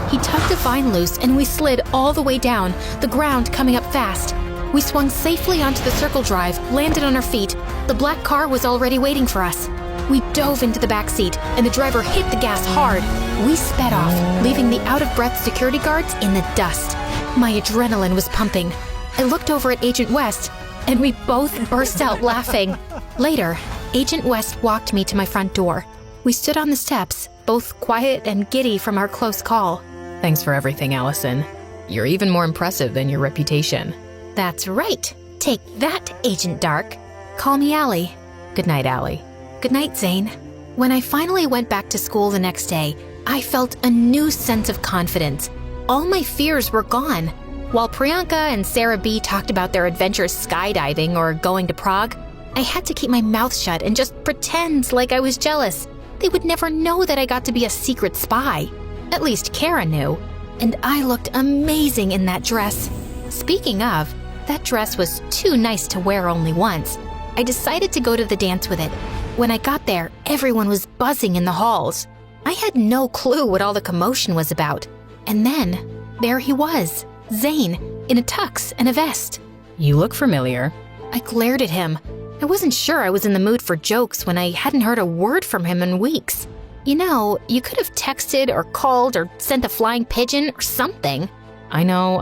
He tugged the vine loose and we slid all the way down, the ground coming up fast. We swung safely onto the circle drive, landed on our feet. The black car was already waiting for us. We dove into the back seat and the driver hit the gas hard. We sped off, leaving the out-of-breath security guards in the dust. My adrenaline was pumping. I looked over at Agent West and we both burst out laughing. Later, Agent West walked me to my front door. We stood on the steps, both quiet and giddy from our close call. Thanks for everything, Allison. You're even more impressive than your reputation. That's right. Take that, Agent Dark. Call me Allie. Good night, Allie. Good night, Zane. When I finally went back to school the next day, I felt a new sense of confidence. All my fears were gone. While Priyanka and Sarah B. talked about their adventures skydiving or going to Prague, I had to keep my mouth shut and just pretend like I was jealous. They would never know that I got to be a secret spy. At least Kara knew. And I looked amazing in that dress. Speaking of, that dress was too nice to wear only once. I decided to go to the dance with it. When I got there, everyone was buzzing in the halls. I had no clue what all the commotion was about. And then, there he was, Zane, in a tux and a vest. You look familiar. I glared at him. I wasn't sure I was in the mood for jokes when I hadn't heard a word from him in weeks. You know, you could have texted or called or sent a flying pigeon or something. I know.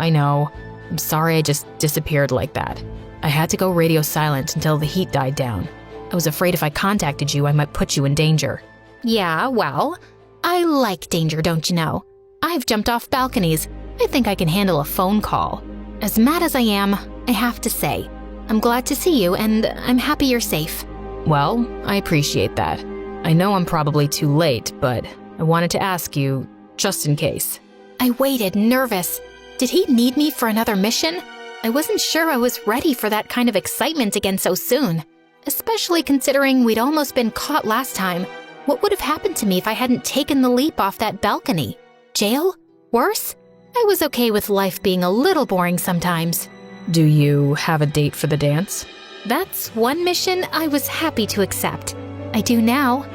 I'm sorry I just disappeared like that. I had to go radio silent until the heat died down. I was afraid if I contacted you, I might put you in danger. Yeah, well, I like danger, don't you know? I've jumped off balconies. I think I can handle a phone call. As mad as I am, I have to say, I'm glad to see you and I'm happy you're safe. Well, I appreciate that. I know I'm probably too late, but I wanted to ask you, just in case. I waited, nervous. Did he need me for another mission? I wasn't sure I was ready for that kind of excitement again so soon. Especially considering we'd almost been caught last time. What would have happened to me if I hadn't taken the leap off that balcony? Jail? Worse? I was okay with life being a little boring sometimes. Do you have a date for the dance? That's one mission I was happy to accept. I do now.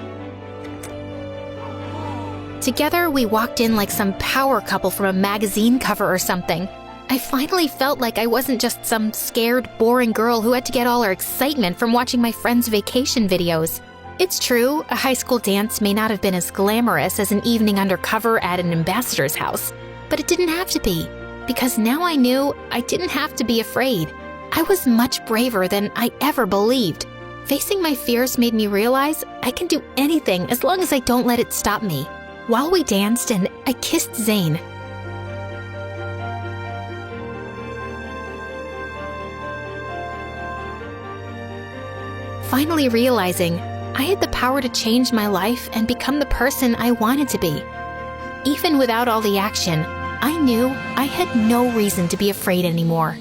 Together, we walked in like some power couple from a magazine cover or something. I finally felt like I wasn't just some scared, boring girl who had to get all her excitement from watching my friends' vacation videos. It's true, a high school dance may not have been as glamorous as an evening undercover at an ambassador's house, but it didn't have to be, because now I knew I didn't have to be afraid. I was much braver than I ever believed. Facing my fears made me realize I can do anything as long as I don't let it stop me. While we danced and I kissed Zane, finally realizing I had the power to change my life and become the person I wanted to be. Even without all the action, I knew I had no reason to be afraid anymore.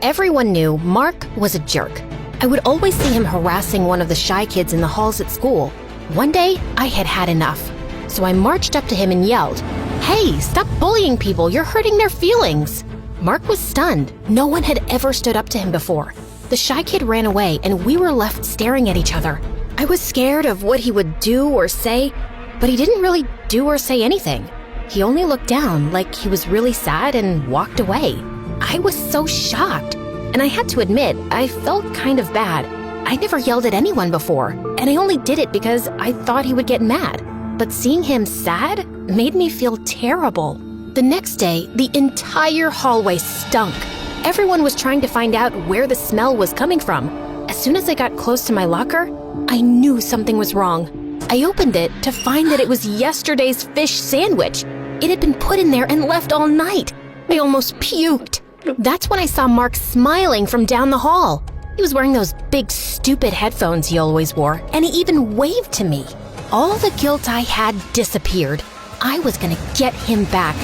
Everyone knew Mark was a jerk. I would always see him harassing one of the shy kids in the halls at school. One day, I had had enough. So I marched up to him and yelled, "Hey, stop bullying people, you're hurting their feelings." Mark was stunned. No one had ever stood up to him before. The shy kid ran away and we were left staring at each other. I was scared of what he would do or say, but he didn't really do or say anything. He only looked down like he was really sad and walked away. I was so shocked, and I had to admit, I felt kind of bad. I never yelled at anyone before, and I only did it because I thought he would get mad. But seeing him sad made me feel terrible. The next day, the entire hallway stunk. Everyone was trying to find out where the smell was coming from. As soon as I got close to my locker, I knew something was wrong. I opened it to find that it was yesterday's fish sandwich. It had been put in there and left all night. I almost puked. That's when I saw Mark smiling from down the hall. He was wearing those big, stupid headphones he always wore, and he even waved to me. All the guilt I had disappeared. I was gonna get him back.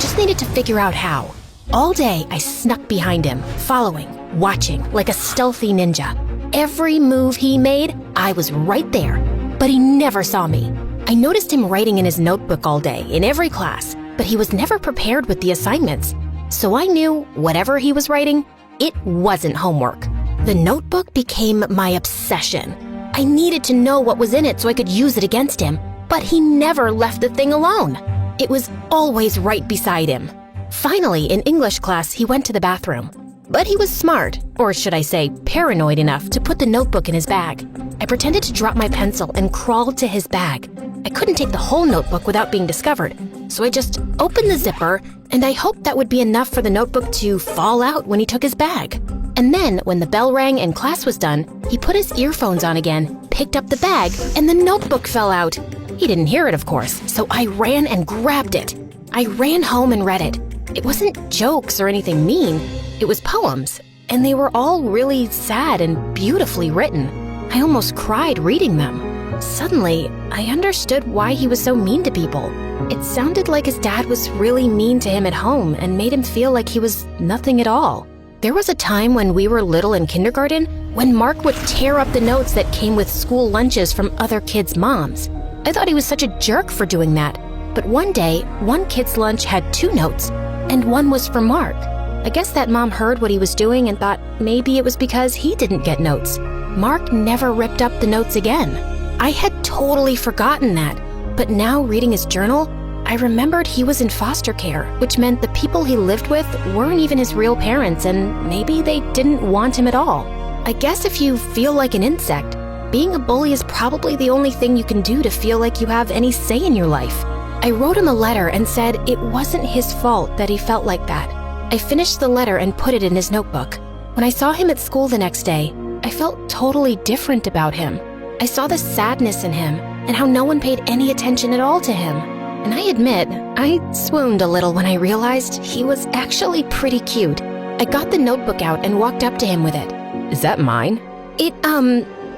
Just needed to figure out how. All day, I snuck behind him, following, watching, like a stealthy ninja. every move he made, I was right there. But he never saw me. I noticed him writing in his notebook all day, in every class, but he was never prepared with the assignments. So I knew whatever he was writing, it wasn't homework. The notebook became my obsession. I needed to know what was in it so I could use it against him, but he never left the thing alone. It was always right beside him. Finally, in English class, he went to the bathroom. But he was smart, or should I say paranoid enough, to put the notebook in his bag. I pretended to drop my pencil and crawled to his bag. I couldn't take the whole notebook without being discovered, so I just opened the zipper, and I hoped that would be enough for the notebook to fall out when he took his bag. And then, when the bell rang and class was done, he put his earphones on again, picked up the bag, and the notebook fell out. He didn't hear it, of course, so I ran and grabbed it. I ran home and read it. It wasn't jokes or anything mean. It was poems, and they were all really sad and beautifully written. I almost cried reading them. Suddenly, I understood why he was so mean to people. It sounded like his dad was really mean to him at home and made him feel like he was nothing at all. There was a time when we were little in kindergarten when Mark would tear up the notes that came with school lunches from other kids' moms. I thought he was such a jerk for doing that. But one day, one kid's lunch had 2 notes, and one was for Mark. I guess that mom heard what he was doing and thought maybe it was because he didn't get notes. Mark never ripped up the notes again. I had totally forgotten that, but now reading his journal, I remembered he was in foster care, which meant the people he lived with weren't even his real parents and maybe they didn't want him at all. I guess if you feel like an insect, being a bully is probably the only thing you can do to feel like you have any say in your life. I wrote him a letter and said it wasn't his fault that he felt like that. I finished the letter and put it in his notebook. When I saw him at school the next day, I felt totally different about him. I saw the sadness in him and how no one paid any attention at all to him. And I admit, I swooned a little when I realized he was actually pretty cute. I got the notebook out and walked up to him with it. Is that mine? It,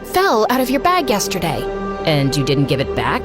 fell out of your bag yesterday. And you didn't give it back?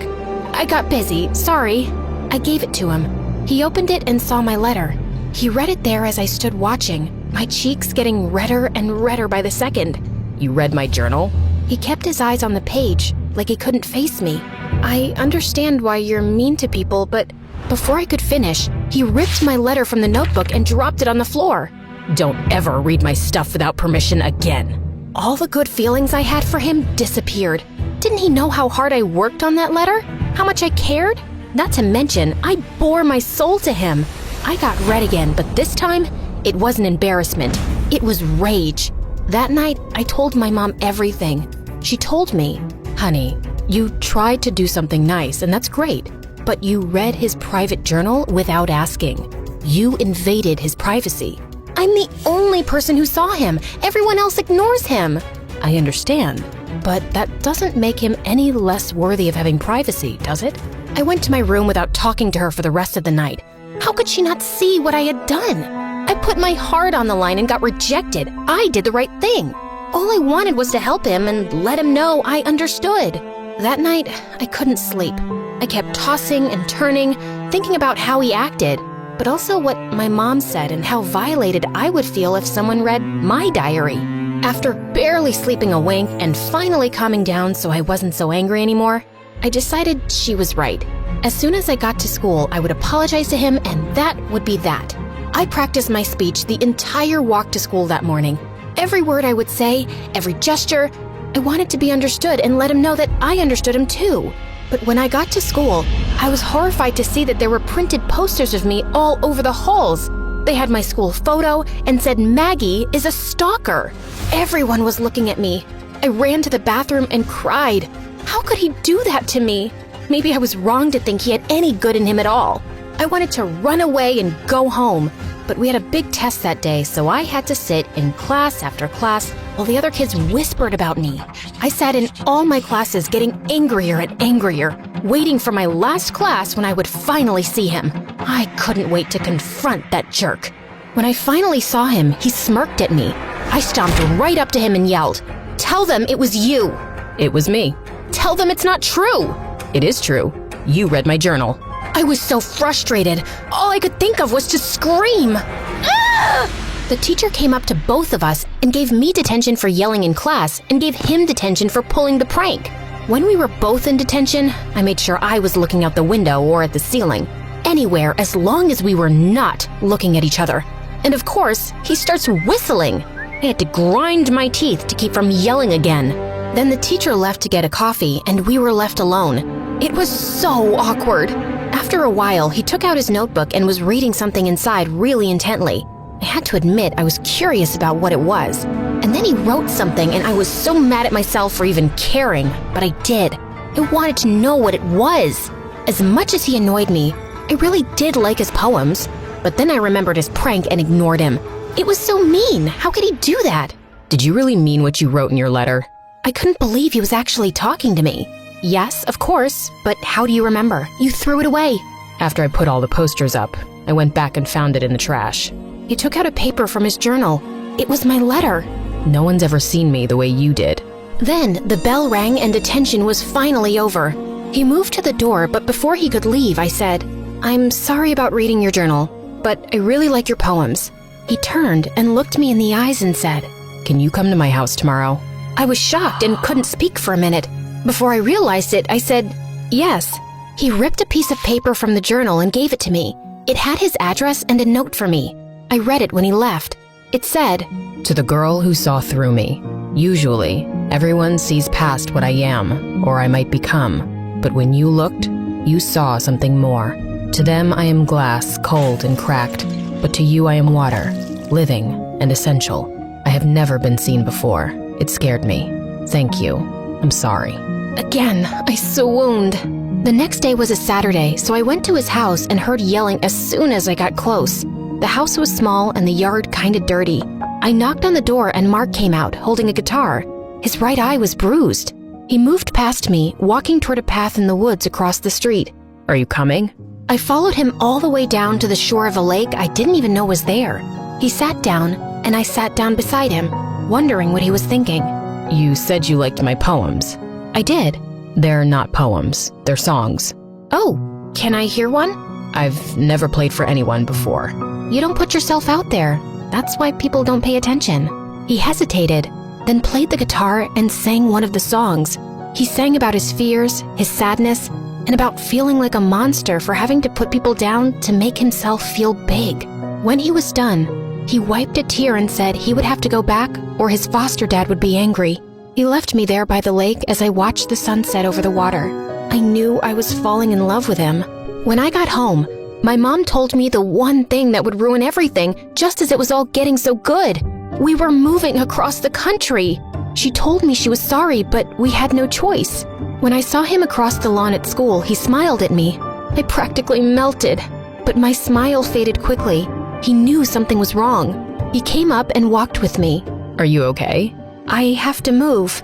I got busy, sorry. I gave it to him. He opened it and saw my letter. He read it there as I stood watching, my cheeks getting redder and redder by the second. You read my journal? He kept his eyes on the page, like he couldn't face me. I understand why you're mean to people, but before I could finish, he ripped my letter from the notebook and dropped it on the floor. Don't ever read my stuff without permission again. All the good feelings I had for him disappeared. Didn't he know how hard I worked on that letter? How much I cared? Not to mention, I bore my soul to him. I got red again, but this time, it wasn't embarrassment. It was rage. That night, I told my mom everything. She told me, Honey, you tried to do something nice, and that's great. but you read his private journal without asking. You invaded his privacy. I'm the only person who saw him. Everyone else ignores him. I understand, but that doesn't make him any less worthy of having privacy, does it? I went to my room without talking to her for the rest of the night. How could she not see what I had done? I put my heart on the line and got rejected. I did the right thing. All I wanted was to help him and let him know I understood. That night, I couldn't sleep. I kept tossing and turning, thinking about how he acted, but also what my mom said and how violated I would feel if someone read my diary. After barely sleeping a wink and finally calming down so I wasn't so angry anymore, I decided she was right. As soon as I got to school, I would apologize to him, and that would be that. I practiced my speech the entire walk to school that morning. Every word I would say, every gesture, I wanted to be understood and let him know that I understood him too. But when I got to school, I was horrified to see that there were printed posters of me all over the halls. They had my school photo and said Maggie is a stalker. Everyone was looking at me. I ran to the bathroom and cried. How could he do that to me? Maybe I was wrong to think he had any good in him at all. I wanted to run away and go home, but we had a big test that day, so I had to sit in class after class while the other kids whispered about me. I sat in all my classes getting angrier and angrier, waiting for my last class when I would finally see him. I couldn't wait to confront that jerk. When I finally saw him, he smirked at me. I stomped right up to him and yelled, "Tell them it was you." It was me. "Tell them it's not true." It is true. You read my journal. I was so frustrated. All I could think of was to scream. Ah! The The teacher came up to both of us and gave me detention for yelling in class and gave him detention for pulling the prank. When we were both in detention, I made sure I was looking out the window or at the ceiling. Anywhere as long as we were not looking at each other. And of course, he starts whistling. I had to grind my teeth to keep from yelling again. Then the teacher left to get a coffee and we were left alone. It was so awkward. After a while, he took out his notebook and was reading something inside really intently. I had to admit I was curious about what it was. And then he wrote something and I was so mad at myself for even caring, but I did. I wanted to know what it was. As much as he annoyed me, I really did like his poems. But then I remembered his prank and ignored him. It was so mean. How could he do that? Did you really mean what you wrote in your letter? I couldn't believe he was actually talking to me. Yes, of course, but how do you remember? You threw it away. After I put all the posters up, I went back and found it in the trash. He took out a paper from his journal. It was my letter. No one's ever seen me the way you did. Then the bell rang and detention was finally over. He moved to the door, but before he could leave, I said, "I'm sorry about reading your journal, but I really like your poems." He turned and looked me in the eyes and said, "Can you come to my house tomorrow?" I was shocked and couldn't speak for a minute. Before I realized it, I said, "Yes." He ripped a piece of paper from the journal and gave it to me. It had his address and a note for me. I read it when he left. It said, "To the girl who saw through me. Usually, everyone sees past what I am, or I might become. But when you looked, you saw something more. To them I am glass, cold and cracked. But to you I am water, living and essential. I have never been seen before. It scared me. Thank you. I'm sorry." Again, I swooned. The next day was a Saturday, so I went to his house and heard yelling as soon as I got close. The house was small and the yard kinda dirty. I knocked on the door and Mark came out, holding a guitar. His right eye was bruised. He moved past me, walking toward a path in the woods across the street. "Are you coming?" I followed him all the way down to the shore of a lake I didn't even know was there. He sat down, and I sat down beside him, wondering what he was thinking. "You said you liked my poems." I did. "They're not poems. They're songs." "Oh, can I hear one?" "I've never played for anyone before." "You don't put yourself out there. That's why people don't pay attention." He hesitated, then played the guitar and sang one of the songs. He sang about his fears, his sadness, and about feeling like a monster for having to put people down to make himself feel big. When he was done, he wiped a tear and said he would have to go back or his foster dad would be angry. He left me there by the lake as I watched the sunset over the water. I knew I was falling in love with him. When I got home, my mom told me the one thing that would ruin everything just as it was all getting so good. We were moving across the country. She told me she was sorry, but we had no choice. When I saw him across the lawn at school, he smiled at me. I practically melted, but my smile faded quickly. He knew something was wrong. He came up and walked with me. "Are you okay?" "I have to move."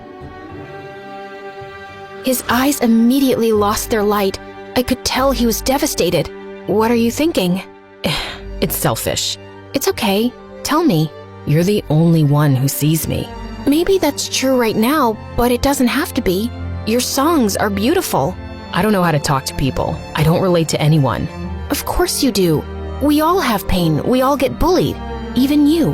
His eyes immediately lost their light. I could tell he was devastated. "What are you thinking?" "It's selfish." "It's okay. Tell me." "You're the only one who sees me." Maybe that's true right now, but it doesn't have to be. Your songs are beautiful. "I don't know how to talk to people. I don't relate to anyone." Of course you do. We all have pain. We all get bullied. Even you.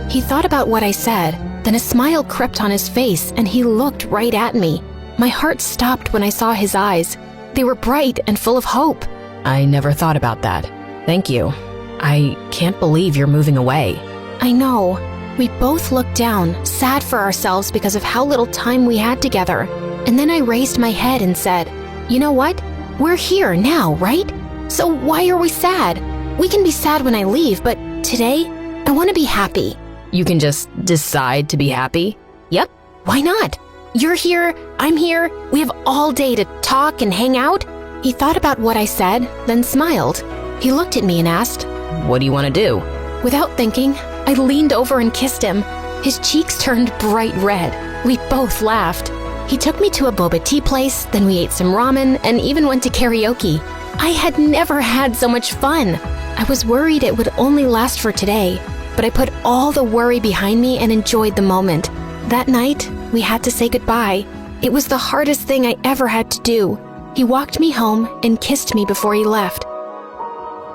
He thought about what I said, then a smile crept on his face and he looked right at me. My heart stopped when I saw his eyes. They were bright and full of hope. "I never thought about that. Thank you. I can't believe you're moving away." I know. We both looked down, sad for ourselves because of how little time we had together. And then I raised my head and said, "You know what? We're here now, right? So why are we sad? We can be sad when I leave, but today, I want to be happy." "You can just decide to be happy?" "Yep, why not? You're here, I'm here, we have all day to talk and hang out." He thought about what I said, then smiled. He looked at me and asked, "What do you want to do?" Without thinking, I leaned over and kissed him. His cheeks turned bright red. We both laughed. He took me to a boba tea place, then we ate some ramen and even went to karaoke. I had never had so much fun. I was worried it would only last for today, but I put all the worry behind me and enjoyed the moment. That night, we had to say goodbye. It was the hardest thing I ever had to do. He walked me home and kissed me before he left.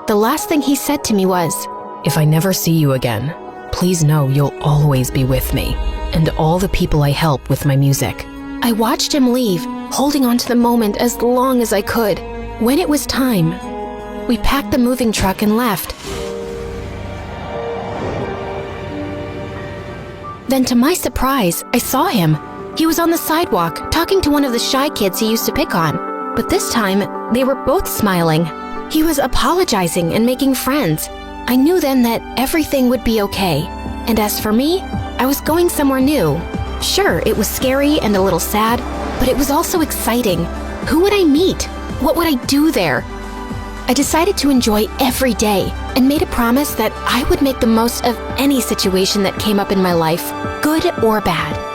The last thing he said to me was, "If I never see you again, please know you'll always be with me and all the people I help with my music. I watched him leave, holding on to the moment as long as I could. When it was time, we packed the moving truck and left. Then to my surprise, I saw him. He was on the sidewalk, talking to one of the shy kids he used to pick on. But this time, they were both smiling. He was apologizing and making friends. I knew then that everything would be okay. And as for me, I was going somewhere new. Sure, it was scary and a little sad, but it was also exciting. Who would I meet? What would I do there? I decided to enjoy every day and made a promise that I would make the most of any situation that came up in my life, good or bad.